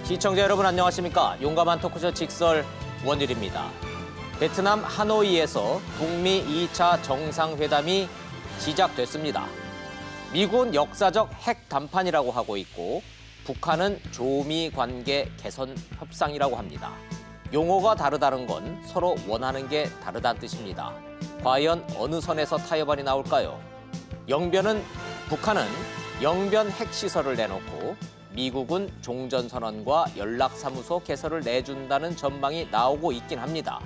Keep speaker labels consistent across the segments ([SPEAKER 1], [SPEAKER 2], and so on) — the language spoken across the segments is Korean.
[SPEAKER 1] 시청자 여러분 안녕하십니까? 용감한 토크쇼 직설 원일입니다. 베트남 하노이에서 북미 2차 정상회담이 시작됐습니다. 미국은 역사적 핵 담판이라고 하고 있고 북한은 조미 관계 개선 협상이라고 합니다. 용어가 다르다는 건 서로 원하는 게 다르다는 뜻입니다. 과연 어느 선에서 타협안이 나올까요? 북한은 영변 핵시설을 내놓고 미국은 종전선언과 연락사무소 개설을 내준다는 전망이 나오고 있긴 합니다.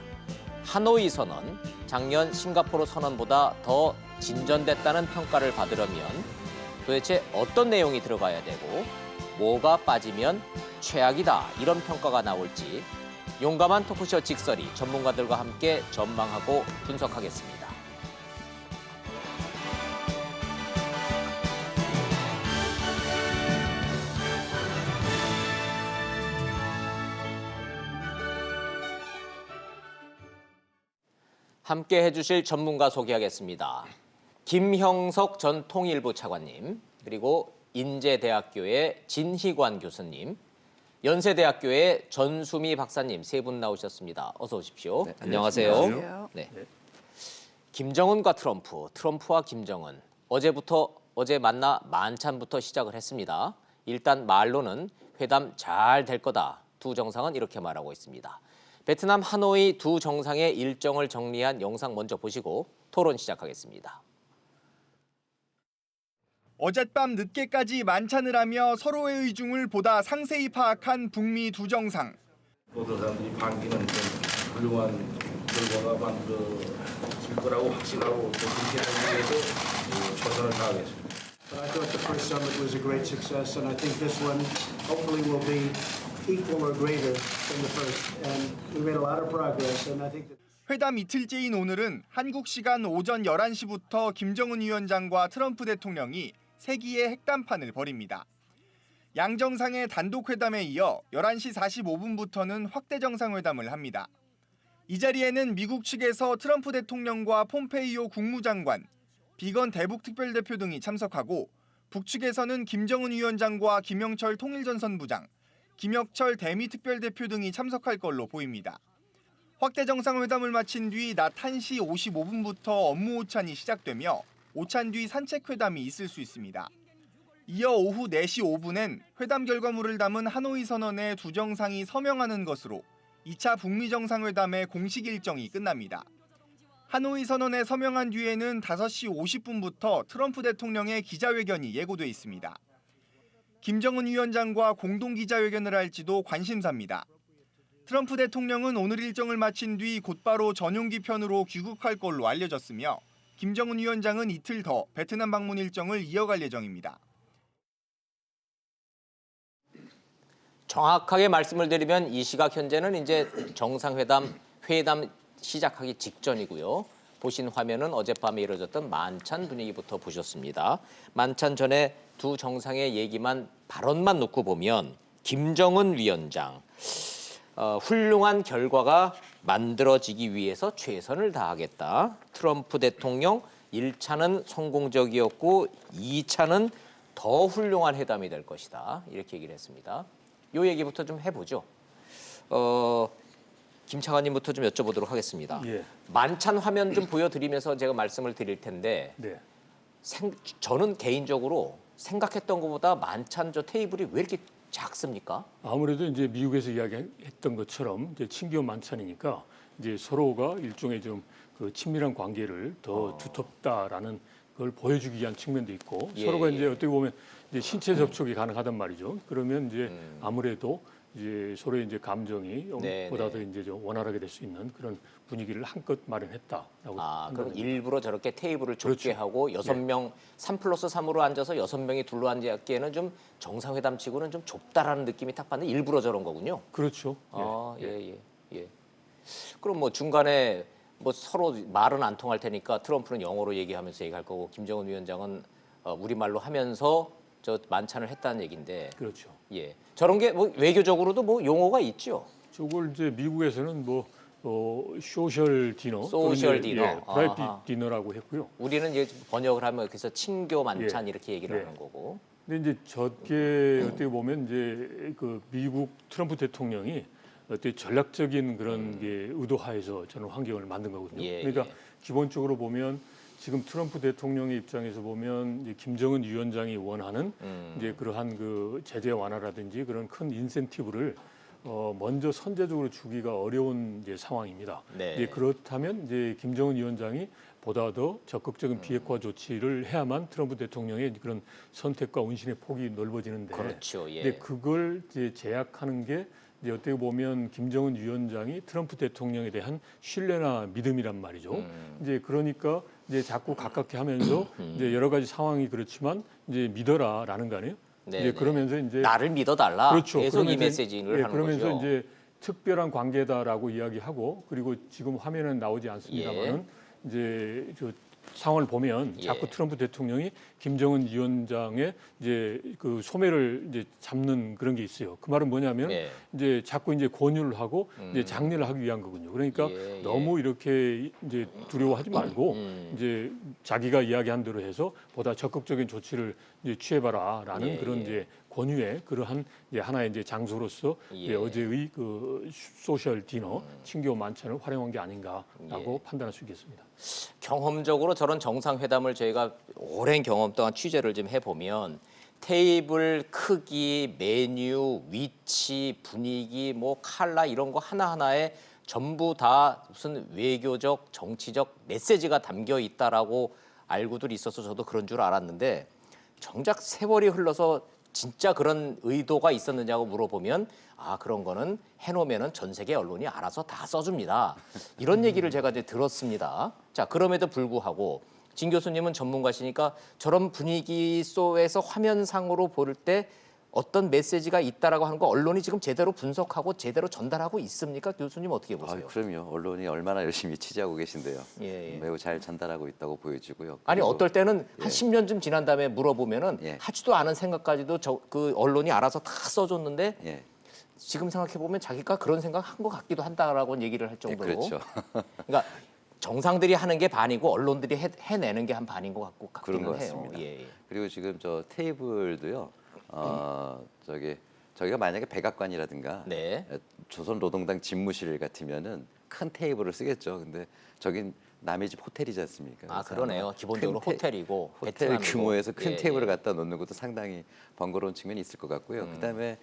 [SPEAKER 1] 하노이 선언, 작년 싱가포르 선언보다 더 진전됐다는 평가를 받으려면 도대체 어떤 내용이 들어가야 되고 뭐가 빠지면 최악이다 이런 평가가 나올지 용감한 토크쇼 직설이 전문가들과 함께 전망하고 분석하겠습니다. 함께 해주실 전문가 소개하겠습니다. 김형석 전 통일부 차관님, 그리고 인제대학교의 진희관 교수님, 연세대학교의 전수미 박사님 세 분 나오셨습니다. 어서 오십시오. 네, 안녕하세요.
[SPEAKER 2] 안녕하세요.
[SPEAKER 1] 네. 김정은과 트럼프와 김정은 어제 만나 만찬부터 시작을 했습니다. 일단 말로는 회담 잘 될 거다. 두 정상은 이렇게 말하고 있습니다. 베트남 하노이 두 정상의 일정을 정리한 영상 먼저 보시고 토론 시작하겠습니다.
[SPEAKER 3] 어젯밤 늦게까지 만찬을 하며 서로의 의중을 보다 상세히 파악한 북미 두 정상.
[SPEAKER 4] 모든 사람들이 반기는 훌륭한 결과가 만들어질 거라고 확신하고 또 그렇게 하기 위해서 최선을 다하겠습니다.
[SPEAKER 5] I thought the first summit was a great success, and I think this one hopefully will be equal or greater than the first. And we made a lot of progress, and I think that.
[SPEAKER 3] 회담 이틀째인 오늘은 한국 시간 오전 11시부터 김정은 위원장과 트럼프 대통령이 세기의 핵담판을 벌입니다. 양 정상의 단독 회담에 이어 11시 45분부터는 확대 정상회담을 합니다. 이 자리에는 미국 측에서 트럼프 대통령과 폼페이오 국무장관, 비건 대북 특별대표 등이 참석하고 북측에서는 김정은 위원장과 김영철 통일전선부장, 김혁철 대미 특별대표 등이 참석할 걸로 보입니다. 확대 정상회담을 마친 뒤 낮 1시 55분부터 업무 오찬이 시작되며 오찬 뒤 산책회담이 있을 수 있습니다. 이어 오후 4시 5분엔 회담 결과물을 담은 하노이 선언에 두 정상이 서명하는 것으로 2차 북미 정상회담의 공식 일정이 끝납니다. 하노이 선언에 서명한 뒤에는 5시 50분부터 트럼프 대통령의 기자회견이 예고돼 있습니다. 김정은 위원장과 공동 기자회견을 할지도 관심사입니다. 트럼프 대통령은 오늘 일정을 마친 뒤 곧바로 전용기 편으로 귀국할 걸로 알려졌으며 김정은 위원장은 이틀 더 베트남 방문 일정을 이어갈 예정입니다.
[SPEAKER 1] 정확하게 말씀을 드리면 이 시각 현재는 이제 정상회담 시작하기 직전이고요. 보신 화면은 어젯밤에 이루어졌던 만찬 분위기부터 보셨습니다. 만찬 전에 두 정상의 얘기만 발언만 놓고 보면 김정은 위원장 훌륭한 결과가 만들어지기 위해서 최선을 다하겠다. 트럼프 대통령 1차는 성공적이었고 2차는 더 훌륭한 회담이 될 것이다. 이렇게 얘기를 했습니다. 이 얘기부터 좀 해보죠. 김 차관님부터 좀 여쭤보도록 하겠습니다.
[SPEAKER 2] 예.
[SPEAKER 1] 만찬 화면 좀 보여드리면서 제가 말씀을 드릴 텐데
[SPEAKER 2] 네.
[SPEAKER 1] 저는 개인적으로 생각했던 것보다 만찬 저 테이블이 왜 이렇게 작습니까?
[SPEAKER 2] 아무래도 이제 미국에서 이야기했던 것처럼 이제 친교 만찬이니까 이제 서로가 일종의 좀 그 친밀한 관계를 더 두텁다라는 걸 보여주기 위한 측면도 있고 서로가 이제 어떻게 보면 이제 신체 접촉이 가능하단 말이죠. 그러면 이제 아무래도 이제 서로의 이제 감정이 보다 더 이제 좀 원활하게 될 수 있는 그런 분위기를 한껏 마련했다라고.
[SPEAKER 1] 그럼 일부러 저렇게 테이블을 좁게
[SPEAKER 2] 그렇죠.
[SPEAKER 1] 하고 6명 3+3으로 앉아서 6명이 둘러 앉기에는 좀 정상회담치고는 좀 좁다라는 느낌이 딱 받는 일부러 저런 거군요.
[SPEAKER 2] 그렇죠.
[SPEAKER 1] 예. 그럼 뭐 중간에 뭐 서로 말은 안 통할 테니까 트럼프는 영어로 얘기하면서 얘기할 거고 김정은 위원장은 우리말로 하면서 저 만찬을 했다는 얘기인데.
[SPEAKER 2] 그렇죠.
[SPEAKER 1] 예. 저런 게 뭐 외교적으로도 뭐 용어가 있죠.
[SPEAKER 2] 저걸 이제 미국에서는 뭐 소셜 디너,
[SPEAKER 1] 소셜 디너,
[SPEAKER 2] 예, 프라이빗 디너라고 했고요.
[SPEAKER 1] 우리는 이제 번역을 하면 그래서 친교 만찬
[SPEAKER 2] 예.
[SPEAKER 1] 이렇게 얘기를
[SPEAKER 2] 네.
[SPEAKER 1] 하는 거고.
[SPEAKER 2] 근데 이제 저게 어떻게 보면 이제 그 미국 트럼프 대통령이 어떻게 전략적인 그런 게 의도하에서 저는 환경을 만든 거거든요.
[SPEAKER 1] 예,
[SPEAKER 2] 그러니까
[SPEAKER 1] 예.
[SPEAKER 2] 기본적으로 보면 지금 트럼프 대통령의 입장에서 보면 이제 김정은 위원장이 원하는 이제 그러한 그 제재 완화라든지 그런 큰 인센티브를 먼저 선제적으로 주기가 어려운 이제 상황입니다.
[SPEAKER 1] 네.
[SPEAKER 2] 이제 그렇다면 이제 김정은 위원장이 보다 더 적극적인 비핵화 조치를 해야만 트럼프 대통령의 그런 선택과 운신의 폭이 넓어지는데,
[SPEAKER 1] 그렇죠. 예.
[SPEAKER 2] 근데 그걸 이제 제약하는 게 이제 어떻게 보면 김정은 위원장이 트럼프 대통령에 대한 신뢰나 믿음이란 말이죠. 이제 그러니까 이제 자꾸 가깝게 하면서 이제 여러 가지 상황이 그렇지만 이제 믿어라라는 거 아니에요?
[SPEAKER 1] 네,
[SPEAKER 2] 이제
[SPEAKER 1] 네.
[SPEAKER 2] 그러면서 이제
[SPEAKER 1] 나를 믿어달라.
[SPEAKER 2] 그렇죠.
[SPEAKER 1] 계속 이
[SPEAKER 2] 그러면서
[SPEAKER 1] 메시지를 하는
[SPEAKER 2] 그러면서
[SPEAKER 1] 거죠.
[SPEAKER 2] 이제 특별한 관계다라고 이야기하고 그리고 지금 화면은 나오지 않습니다만은 이제 저 상황을 보면
[SPEAKER 1] 예.
[SPEAKER 2] 자꾸 트럼프 대통령이 김정은 위원장의 이제 그 소매를 이제 잡는 그런 게 있어요. 그 말은 뭐냐면
[SPEAKER 1] 예.
[SPEAKER 2] 이제 자꾸 이제 권유를 하고 이제 장려를 하기 위한 거군요. 그러니까
[SPEAKER 1] 예, 예.
[SPEAKER 2] 너무 이렇게 이제 두려워하지 말고 이제 자기가 이야기한 대로 해서 보다 적극적인 조치를 이제 취해봐라라는
[SPEAKER 1] 예,
[SPEAKER 2] 그런
[SPEAKER 1] 예.
[SPEAKER 2] 이제 권유의 그러한 이제 하나의 이제 장소로서 이제
[SPEAKER 1] 예.
[SPEAKER 2] 어제의 그 소셜 디너 친교 만찬을 활용한 게 아닌가라고 판단할 수 있겠습니다.
[SPEAKER 1] 경험적으로 저런 정상회담을 저희가 오랜 경험 동안 취재를 좀 해보면 테이블 크기, 메뉴, 위치, 분위기, 뭐 칼라 이런 거 하나하나에 전부 다 무슨 외교적, 정치적 메시지가 담겨 있다라고 알고들 있어서 저도 그런 줄 알았는데 정작 세월이 흘러서 진짜 그런 의도가 있었느냐고 물어보면 아 그런 거는 해놓으면은 전 세계 언론이 알아서 다 써줍니다. 이런 얘기를 제가 이제 들었습니다. 자 그럼에도 불구하고 진 교수님은 전문가시니까 저런 분위기 속에서 화면상으로 볼 때 어떤 메시지가 있다라고 하는 거 언론이 지금 제대로 분석하고 제대로 전달하고 있습니까? 교수님 어떻게 보세요?
[SPEAKER 6] 그럼요. 언론이 얼마나 열심히 취재하고 계신데요.
[SPEAKER 1] 예, 예.
[SPEAKER 6] 매우 잘 전달하고 있다고 보여지고요.
[SPEAKER 1] 아니
[SPEAKER 6] 그리고
[SPEAKER 1] 어떨 때는 한 10년쯤 지난 다음에 물어보면은
[SPEAKER 6] 예.
[SPEAKER 1] 하지도 않은 생각까지도 그 언론이 알아서 다 써줬는데
[SPEAKER 6] 예,
[SPEAKER 1] 지금 생각해 보면 자기가 그런 생각 한 것 같기도 한다라고 얘기를 할 정도로.
[SPEAKER 6] 그렇죠.
[SPEAKER 1] 그러니까 정상들이 하는 게 반이고 언론들이 해내는 게 한 반인 것 같고
[SPEAKER 6] 그런
[SPEAKER 1] 같기는
[SPEAKER 6] 것
[SPEAKER 1] 해요.
[SPEAKER 6] 같습니다.
[SPEAKER 1] 예, 예.
[SPEAKER 6] 그리고 지금 저 테이블도요. 저기가 만약에 백악관이라든가
[SPEAKER 1] 네.
[SPEAKER 6] 조선노동당 집무실 같으면은 큰 테이블을 쓰겠죠. 근데 저긴 남의 집 호텔이지 않습니까?
[SPEAKER 1] 아
[SPEAKER 6] 그래서
[SPEAKER 1] 그러네요.
[SPEAKER 6] 아마
[SPEAKER 1] 기본적으로
[SPEAKER 6] 큰
[SPEAKER 1] 호텔이고
[SPEAKER 6] 호텔
[SPEAKER 1] 베트남이고.
[SPEAKER 6] 규모에서 큰
[SPEAKER 1] 예,
[SPEAKER 6] 테이블을
[SPEAKER 1] 예.
[SPEAKER 6] 갖다 놓는 것도 상당히 번거로운 측면이 있을 것 같고요. 그다음에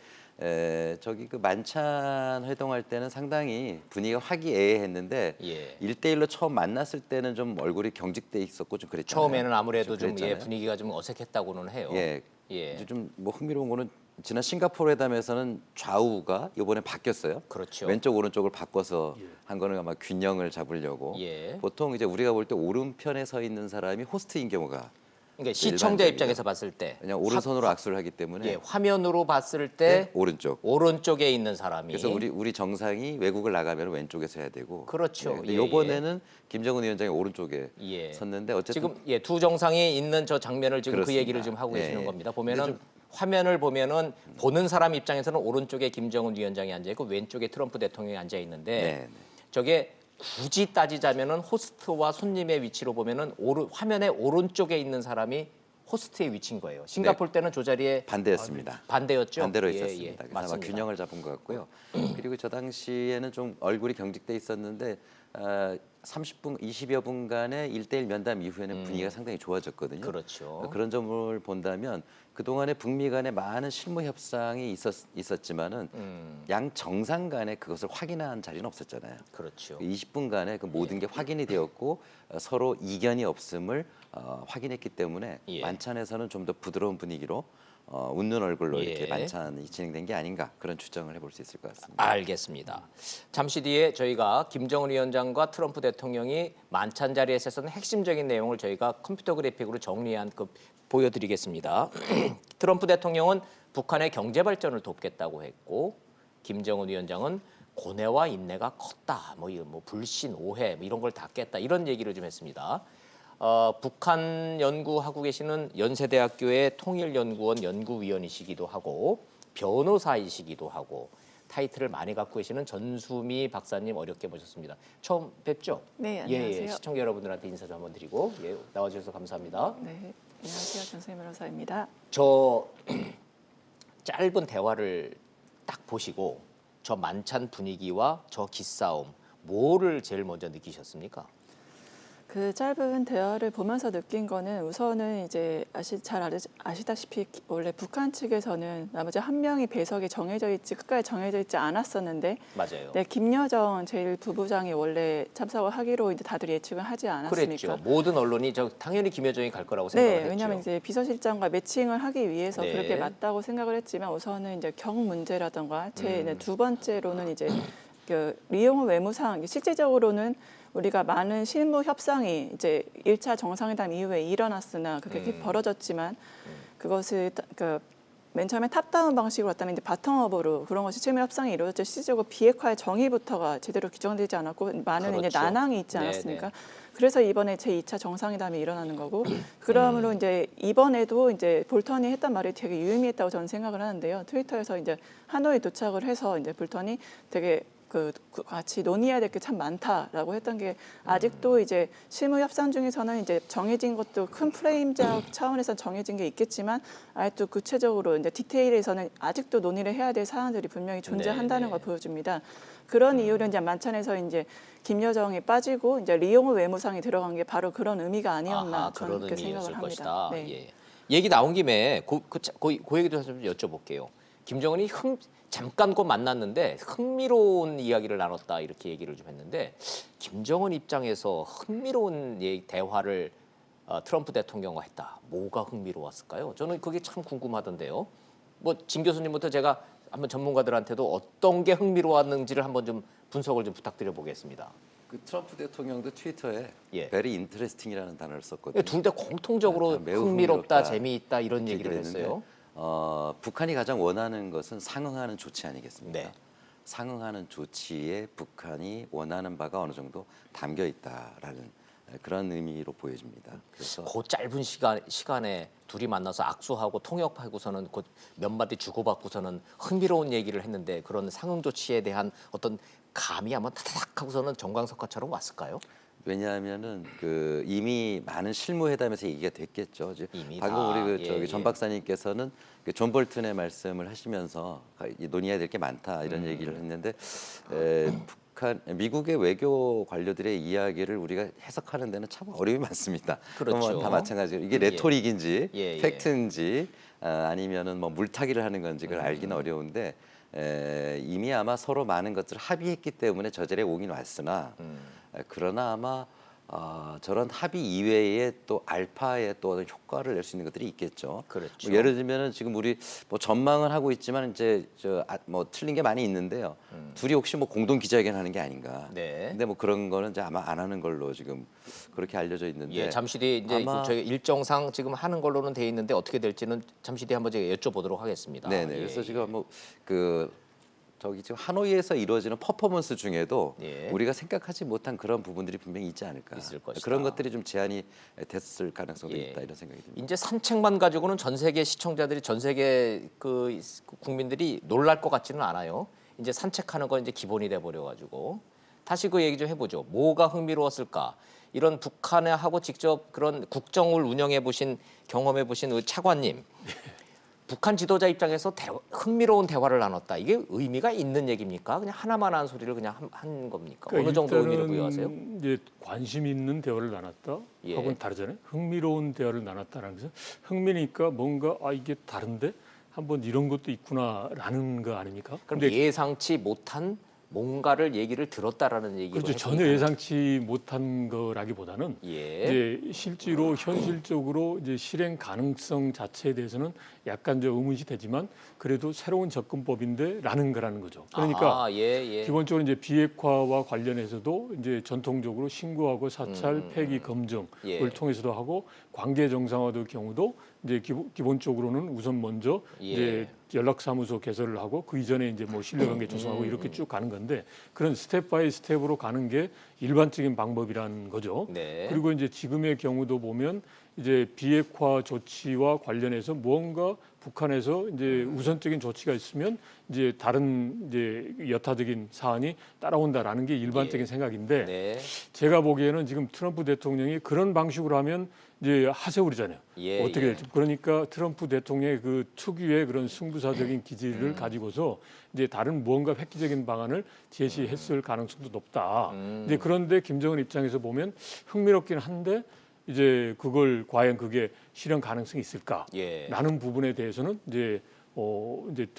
[SPEAKER 6] 저기 그 만찬 회동할 때는 상당히 분위기가 화기애애했는데
[SPEAKER 1] 예.
[SPEAKER 6] 1대1로 처음 만났을 때는 좀 얼굴이 경직돼 있었고 좀 그랬잖아요.
[SPEAKER 1] 처음에는 아무래도 좀
[SPEAKER 6] 그랬잖아요.
[SPEAKER 1] 분위기가 좀 어색했다고는 해요.
[SPEAKER 6] 예.
[SPEAKER 1] 예.
[SPEAKER 6] 이제 좀 뭐 흥미로운 거는 지난 싱가포르 회담에서는 좌우가 이번에 바뀌었어요.
[SPEAKER 1] 그렇죠.
[SPEAKER 6] 왼쪽 오른쪽을 바꿔서 한 거는 아마 균형을 잡으려고.
[SPEAKER 1] 예.
[SPEAKER 6] 보통 이제 우리가 볼 때 오른편에 서 있는 사람이 호스트인 경우가
[SPEAKER 1] 그러니까 시청자
[SPEAKER 6] 일반적이죠.
[SPEAKER 1] 입장에서 봤을 때
[SPEAKER 6] 그냥 오른손으로 악수를 하기 때문에
[SPEAKER 1] 예, 화면으로 봤을 때
[SPEAKER 6] 네, 오른쪽.
[SPEAKER 1] 오른쪽에 있는 사람이
[SPEAKER 6] 그래서 우리 정상이 외국을 나가면 왼쪽에서 해야 되고.
[SPEAKER 1] 그렇죠.
[SPEAKER 6] 근데
[SPEAKER 1] 예,
[SPEAKER 6] 이번에는 김정은 위원장이 오른쪽에
[SPEAKER 1] 예.
[SPEAKER 6] 섰는데 어쨌든
[SPEAKER 1] 지금 두 정상이 있는 저 장면을 지금 그
[SPEAKER 6] 그렇습니다.
[SPEAKER 1] 얘기를 지금 하고
[SPEAKER 6] 예,
[SPEAKER 1] 계시는
[SPEAKER 6] 예.
[SPEAKER 1] 겁니다.
[SPEAKER 6] 근데
[SPEAKER 1] 보면은
[SPEAKER 6] 좀-
[SPEAKER 1] 화면을 보면은 보는 사람 입장에서는 오른쪽에 김정은 위원장이 앉아 있고 왼쪽에 트럼프 대통령이 앉아 있는데
[SPEAKER 6] 네, 네.
[SPEAKER 1] 저게 굳이 따지자면은 호스트와 손님의 위치로 보면은 화면의 오른쪽에 있는 사람이 호스트의 위치인 거예요. 싱가포르 때는 저 자리에
[SPEAKER 6] 반대였습니다.
[SPEAKER 1] 반대였죠.
[SPEAKER 6] 반대로
[SPEAKER 1] 예,
[SPEAKER 6] 있었습니다.
[SPEAKER 1] 예.
[SPEAKER 6] 그래서 아마
[SPEAKER 1] 맞습니다.
[SPEAKER 6] 균형을 잡은 것 같고요. 그리고 저 당시에는 좀 얼굴이 경직돼 있었는데 30분, 20여 분간의 1대1 면담 이후에는 분위기가 상당히 좋아졌거든요.
[SPEAKER 1] 그렇죠.
[SPEAKER 6] 그런 점을 본다면 그동안에 북미 간에 많은 실무 협상이 있었지만은 양 정상 간에 그것을 확인한 자리는 없었잖아요.
[SPEAKER 1] 그렇죠.
[SPEAKER 6] 20분간에 그 모든 게 확인이 되었고 서로 이견이 없음을 확인했기 때문에
[SPEAKER 1] 예.
[SPEAKER 6] 만찬에서는 좀 더 부드러운 분위기로 웃는 얼굴로
[SPEAKER 1] 예.
[SPEAKER 6] 이렇게 만찬이 진행된 게 아닌가 그런 추정을 해볼 수 있을 것 같습니다.
[SPEAKER 1] 알겠습니다. 잠시 뒤에 저희가 김정은 위원장과 트럼프 대통령이 만찬 자리에서 했었던 핵심적인 내용을 저희가 컴퓨터 그래픽으로 정리한 그 보여드리겠습니다. 트럼프 대통령은 북한의 경제 발전을 돕겠다고 했고 김정은 위원장은 고뇌와 인내가 컸다. 뭐 불신, 오해 뭐 이런 걸 닦겠다 이런 얘기를 좀 했습니다. 북한 연구하고 계시는 연세대학교의 통일연구원 연구위원이시기도 하고 변호사이시기도 하고 타이틀을 많이 갖고 계시는 전수미 박사님 어렵게 모셨습니다. 처음 뵙죠?
[SPEAKER 7] 네,
[SPEAKER 1] 예,
[SPEAKER 7] 안녕하세요.
[SPEAKER 1] 시청자 여러분들한테 인사 좀 한번 드리고 나와주셔서 감사합니다.
[SPEAKER 7] 네. 안녕하세요. 전수희 변호사입니다.
[SPEAKER 1] 저 짧은 대화를 딱 보시고 저 만찬 분위기와 저 기싸움 뭐를 제일 먼저 느끼셨습니까?
[SPEAKER 7] 그 짧은 대화를 보면서 느낀 거는 우선은 이제 아시다시피 원래 북한 측에서는 나머지 한 명이 배석이 정해져 있지 끝까지 정해져 있지 않았었는데
[SPEAKER 1] 맞아요.
[SPEAKER 7] 네, 김여정 제1부부장이 원래 참석을 하기로 이제 다들 예측을 하지 않았습니까?
[SPEAKER 1] 그랬죠. 모든 언론이 당연히 김여정이 갈 거라고 생각을
[SPEAKER 7] 네,
[SPEAKER 1] 했죠.
[SPEAKER 7] 왜냐하면 이제 비서실장과 매칭을 하기 위해서
[SPEAKER 1] 네.
[SPEAKER 7] 그렇게 맞다고 생각을 했지만 우선은 이제 경 문제라던가 두 번째로는 이제 그 리용호 외무상 실제적으로는 우리가 많은 실무 협상이 이제 1차 정상회담 이후에 일어났으나 그게 벌어졌지만 그것을 맨 처음에 탑다운 방식으로 왔다면 이제 바텀업으로 그런 것이 실무 협상이 이루어졌죠. 실질적으로 비핵화의 정의부터가 제대로 규정되지 않았고 많은 이제
[SPEAKER 1] 그렇죠.
[SPEAKER 7] 난항이 있지
[SPEAKER 1] 네네.
[SPEAKER 7] 않았습니까? 그래서 이번에 제2차 정상회담이 일어나는 거고 그러므로 이제 이번에도 이제 볼턴이 했던 말이 되게 유의미했다고 저는 생각을 하는데요. 트위터에서 이제 하노이 도착을 해서 이제 볼턴이 되게 같이 논의해야 될 게 참 많다라고 했던 게 아직도 이제 실무 협상 중에서는 이제 정해진 것도 큰 프레임적 차원에서 정해진 게 있겠지만 아직도 구체적으로 이제 디테일에서는 아직도 논의를 해야 될 사안들이 분명히 존재한다는
[SPEAKER 1] 네네.
[SPEAKER 7] 걸 보여줍니다. 그런 이유로 이제 만찬에서 이제 김여정이 빠지고 이제 리용호 외무상이 들어간 게 바로 그런 의미가 아니었나
[SPEAKER 1] 아하,
[SPEAKER 7] 저는
[SPEAKER 1] 그런
[SPEAKER 7] 그렇게
[SPEAKER 1] 의미였을
[SPEAKER 7] 생각을 합니다.
[SPEAKER 1] 것이다.
[SPEAKER 7] 네.
[SPEAKER 1] 예. 얘기 나온 김에 그 얘기도 좀 여쭤볼게요. 김정은이 잠깐 만났는데 흥미로운 이야기를 나눴다 이렇게 얘기를 좀 했는데 김정은 입장에서 흥미로운 대화를 트럼프 대통령과 했다. 뭐가 흥미로웠을까요? 저는 그게 참 궁금하던데요. 뭐 진 교수님부터 제가 한번 전문가들한테도 어떤 게 흥미로웠는지를 한번 좀 분석을 좀 부탁드려 보겠습니다.
[SPEAKER 6] 그 트럼프 대통령도 트위터에
[SPEAKER 1] 예.
[SPEAKER 6] very interesting이라는 단어를 썼거든요.
[SPEAKER 1] 둘 다 공통적으로
[SPEAKER 6] 매우
[SPEAKER 1] 흥미롭다,
[SPEAKER 6] 흥미롭다,
[SPEAKER 1] 재미있다 이런
[SPEAKER 6] 이렇게
[SPEAKER 1] 얘기를
[SPEAKER 6] 얘기를
[SPEAKER 1] 했어요.
[SPEAKER 6] 북한이 가장 원하는 것은 상응하는 조치 아니겠습니까?
[SPEAKER 1] 네.
[SPEAKER 6] 상응하는 조치에 북한이 원하는 바가 어느 정도 담겨 있다라는 그런 의미로 보여집니다. 그래서
[SPEAKER 1] 그 짧은 시간에 둘이 만나서 악수하고 통역하고서는 곧 몇 마디 주고받고서는 흥미로운 얘기를 했는데 그런 상응 조치에 대한 어떤 감이 아마 타닥 하고서는 정광석화처럼 왔을까요?
[SPEAKER 6] 왜냐하면은 그 이미 많은 실무회담에서 얘기가 됐겠죠.
[SPEAKER 1] 이미
[SPEAKER 6] 방금
[SPEAKER 1] 다,
[SPEAKER 6] 우리
[SPEAKER 1] 예,
[SPEAKER 6] 전
[SPEAKER 1] 예.
[SPEAKER 6] 박사님께서는 그 존 볼튼의 말씀을 하시면서 논의해야 될 게 많다 이런 얘기를 했는데 미국의 외교 관료들의 이야기를 우리가 해석하는 데는 참 어려움이 많습니다.
[SPEAKER 1] 그렇죠.
[SPEAKER 6] 그건 다 마찬가지로 이게 레토릭인지
[SPEAKER 1] 예, 예.
[SPEAKER 6] 팩트인지 아니면은 뭐 물타기를 하는 건지 그걸 알기는 어려운데 이미 아마 서로 많은 것들을 합의했기 때문에 저 자리에 오긴 왔으나 그러나 아마 저런 합의 이외에 또 알파의 또 어떤 효과를 낼 수 있는 것들이 있겠죠.
[SPEAKER 1] 그렇죠.
[SPEAKER 6] 뭐 예를 들면은 지금 우리 뭐 전망은 하고 있지만 이제 뭐 틀린 게 많이 있는데요. 둘이 혹시 뭐 공동 기자회견 하는 게 아닌가.
[SPEAKER 1] 네.
[SPEAKER 6] 근데 뭐 그런 거는 이제 아마 안 하는 걸로 지금 그렇게 알려져 있는데.
[SPEAKER 1] 예, 잠시 뒤에 이제
[SPEAKER 6] 아마-
[SPEAKER 1] 저희 일정상 지금 하는 걸로는 돼 있는데 어떻게 될지는 잠시 뒤에 한번 제가 여쭤보도록 하겠습니다.
[SPEAKER 6] 네네.
[SPEAKER 1] 예,
[SPEAKER 6] 그래서
[SPEAKER 1] 예.
[SPEAKER 6] 지금 뭐 저기 지금 하노이에서 이루어지는 퍼포먼스 중에도
[SPEAKER 1] 예.
[SPEAKER 6] 우리가 생각하지 못한 그런 부분들이 분명히 있지 않을까.
[SPEAKER 1] 있을 것이다.
[SPEAKER 6] 그런 것들이 좀 제한이 됐을 가능성도
[SPEAKER 1] 예.
[SPEAKER 6] 있다 이런 생각이 듭니다.
[SPEAKER 1] 이제 산책만 가지고는 전 세계 시청자들이 전 세계 그 국민들이 놀랄 것 같지는 않아요. 이제 산책하는 건 이제 기본이 돼 버려 가지고 다시 그 얘기 좀 해보죠. 뭐가 흥미로웠을까? 이런 북한하고 직접 그런 국정을 운영해 보신 경험해 보신 그 차관님. 북한 지도자 입장에서 흥미로운 대화를 나눴다. 이게 의미가 있는 얘기입니까? 그냥 하나만 한 소리를 그냥 한 겁니까?
[SPEAKER 2] 그러니까
[SPEAKER 1] 어느 정도 의미를
[SPEAKER 2] 일단은
[SPEAKER 1] 부여하세요?
[SPEAKER 2] 이제 관심 있는 대화를 나눴다
[SPEAKER 1] 예.
[SPEAKER 2] 하고는 다르잖아요. 흥미로운 대화를 나눴다라는 것은 흥미니까 뭔가 이게 다른데 한번 이런 것도 있구나라는 거 아닙니까?
[SPEAKER 1] 그럼
[SPEAKER 2] 근데
[SPEAKER 1] 예상치 못한 뭔가를 얘기를 들었다라는 얘기로
[SPEAKER 2] 그렇죠. 전혀 예상치 못한 거라기보다는
[SPEAKER 1] 예.
[SPEAKER 2] 이제 실제로 현실적으로 이제 실행 가능성 자체에 대해서는 약간 좀 의문이 되지만 그래도 새로운 접근법인데라는 거라는 거죠. 그러니까
[SPEAKER 1] 아하, 예.
[SPEAKER 2] 기본적으로 이제 비핵화와 관련해서도 이제 전통적으로 신고하고 사찰, 폐기, 검증을
[SPEAKER 1] 예.
[SPEAKER 2] 통해서도 하고 관계 정상화의 경우도 이제 기본적으로는 우선 먼저
[SPEAKER 1] 예.
[SPEAKER 2] 이제 연락사무소 개설을 하고 그 이전에 이제 뭐 신뢰관계 조성하고 이렇게 쭉 가는 건데 그런 스텝 바이 스텝으로 가는 게 일반적인 방법이라는 거죠.
[SPEAKER 1] 네.
[SPEAKER 2] 그리고 이제 지금의 경우도 보면 이제 비핵화 조치와 관련해서 무언가 북한에서 이제 우선적인 조치가 있으면 이제 다른 이제 여타적인 사안이 따라온다라는 게 일반적인
[SPEAKER 1] 예.
[SPEAKER 2] 생각인데
[SPEAKER 1] 네.
[SPEAKER 2] 제가 보기에는 지금 트럼프 대통령이 그런 방식으로 하면 이제 하세울이잖아요.
[SPEAKER 1] 예,
[SPEAKER 2] 어떻게
[SPEAKER 1] 예.
[SPEAKER 2] 될지. 그러니까 트럼프 대통령의 그 특유의 그런 승부사적인 기질을 가지고서 이제 다른 무언가 획기적인 방안을 제시했을 가능성도 높다. 이제 그런데 김정은 입장에서 보면 흥미롭긴 한데 이제 그걸 과연 그게 실현 가능성이 있을까?
[SPEAKER 1] 예.
[SPEAKER 2] 라는 부분에 대해서는 이제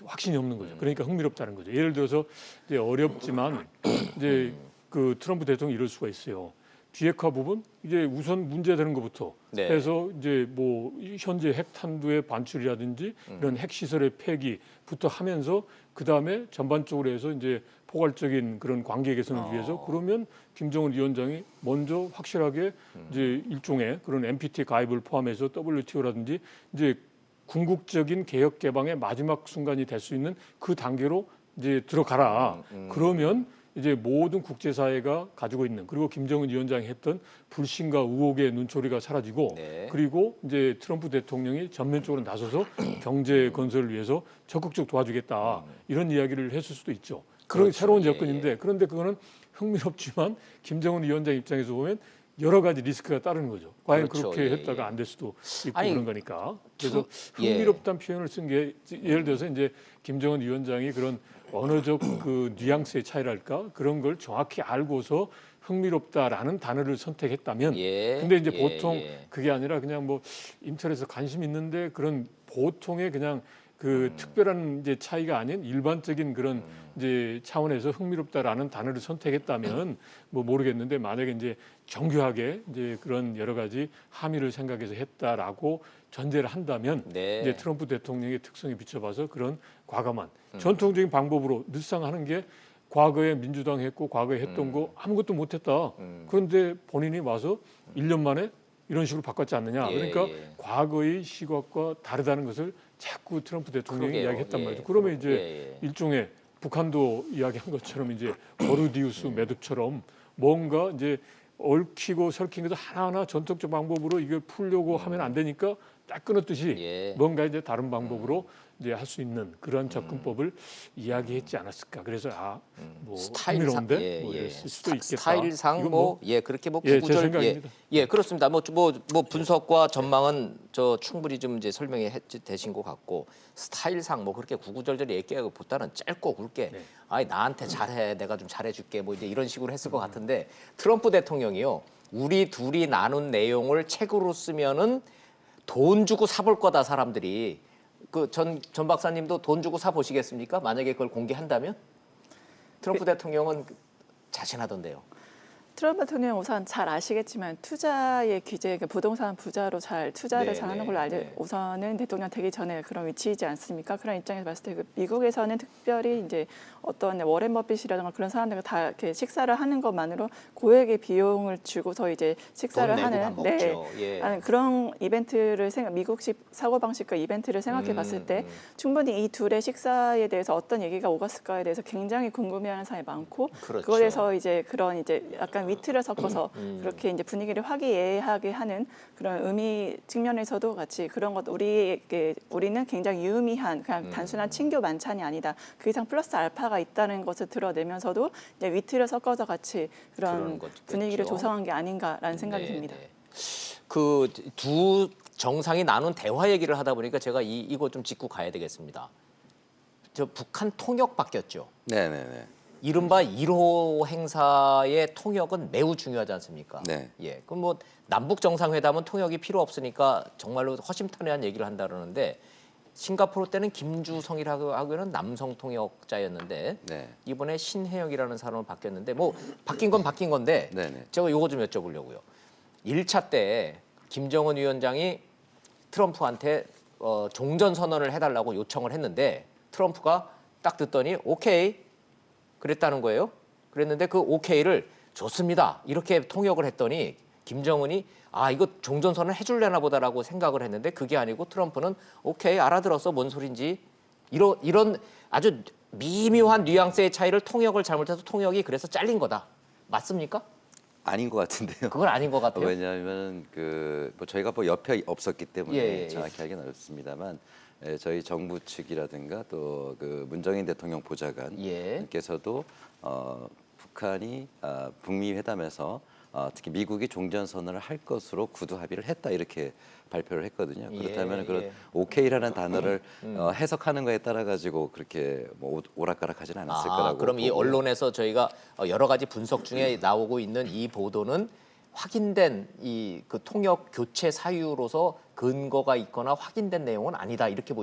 [SPEAKER 2] 확신이 없는 거죠. 그러니까 흥미롭다는 거죠. 예를 들어서 이제 어렵지만 이제 그 트럼프 대통령이 이럴 수가 있어요. 비핵화 부분 이제 우선 문제되는 것부터
[SPEAKER 1] 네.
[SPEAKER 2] 해서 이제 뭐 현재 핵탄두의 반출이라든지 이런 핵시설의 폐기부터 하면서 그 다음에 전반적으로 해서 이제 포괄적인 그런 관계 개선을 위해서 그러면 김정은 위원장이 먼저 확실하게 이제 일종의 그런 NPT 가입을 포함해서 WTO라든지 이제 궁극적인 개혁 개방의 마지막 순간이 될 수 있는 그 단계로 이제 들어가라. 그러면 이제 모든 국제사회가 가지고 있는 그리고 김정은 위원장이 했던 불신과 의혹의 눈초리가 사라지고
[SPEAKER 1] 네.
[SPEAKER 2] 그리고 이제 트럼프 대통령이 전면적으로 나서서 경제 건설을 위해서 적극적 도와주겠다 이런 이야기를 했을 수도 있죠. 그런
[SPEAKER 1] 그렇죠.
[SPEAKER 2] 새로운
[SPEAKER 1] 예,
[SPEAKER 2] 접근인데 그런데 그거는 흥미롭지만 김정은 위원장 입장에서 보면 여러 가지 리스크가 따르는 거죠. 과연
[SPEAKER 1] 그렇죠.
[SPEAKER 2] 그렇게
[SPEAKER 1] 예,
[SPEAKER 2] 했다가
[SPEAKER 1] 예.
[SPEAKER 2] 안 될 수도 있고
[SPEAKER 1] 아니,
[SPEAKER 2] 그런 거니까. 그래서
[SPEAKER 1] 예.
[SPEAKER 2] 흥미롭다는 표현을 쓴 게 예를 들어서 이제 김정은 위원장이 그런 언어적 그 뉘앙스의 차이랄까 그런 걸 정확히 알고서 흥미롭다라는 단어를 선택했다면
[SPEAKER 1] 예.
[SPEAKER 2] 근데 이제
[SPEAKER 1] 예,
[SPEAKER 2] 보통
[SPEAKER 1] 예.
[SPEAKER 2] 그게 아니라 그냥 뭐 인터넷에 관심 있는데 그런 보통의 그냥 그 특별한 이제 차이가 아닌 일반적인 그런 이제 차원에서 흥미롭다라는 단어를 선택했다면 뭐 모르겠는데 만약에 이제 정교하게 이제 그런 여러 가지 함의를 생각해서 했다라고 전제를 한다면
[SPEAKER 1] 네.
[SPEAKER 2] 이제 트럼프 대통령의 특성에 비춰봐서 그런 과감한 전통적인 방법으로 늘상 하는 게 과거에 민주당 했고 과거에 했던 거 아무것도 못했다. 그런데 본인이 와서 1년 만에 이런 식으로 바꿨지 않느냐.
[SPEAKER 1] 예,
[SPEAKER 2] 그러니까
[SPEAKER 1] 예.
[SPEAKER 2] 과거의 시각과 다르다는 것을 자꾸 트럼프 대통령이
[SPEAKER 1] 그러게요.
[SPEAKER 2] 이야기했단
[SPEAKER 1] 예.
[SPEAKER 2] 말이죠. 그러면 이제
[SPEAKER 1] 예, 예.
[SPEAKER 2] 일종의 북한도 이야기한 것처럼 이제 버르디우스 매듭처럼 뭔가 이제 얽히고 설킨 것을 하나하나 전통적 방법으로 이걸 풀려고 하면 안 되니까 딱 끊었듯이
[SPEAKER 1] 예.
[SPEAKER 2] 뭔가 이제 다른 방법으로 이제 할 수 있는 그런 접근법을 이야기했지 않았을까. 그래서 뭐
[SPEAKER 1] 스타일상
[SPEAKER 2] 흥미로운데 뭐 이랬을 수도 있겠다.
[SPEAKER 1] 스타일상
[SPEAKER 2] 이건
[SPEAKER 1] 뭐 예 그렇게 뭐
[SPEAKER 2] 예, 제
[SPEAKER 1] 구구절
[SPEAKER 2] 생각입니다.
[SPEAKER 1] 예 그렇습니다. 뭐 분석과 전망은 저 충분히 좀 이제 설명이 되신 것 같고 스타일상 뭐 그렇게 구구절절 얘기하기보다는 짧고 굵게
[SPEAKER 2] 네.
[SPEAKER 1] 아이 나한테 잘해 내가 좀 잘해줄게 뭐 이제 이런 식으로 했을 것 같은데 트럼프 대통령이요 우리 둘이 나눈 내용을 책으로 쓰면은 돈 주고 사볼 거다 사람들이. 그 전 박사님도 돈 주고 사 보시겠습니까? 만약에 그걸 공개한다면? 트럼프 대통령은 자신하던데요.
[SPEAKER 7] 트럼프 대통령 우선 잘 아시겠지만 투자의 규제, 그러니까 부동산 부자로 잘 투자를
[SPEAKER 1] 네,
[SPEAKER 7] 잘하는
[SPEAKER 1] 네,
[SPEAKER 7] 걸로 알죠.
[SPEAKER 1] 네.
[SPEAKER 7] 우선은 대통령 되기 전에 그런 위치이지 않습니까? 그런 입장에서 봤을 때 미국에서는 특별히 이제 어떤 워렌 버핏이라든가 그런 사람들과 다 이렇게 식사를 하는 것만으로 고액의 비용을 주고서 이제 식사를
[SPEAKER 1] 돈 내고
[SPEAKER 7] 하는
[SPEAKER 1] 밥 먹죠. 예.
[SPEAKER 7] 아니, 그런 이벤트를 미국식 사고 방식과 이벤트를 생각해 봤을 때 충분히 이 둘의 식사에 대해서 어떤 얘기가 오갔을까에 대해서 굉장히 궁금해하는 사람이 많고
[SPEAKER 1] 그렇죠.
[SPEAKER 7] 그거에서 이제 그런 이제 약간 위트를 섞어서 그렇게 이제 분위기를 화기애애하게 하는 그런 의미 측면에서도 같이 그런 것 우리는 굉장히 유의미한 그냥 단순한 친교 만찬이 아니다. 그 이상 플러스 알파가 있다는 것을 드러내면서도 이제 위트를 섞어서 같이 그런
[SPEAKER 1] 그러는 거겠죠.
[SPEAKER 7] 분위기를 조성한 게 아닌가라는 생각이
[SPEAKER 1] 네,
[SPEAKER 7] 듭니다.
[SPEAKER 1] 네. 그 두 정상이 나눈 대화 얘기를 하다 보니까 제가 이거 좀 짚고 가야 되겠습니다. 저 북한 통역 바뀌었죠.
[SPEAKER 6] 네네네.
[SPEAKER 1] 이른바 1호 행사의 통역은 매우 중요하지 않습니까?
[SPEAKER 6] 네.
[SPEAKER 1] 예. 그럼 뭐 남북 정상회담은 통역이 필요 없으니까 정말로 허심탄회한 얘기를 한다 그러는데 싱가포르 때는 김주성이라고 하기에는 남성 통역자였는데
[SPEAKER 6] 네.
[SPEAKER 1] 이번에 신혜영이라는 사람으로 바뀌었는데 뭐 바뀐 건 바뀐 건데
[SPEAKER 6] 네네.
[SPEAKER 1] 제가 요거 좀 여쭤보려고요. 1차 때 김정은 위원장이 트럼프한테 종전 선언을 해달라고 요청을 했는데 트럼프가 딱 듣더니 오케이 그랬다는 거예요. 그랬는데 그 오케이를 좋습니다. 이렇게 통역을 했더니 김정은이 이거 종전 선언을 해줄래나 보다라고 생각을 했는데 그게 아니고 트럼프는 오케이 알아들었어 뭔 소린지 이런 아주 미묘한 뉘앙스의 차이를 통역을 잘못해서 통역이 그래서 잘린 거다. 맞습니까?
[SPEAKER 6] 아닌 것 같은데요.
[SPEAKER 1] 그건 아닌 것 같아요.
[SPEAKER 6] 왜냐하면 뭐 저희가 뭐 옆에 없었기 때문에
[SPEAKER 1] 예.
[SPEAKER 6] 정확히 하기는 어렵습니다만 저희 정부 측이라든가 또 그 문정인 대통령
[SPEAKER 1] 예.
[SPEAKER 6] 보좌관께서도 북한이 북미 회담에서 특히 미국이 종전선언을 할 것으로 구두 합의를 했다 이렇게 발표를 했거든요. 그렇다면 그런
[SPEAKER 1] 예.
[SPEAKER 6] 오케이라는 단어를 해석하는 거에 따라 가지고 그렇게 뭐 오락가락하지는 않았을 거라고.
[SPEAKER 1] 그럼 이
[SPEAKER 6] 보고요.
[SPEAKER 1] 언론에서 저희가 여러 가지 분석 중에 나오고 있는 이 보도는 확인된 이 그 통역 교체 사유로서 근거가 있거나 확인된 내용은 아니다 이렇게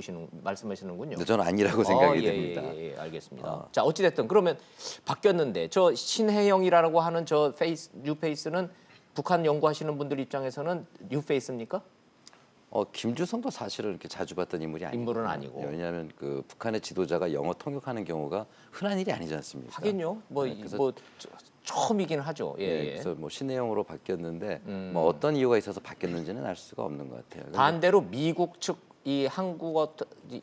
[SPEAKER 1] 말씀하시는군요.
[SPEAKER 6] 근데 저는 아니라고 생각이 됩니다.
[SPEAKER 1] 예, 알겠습니다. 자, 어찌 됐든 그러면 바뀌었는데 저 신혜영이라고 하는 저 뉴페이스는 북한 연구하시는 분들 입장에서는 뉴페이스입니까?
[SPEAKER 6] 김주성도 사실은 이렇게 자주 봤던 인물이 아니고.
[SPEAKER 1] 인물은 아니고.
[SPEAKER 6] 왜냐하면 그 북한의 지도자가 영어 통역하는 경우가 흔한 일이 아니지 않습니까?
[SPEAKER 1] 하긴요. 뭐 처음이긴 하죠. 예.
[SPEAKER 6] 네, 그래서 뭐 신혜영으로 바뀌었는데 뭐 어떤 이유가 있어서 바뀌었는지는 알 수가 없는 것 같아요. 근데
[SPEAKER 1] 반대로 미국 측 이 한국어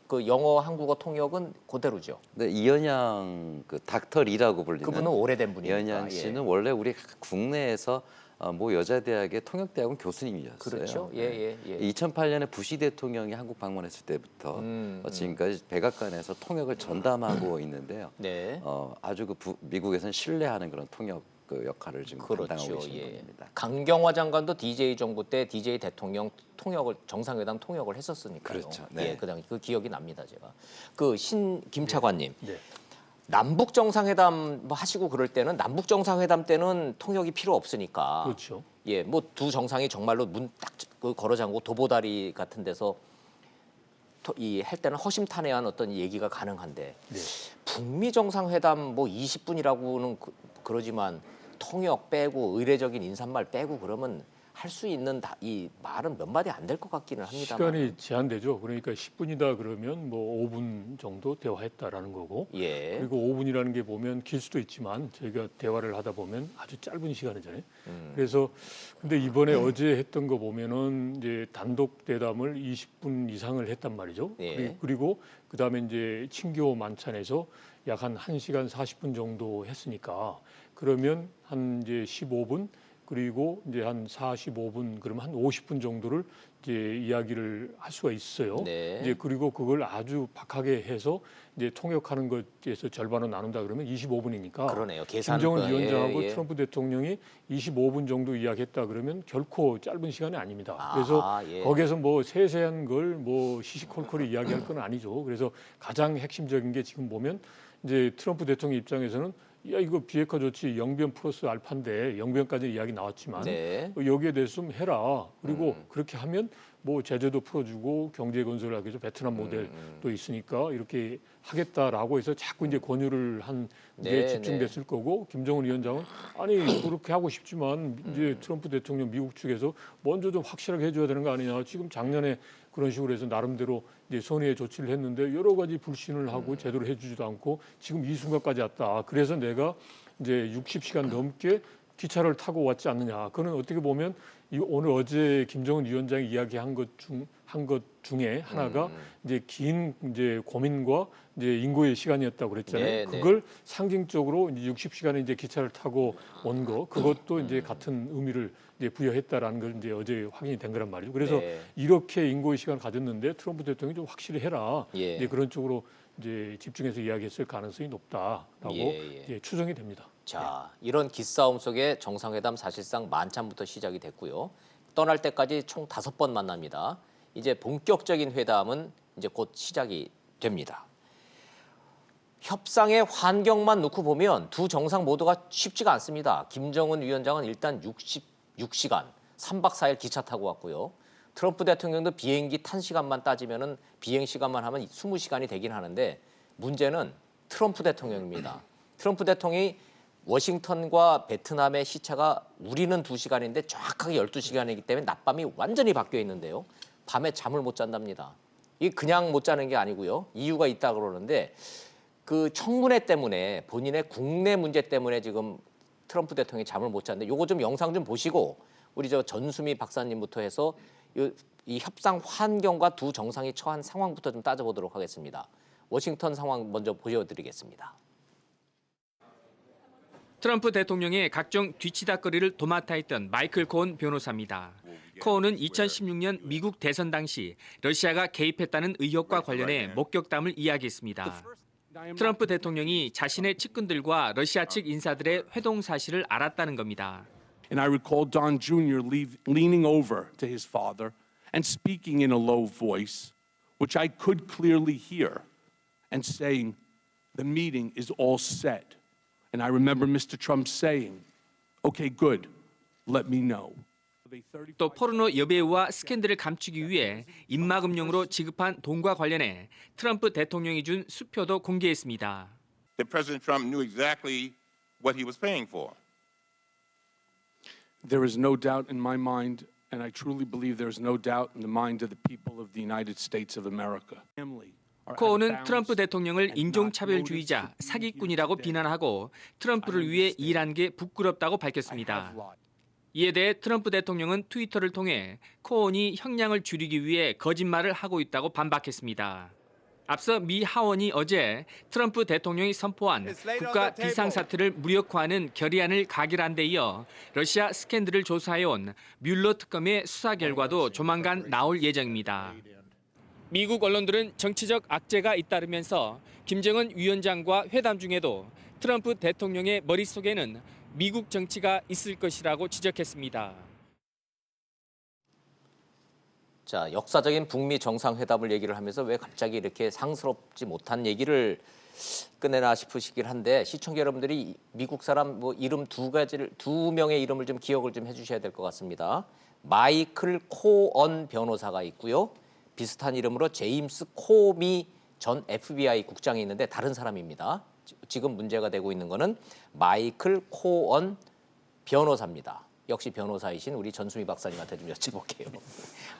[SPEAKER 1] 그 영어 한국어 통역은 그대로죠.
[SPEAKER 6] 근데 이현양 그 닥터 리라고 불리는
[SPEAKER 1] 그분은 오래된 분이니까.
[SPEAKER 6] 이현양
[SPEAKER 1] 예.
[SPEAKER 6] 씨는 원래 우리 국내에서 모 여자 대학의 통역대학원 교수님이었어요.
[SPEAKER 1] 그렇죠. 예.
[SPEAKER 6] 2008년에 부시 대통령이 한국 방문했을 때부터 지금까지 백악관에서 통역을 전담하고 있는데요.
[SPEAKER 1] 네.
[SPEAKER 6] 아주 미국에서는 신뢰하는 그런 통역 그 역할을 지금 담당하고
[SPEAKER 1] 그렇죠.
[SPEAKER 6] 계시는
[SPEAKER 1] 예.
[SPEAKER 6] 겁니다.
[SPEAKER 1] 강경화 장관도 DJ 정부 때 DJ 대통령 통역을 정상회담 통역을 했었으니까요.
[SPEAKER 6] 그렇죠. 네.
[SPEAKER 1] 예, 그 기억이 납니다, 제가. 그 김 차관님.
[SPEAKER 2] 네.
[SPEAKER 1] 남북 정상회담 뭐 하시고 그럴 때는 남북 정상회담 때는 통역이 필요 없으니까.
[SPEAKER 2] 그렇죠.
[SPEAKER 1] 예, 뭐 두 정상이 정말로 문 딱 걸어 잠고 도보다리 같은 데서 할 때는 허심탄회한 어떤 얘기가 가능한데
[SPEAKER 2] 네.
[SPEAKER 1] 북미 정상회담 뭐 20분이라고는 그러지만 통역 빼고 의례적인 인사말 빼고 그러면 할 수 있는 이 말은 몇 마디 안 될 것 같기는 합니다만.
[SPEAKER 2] 시간이 제한되죠. 그러니까 10분이다 그러면 뭐 5분 정도 대화했다라는 거고.
[SPEAKER 1] 예.
[SPEAKER 2] 그리고 5분이라는 게 보면 길 수도 있지만 저희가 대화를 하다 보면 아주 짧은 시간이잖아요. 그래서 근데 이번에 어제 했던 거 보면은 이제 단독 대담을 20분 이상을 했단 말이죠.
[SPEAKER 1] 예.
[SPEAKER 2] 그리고 그다음에 이제 친교 만찬에서 약 한 1시간 40분 정도 했으니까 그러면 한 이제 15분 그리고 이제 한 45분 그러면 한 50분 정도를 이제 이야기를 할 수가 있어요.
[SPEAKER 1] 네.
[SPEAKER 2] 이제 그리고 그걸 아주 박하게 해서 이제 통역하는 것에서 절반을 나눈다 그러면 25분이니까
[SPEAKER 1] 그러네요. 계산
[SPEAKER 2] 김정은 위원장하고
[SPEAKER 1] 예.
[SPEAKER 2] 트럼프 대통령이 25분 정도 이야기했다 그러면 결코 짧은 시간이 아닙니다. 그래서
[SPEAKER 1] 예.
[SPEAKER 2] 거기에서 뭐 세세한 걸 뭐 시시콜콜이 이야기할 건 아니죠. 그래서 가장 핵심적인 게 지금 보면 이제 트럼프 대통령 입장에서는 야 이거 비핵화 조치 영변 플러스 알파인데 영변까지 이야기 나왔지만
[SPEAKER 1] 네.
[SPEAKER 2] 여기에 대해서 좀 해라. 그리고 그렇게 하면 뭐 제재도 풀어주고 경제 건설을 하기 위해서 베트남 모델도 있으니까 이렇게 하겠다라고 해서 자꾸 이제 권유를 한 게
[SPEAKER 1] 네,
[SPEAKER 2] 집중됐을 거고 김정은 위원장은 아니 그렇게 하고 싶지만 이제 트럼프 대통령 미국 측에서 먼저 좀 확실하게 해줘야 되는 거 아니냐. 지금 작년에 그런 식으로 해서 나름대로 이제 선의의 조치를 했는데 여러 가지 불신을 하고 제대로 해주지도 않고 지금 이 순간까지 왔다. 그래서 내가 이제 60시간 넘게 기차를 타고 왔지 않느냐. 그는 어떻게 보면 오늘 어제 김정은 위원장이 이야기한 것 중에 하나가 이제 긴 이제 고민과 이제 인고의 시간이었다고 그랬잖아요.
[SPEAKER 1] 네,
[SPEAKER 2] 그걸 상징적으로 이제 60시간의 이제 기차를 타고 온 거 그것도 이제 같은 의미를 이제 부여했다라는 걸 이제 어제 확인이 된 거란 말이죠. 그래서
[SPEAKER 1] 네.
[SPEAKER 2] 이렇게 인고의 시간 가졌는데 트럼프 대통령이 좀 확실히 해라.
[SPEAKER 1] 예.
[SPEAKER 2] 이제 그런 쪽으로 이제 집중해서 이야기했을 가능성이 높다라고
[SPEAKER 1] 예.
[SPEAKER 2] 이제 추정이 됩니다.
[SPEAKER 1] 자, 이런 기싸움 속에 정상회담 사실상 만찬부터 시작이 됐고요. 떠날 때까지 총 5번 만납니다. 이제 본격적인 회담은 이제 곧 시작이 됩니다. 협상의 환경만 놓고 보면 두 정상 모두가 쉽지가 않습니다. 김정은 위원장은 일단 66시간, 3박 4일 기차 타고 왔고요. 트럼프 대통령도 비행기 탄 시간만 따지면은 비행 시간만 하면 20시간이 되긴 하는데 문제는 트럼프 대통령입니다. 트럼프 대통령이 워싱턴과 베트남의 시차가 우리는 2시간인데 정확하게 12시간이기 때문에 낮밤이 완전히 바뀌어 있는데요. 밤에 잠을 못 잔답니다. 이게 그냥 못 자는 게 아니고요. 이유가 있다 그러는데 그 청문회 때문에 본인의 국내 문제 때문에 지금 트럼프 대통령이 잠을 못 잤는데 요거 좀 영상 좀 보시고 우리 저 전수미 박사님부터 해서 이 협상 환경과 두 정상이 처한 상황부터 좀 따져보도록 하겠습니다. 워싱턴 상황 먼저 보여드리겠습니다.
[SPEAKER 8] 트럼프 대통령의 각종 뒤치다거리를 도맡아 했던 마이클 코언 변호사입니다. 코언은 2016년 미국 대선 당시 러시아가 개입했다는 의혹과 관련해 목격담을 이야기했습니다. 트럼프 대통령이 자신의 측근들과 러시아 측 인사들의 회동 사실을 알았다는 겁니다.
[SPEAKER 9] And I recall Don Jr. leaning over to his father and speaking in a low voice, which I could clearly hear, and saying, "The meeting is all set." And I remember Mr. Trump saying, "Okay, good. Let me know."
[SPEAKER 8] 또 포르노 여배우와 스캔들을 감추기 위해 입막음용으로 지급한 돈과 관련해 트럼프 대통령이 준 수표도 공개했습니다.
[SPEAKER 10] That President Trump knew exactly what he was paying for.
[SPEAKER 9] There is no doubt in my mind, and I truly believe there is no doubt in the mind of the people of the United States of America.
[SPEAKER 8] 코언은 트럼프 대통령을 인종차별주의자, 사기꾼이라고 비난하고 트럼프를 위해 일한 게 부끄럽다고 밝혔습니다. 이에 대해 트럼프 대통령은 트위터를 통해 코언이 형량을 줄이기 위해 거짓말을 하고 있다고 반박했습니다. 앞서 미 하원이 어제 트럼프 대통령이 선포한 국가 비상사태를 무력화하는 결의안을 가결한 데 이어 러시아 스캔들을 조사해온 뮬러 특검의 수사 결과도 조만간 나올 예정입니다. 미국 언론들은 정치적 악재가 잇따르면서 김정은 위원장과 회담 중에도 트럼프 대통령의 머릿속에는 미국 정치가 있을 것이라고 지적했습니다.
[SPEAKER 1] 자, 역사적인 북미 정상회담을 얘기를 하면서 왜 갑자기 이렇게 상스럽지 못한 얘기를 꺼내나 싶으시긴 한데 시청자 여러분들이 미국 사람 뭐 이름 두 명의 이름을 좀 기억을 좀 해주셔야 될 것 같습니다. 마이클 코언 변호사가 있고요. 비슷한 이름으로 제임스 코미 전 FBI 국장이 있는데 다른 사람입니다. 지금 문제가 되고 있는 거는 마이클 코언 변호사입니다. 역시 변호사이신 우리 전수미 박사님한테 좀 여쭤볼게요.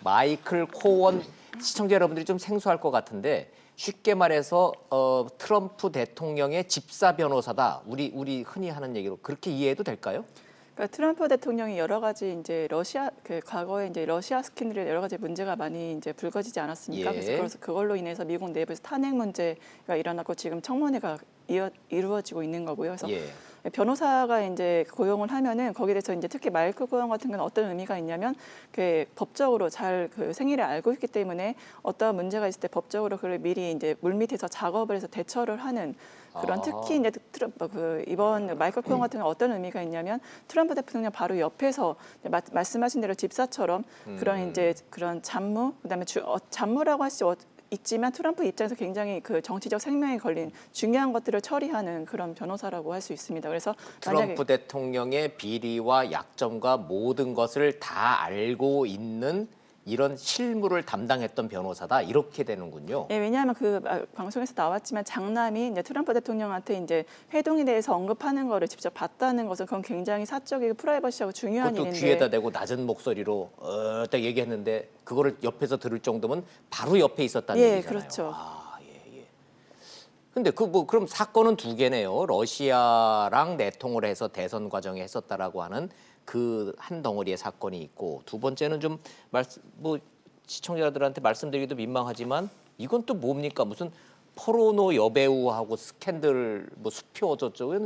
[SPEAKER 1] 마이클 코언 시청자 여러분들이 좀 생소할 것 같은데 쉽게 말해서 트럼프 대통령의 집사 변호사다. 우리 흔히 하는 얘기로 그렇게 이해해도 될까요?
[SPEAKER 7] 그러니까 트럼프 대통령이 여러 가지 이제 러시아 과거에 이제 러시아 스캔들에 여러 가지 문제가 많이 이제 불거지지 않았습니까?
[SPEAKER 1] 예.
[SPEAKER 7] 그래서 그걸로 인해서 미국 내부에서 탄핵 문제가 일어났고 지금 청문회가 이루어지고 있는 거고요. 그래서
[SPEAKER 1] 예.
[SPEAKER 7] 변호사가 이제 고용을 하면은 거기에 대해서 이제 특히 마이클 코언 같은 경우는 어떤 의미가 있냐면 그 법적으로 잘 그 생일을 알고 있기 때문에 어떠한 문제가 있을 때 법적으로 그걸 미리 이제 물밑에서 작업을 해서 대처를 하는 그런 특히 이제 이번 마이클 코언 같은 경우는 어떤 의미가 있냐면 트럼프 대통령 바로 옆에서 말씀하신 대로 집사처럼 그런 이제 그런 잡무 그다음에 잡무라고 할 수 있지만 트럼프 입장에서 굉장히 그 정치적 생명에 걸린 중요한 것들을 처리하는 그런 변호사라고 할 수 있습니다. 그래서
[SPEAKER 1] 트럼프 대통령의 비리와 약점과 모든 것을 다 알고 있는 이런 실무를 담당했던 변호사다 이렇게 되는군요.
[SPEAKER 7] 네, 왜냐하면 그 방송에서 나왔지만 장남이 이제 트럼프 대통령한테 이제 회동에 대해서 언급하는 거를 직접 봤다는 것은 그건 굉장히 사적이고 프라이버시하고 중요한
[SPEAKER 1] 그것도
[SPEAKER 7] 일인데.
[SPEAKER 1] 귀에다 대고 낮은 목소리로 딱 얘기했는데 그거를 옆에서 들을 정도면 바로 옆에 있었다는
[SPEAKER 7] 예,
[SPEAKER 1] 얘기잖아요.
[SPEAKER 7] 그렇죠.
[SPEAKER 1] 근데 그럼 사건은 두 개네요. 러시아랑 내통을 해서 대선 과정에 했었다라고 하는 그 한 덩어리의 사건이 있고 두 번째는 좀 시청자들한테 말씀드리기도 민망하지만 이건 또 뭡니까? 무슨 포르노 여배우하고 스캔들 수표 어쩌고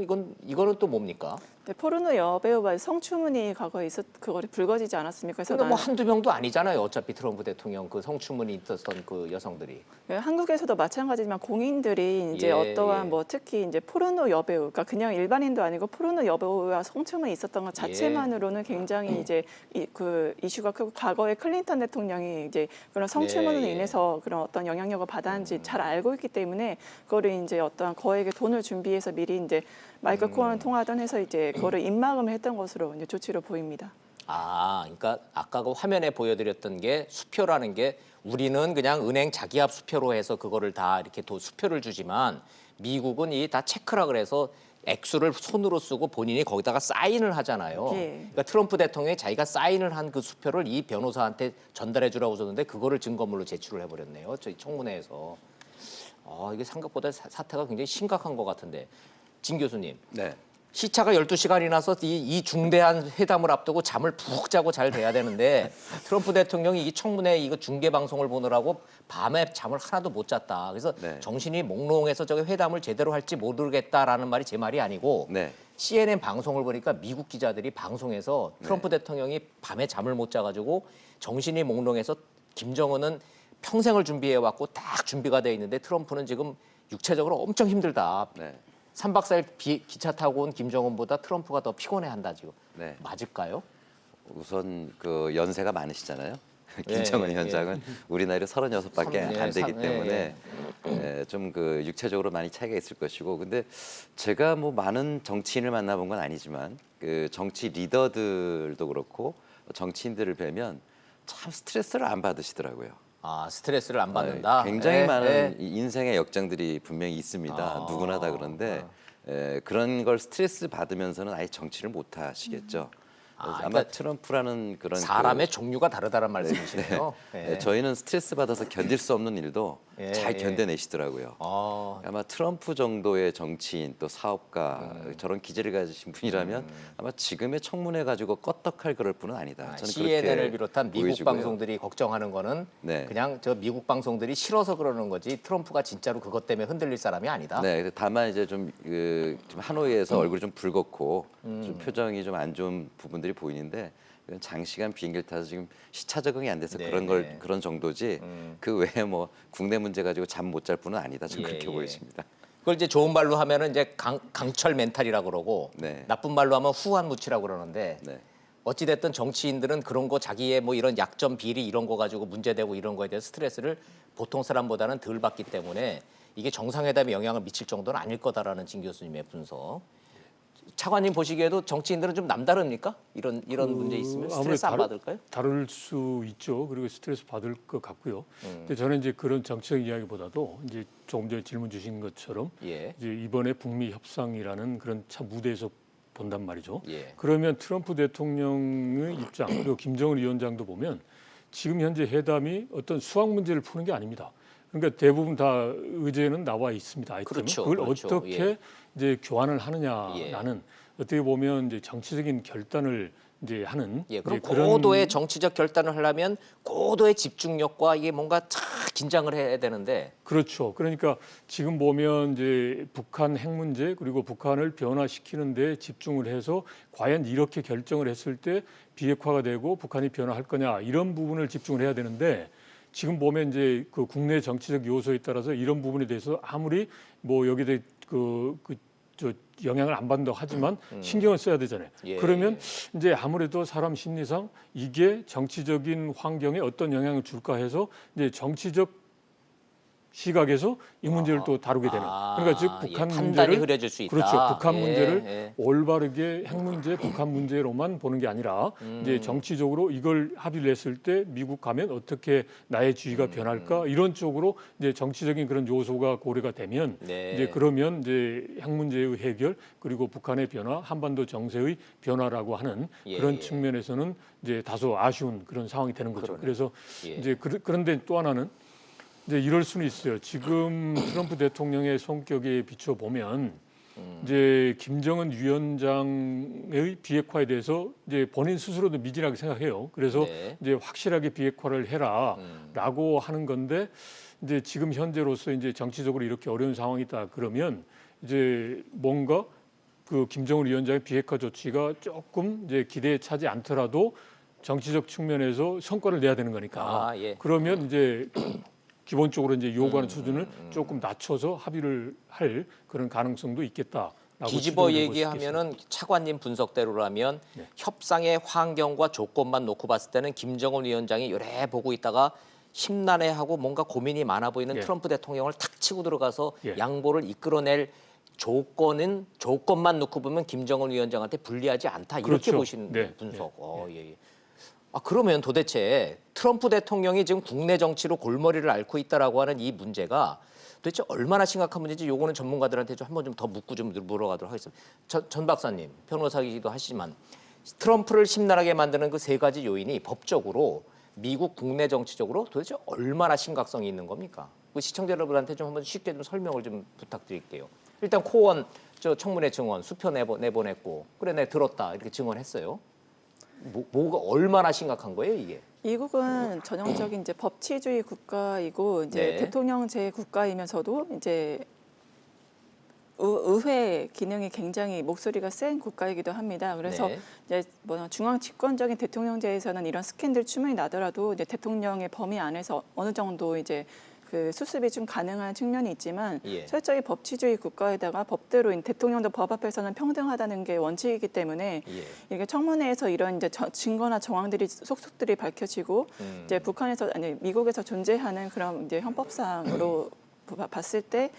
[SPEAKER 1] 이거는 또 뭡니까?
[SPEAKER 7] 네, 포르노 여배우가 성추문이 과거에 그거를 불거지지 않았습니까? 그래서
[SPEAKER 1] 그러니까 한두 명도 아니잖아요. 어차피 트럼프 대통령 그 성추문이 있었던 그 여성들이.
[SPEAKER 7] 네, 한국에서도 마찬가지지만 공인들이 이제 어떠한 특히 이제 포르노 여배우, 그러니까 그냥 일반인도 아니고 포르노 여배우와 성추문이 있었던 것 자체만으로는 굉장히 이제 그 이슈가 크고 과거에 클린턴 대통령이 이제 그런 성추문으로 인해서 그런 어떤 영향력을 받았는지 잘 알고 있기 때문에 그거를 이제 어떠한 거액의 돈을 준비해서 미리 이제 마이클 코언을 통하던 해서 이제 그거를 입막음을 했던 것으로 이제 조치로 보입니다.
[SPEAKER 1] 그러니까 아까 그 화면에 보여드렸던 게 수표라는 게 우리는 그냥 은행 자기압 수표로 해서 그거를 다 이렇게 수표를 주지만 미국은 이 다 체크라 그래서 액수를 손으로 쓰고 본인이 거기다가 사인을 하잖아요.
[SPEAKER 7] 예.
[SPEAKER 1] 그러니까 트럼프 대통령이 자기가 사인을 한 그 수표를 이 변호사한테 전달해 주라고 줬는데 그거를 증거물로 제출을 해버렸네요. 저희 청문회에서. 이게 생각보다 사태가 굉장히 심각한 것 같은데. 진 교수님.
[SPEAKER 6] 네.
[SPEAKER 1] 시차가 12시간이 나서 이 중대한 회담을 앞두고 잠을 푹 자고 잘 돼야 되는데 트럼프 대통령이 이 청문회 이거 중계 방송을 보느라고 밤에 잠을 하나도 못 잤다. 그래서
[SPEAKER 6] 네.
[SPEAKER 1] 정신이 몽롱해서 저게 회담을 제대로 할지 모르겠다라는 말이 제 말이 아니고
[SPEAKER 6] 네.
[SPEAKER 1] CNN 방송을 보니까 미국 기자들이 방송에서 트럼프 대통령이 밤에 잠을 못 자가지고 정신이 몽롱해서 김정은은 평생을 준비해왔고 딱 준비가 돼 있는데 트럼프는 지금 육체적으로 엄청 힘들다.
[SPEAKER 6] 네.
[SPEAKER 1] 3박 4일 기차 타고 온 김정은보다 트럼프가 더 피곤해한다 지금.
[SPEAKER 6] 네.
[SPEAKER 1] 맞을까요?
[SPEAKER 6] 우선 그 연세가 많으시잖아요.
[SPEAKER 1] 예,
[SPEAKER 6] 김정은
[SPEAKER 1] 예,
[SPEAKER 6] 위원장은 우리 나이로 36밖에
[SPEAKER 1] 예,
[SPEAKER 6] 안 되기
[SPEAKER 1] 예,
[SPEAKER 6] 때문에 좀 그 육체적으로 많이 차이가 있을 것이고, 근데 제가 뭐 많은 정치인을 만나본 건 아니지만 그 정치 리더들도 그렇고 정치인들을 뵈면 참 스트레스를 안 받으시더라고요.
[SPEAKER 1] 아 스트레스를 안 받는다.
[SPEAKER 6] 굉장히
[SPEAKER 1] 예,
[SPEAKER 6] 많은
[SPEAKER 1] 예.
[SPEAKER 6] 이 인생의 역정들이 분명히 있습니다.
[SPEAKER 1] 아,
[SPEAKER 6] 누구나 다 그런데 그런 걸 스트레스 받으면서는 아예 정치를 못 하시겠죠. 그래서 아마
[SPEAKER 1] 그러니까
[SPEAKER 6] 트럼프라는 그런
[SPEAKER 1] 사람의 종류가 다르다는 말씀이시네요.
[SPEAKER 6] 네, 저희는 스트레스 받아서 견딜 수 없는 일도
[SPEAKER 1] 예,
[SPEAKER 6] 잘
[SPEAKER 1] 예.
[SPEAKER 6] 견뎌내시더라고요. 아마 트럼프 정도의 정치인 또 사업가 저런 기질을 가지신 분이라면 아마 지금의 청문회 가지고 껐떡할 그럴 분은 아니다. 저는
[SPEAKER 1] CNN을
[SPEAKER 6] 그렇게
[SPEAKER 1] 비롯한 미국
[SPEAKER 6] 보여지고요.
[SPEAKER 1] 방송들이 걱정하는 거는
[SPEAKER 6] 네.
[SPEAKER 1] 그냥 저 미국 방송들이 싫어서 그러는 거지 트럼프가 진짜로 그것 때문에 흔들릴 사람이 아니다.
[SPEAKER 6] 네, 다만 이제 좀 하노이에서 얼굴이 좀 붉었고 좀 표정이 좀 안 좋은 부분들이 보이는데 장시간 비행기를 타서 지금 시차 적응이 안 돼서
[SPEAKER 1] 네,
[SPEAKER 6] 그런 정도지 그 외에 뭐 국내 문제 가지고 잠 못 잘 분은 아니다. 저는
[SPEAKER 1] 예,
[SPEAKER 6] 그렇게
[SPEAKER 1] 예.
[SPEAKER 6] 보여집니다.
[SPEAKER 1] 그걸 이제 좋은 말로 하면은 이제 강철 멘탈이라고 그러고
[SPEAKER 6] 네.
[SPEAKER 1] 나쁜 말로 하면 후한무치라고 그러는데
[SPEAKER 6] 네.
[SPEAKER 1] 어찌 됐든 정치인들은 그런 거 자기의 뭐 이런 약점 비리 이런 거 가지고 문제되고 이런 거에 대해서 스트레스를 보통 사람보다는 덜 받기 때문에 이게 정상회담에 영향을 미칠 정도는 아닐 거다라는 진 교수님의 분석. 차관님 보시기에도 정치인들은 좀 남다릅니까? 이런 문제 있으면 스트레스 안 받을까요?
[SPEAKER 2] 다룰 수 있죠. 그리고 스트레스 받을 것 같고요. 근데 저는 이제 그런 정치적 이야기보다도 이제 조금 전에 질문 주신 것처럼
[SPEAKER 1] 예.
[SPEAKER 2] 이제 이번에 북미 협상이라는 그런 참 무대에서 본단 말이죠.
[SPEAKER 1] 예.
[SPEAKER 2] 그러면 트럼프 대통령의 입장 그리고 김정은 위원장도 보면 지금 현재 회담이 어떤 수학 문제를 푸는 게 아닙니다. 그러니까 대부분 다 의제는 나와 있습니다. 아이템은.
[SPEAKER 1] 그렇죠,
[SPEAKER 2] 그걸
[SPEAKER 1] 그렇죠.
[SPEAKER 2] 어떻게
[SPEAKER 1] 예.
[SPEAKER 2] 이제 교환을 하느냐라는 어떻게 보면 이제 정치적인 결단을 이제 하는
[SPEAKER 1] 예, 그럼
[SPEAKER 2] 이제 그런
[SPEAKER 1] 고도의 정치적 결단을 하려면 고도의 집중력과 이게 뭔가 참 긴장을 해야 되는데
[SPEAKER 2] 그렇죠. 그러니까 지금 보면 이제 북한 핵 문제 그리고 북한을 변화시키는 데 집중을 해서 과연 이렇게 결정을 했을 때 비핵화가 되고 북한이 변화할 거냐 이런 부분을 집중을 해야 되는데 지금 보면 이제 그 국내 정치적 요소에 따라서 이런 부분에 대해서 아무리 뭐 여기에 저 영향을 안 받는다고 하지만 신경을 써야 되잖아요.
[SPEAKER 1] 예,
[SPEAKER 2] 그러면 이제 아무래도 사람 심리상 이게 정치적인 환경에 어떤 영향을 줄까 해서 이제 정치적 시각에서 이 문제를 또 다루게 되는. 그러니까 즉 북한
[SPEAKER 1] 판단이
[SPEAKER 2] 문제를
[SPEAKER 1] 흐려질 수 있다.
[SPEAKER 2] 그렇죠. 북한
[SPEAKER 1] 예,
[SPEAKER 2] 문제를
[SPEAKER 1] 예.
[SPEAKER 2] 올바르게 핵 문제, 북한 문제로만 보는 게 아니라 이제 정치적으로 이걸 합의를 했을 때 미국 가면 어떻게 나의 주의가 변할까 이런 쪽으로 이제 정치적인 그런 요소가 고려가 되면
[SPEAKER 1] 네.
[SPEAKER 2] 이제 그러면 이제 핵 문제의 해결 그리고 북한의 변화, 한반도 정세의 변화라고 하는
[SPEAKER 1] 예,
[SPEAKER 2] 그런
[SPEAKER 1] 예.
[SPEAKER 2] 측면에서는 이제 다소 아쉬운 그런 상황이 되는 거죠.
[SPEAKER 1] 그러네.
[SPEAKER 2] 그래서
[SPEAKER 1] 예.
[SPEAKER 2] 이제 그런데 또 하나는 이제 이럴 수는 있어요. 지금 트럼프 대통령의 성격에 비춰 보면 이제 김정은 위원장의 비핵화에 대해서 이제 본인 스스로도 미진하게 생각해요. 그래서
[SPEAKER 1] 네.
[SPEAKER 2] 이제 확실하게 비핵화를 해라라고 하는 건데 이제 지금 현재로서 이제 정치적으로 이렇게 어려운 상황이 있다 그러면 이제 뭔가 그 김정은 위원장의 비핵화 조치가 조금 이제 기대에 차지 않더라도 정치적 측면에서 성과를 내야 되는 거니까.
[SPEAKER 1] 예.
[SPEAKER 2] 그러면 이제 기본적으로 이제 요구하는 수준을 조금 낮춰서 합의를 할 그런 가능성도 있겠다.
[SPEAKER 1] 뒤집어 얘기하면은 차관님 분석대로라면
[SPEAKER 2] 네.
[SPEAKER 1] 협상의 환경과 조건만 놓고 봤을 때는 김정은 위원장이 요래 보고 있다가 심란해하고 뭔가 고민이 많아 보이는
[SPEAKER 2] 예.
[SPEAKER 1] 트럼프 대통령을 탁 치고 들어가서
[SPEAKER 2] 예.
[SPEAKER 1] 양보를 이끌어낼 조건만 놓고 보면 김정은 위원장한테 불리하지 않다 이렇게
[SPEAKER 2] 그렇죠.
[SPEAKER 1] 보시는
[SPEAKER 2] 네.
[SPEAKER 1] 분석. 예. 그러면 도대체 트럼프 대통령이 지금 국내 정치로 골머리를 앓고 있다라고 하는 이 문제가 도대체 얼마나 심각한 문제인지 요거는 전문가들한테 좀 한번 좀 더 묻고 좀 물어가도록 하겠습니다. 전 박사님, 변호사이기도 하시지만 트럼프를 심란하게 만드는 그 세 가지 요인이 법적으로 미국 국내 정치적으로 도대체 얼마나 심각성이 있는 겁니까? 그 시청자 여러분한테 좀 한번 쉽게 좀 설명을 좀 부탁드릴게요. 일단 코원 저 청문회 증언 수표 내보냈고 그래 내가 들었다 이렇게 증언했어요. 뭐가 얼마나 심각한 거예요 이게?
[SPEAKER 7] 미국은 전형적인 이제 법치주의 국가이고 이제
[SPEAKER 1] 네.
[SPEAKER 7] 대통령제 국가이면서도 이제 의회 기능이 굉장히 목소리가 센 국가이기도 합니다. 그래서
[SPEAKER 1] 네.
[SPEAKER 7] 이제 중앙 집권적인 대통령제에서는 이런 스캔들 추문이 나더라도 이제 대통령의 범위 안에서 어느 정도 이제 그 수습이 좀 가능한 측면이 있지만
[SPEAKER 1] 예.
[SPEAKER 7] 철저히 법치주의 국가에다가 법대로 대통령도 법 앞에서는 평등하다는 게 원칙이기 때문에
[SPEAKER 1] 예.
[SPEAKER 7] 이게 청문회에서 이런 이제 증거나 정황들이 속속들이 밝혀지고 이제 북한에서 아니 미국에서 존재하는 그런 이제 헌법상으로 봤을 때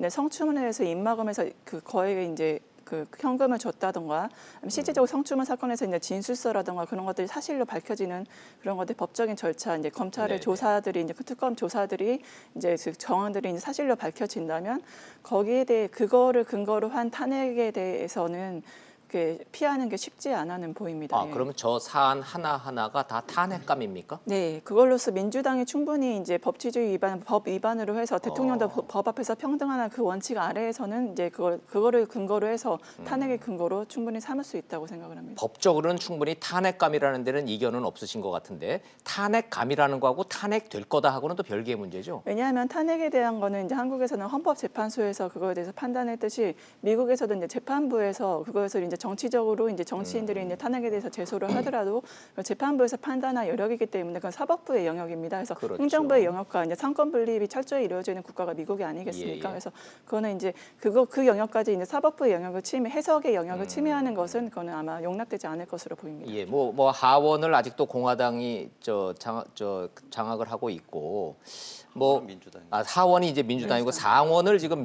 [SPEAKER 7] 성추문에서 입막음에서 그 거액의 이제 그 현금을 줬다던가 실질적으로 성추문 사건에서 이제 진술서라던가 그런 것들이 사실로 밝혀지는 그런 것들 법적인 절차 이제 검찰의
[SPEAKER 1] 네네.
[SPEAKER 7] 조사들이 이제 그 특검 조사들이 이제 그 정황들이 이제 사실로 밝혀진다면 거기에 대해 그거를 근거로 한 탄핵에 대해서는 피하는 게 쉽지 않아는 보입니다.
[SPEAKER 1] 아, 그러면 저 사안 하나하나가 다 탄핵감입니까?
[SPEAKER 7] 네, 그걸로서 민주당이 충분히 이제 법치주의 위반, 법 위반으로 해서 대통령도 법 앞에서 평등하는 그 원칙 아래에서는 이제 그거를 근거로 해서 탄핵의 근거로 충분히 삼을 수 있다고 생각을 합니다.
[SPEAKER 1] 법적으로는 충분히 탄핵감이라는 데는 이견은 없으신 것 같은데 탄핵감이라는 거하고 탄핵될 거다 하고는 또 별개의 문제죠.
[SPEAKER 7] 왜냐하면 탄핵에 대한 거는 이제 한국에서는 헌법재판소에서 그거에 대해서 판단했듯이 미국에서도 이제 재판부에서 그거에서 이제 정치적으로 이제 정치인들이 이제 탄핵에 대해서 제소를 하더라도 재판부에서 판단할 여력이기 때문에 그건 사법부의 영역입니다. 그래서
[SPEAKER 1] 그렇죠.
[SPEAKER 7] 행정부의 영역과 이제 상권 분립이 철저히 이루어져 있는 국가가 미국이 아니겠습니까?
[SPEAKER 1] 예.
[SPEAKER 7] 그래서 그거는 이제 그 영역까지 이제 사법부의 영역을 해석의 영역을 침해하는 것은 그거는 아마 용납되지 않을 것으로 보입니다.
[SPEAKER 1] 예, 뭐 하원을 아직도 공화당이 장악을 하고 있고
[SPEAKER 6] 민주당이.
[SPEAKER 1] 하원이 이제 민주당이고 상원을 지금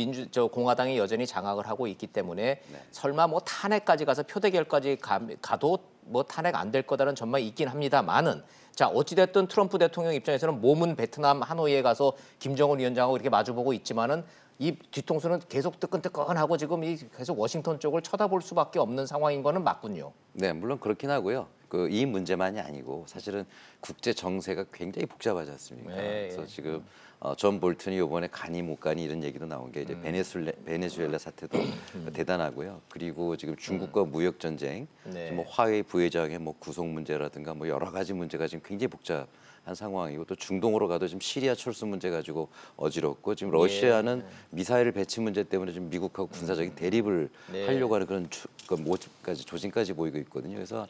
[SPEAKER 1] 공화당이 여전히 장악을 하고 있기 때문에 설마 뭐 탄핵까지 가서 표대결까지 가도 뭐 탄핵 안 될 거다라는 전망이 있긴 합니다만은 자 어찌됐든 트럼프 대통령 입장에서는 몸은 베트남 하노이에 가서 김정은 위원장하고 이렇게 마주보고 있지만은 이 뒤통수는 계속 뜨끈뜨끈하고 지금 계속 워싱턴 쪽을 쳐다볼 수밖에 없는 상황인 거는 맞군요.
[SPEAKER 6] 네, 물론 그렇긴 하고요. 이 문제만이 아니고 사실은 국제 정세가 굉장히 복잡하지 않습니까?
[SPEAKER 1] 네.
[SPEAKER 6] 그래서 지금 존 볼튼이 이번에 가니 못 가니 이런 얘기도 나온 게 이제 베네수엘라 사태도 대단하고요. 그리고 지금 중국과 무역 전쟁,
[SPEAKER 1] 네.
[SPEAKER 6] 뭐 화웨이 부회장의 뭐 구속 문제라든가 뭐 여러 가지 문제가 지금 굉장히 복잡한 상황이고 또 중동으로 가도 지금 시리아 철수 문제 가지고 어지럽고 지금 러시아는 미사일 배치 문제 때문에 지금 미국하고 군사적인 대립을
[SPEAKER 1] 네. 하려고
[SPEAKER 6] 하려고 하는 그런 모습까지 조짐까지 보이고 있거든요. 그래서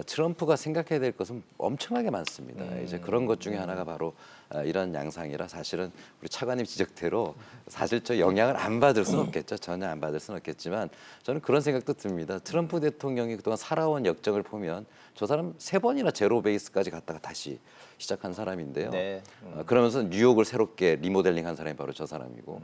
[SPEAKER 6] 트럼프가 생각해야 될 것은 엄청나게 많습니다. 이제 그런 것 중에 하나가 바로 이런 양상이라 사실은 우리 차관님 지적대로 사실 저 영향을 안 받을 수는 없겠죠. 전혀 안 받을 수는 없겠지만 저는 그런 생각도 듭니다. 트럼프 대통령이 그동안 살아온 역정을 보면 저 사람 3번이나 제로 베이스까지 갔다가 다시 시작한 사람인데요.
[SPEAKER 1] 네.
[SPEAKER 6] 그러면서 뉴욕을 새롭게 리모델링한 사람이 바로 저 사람이고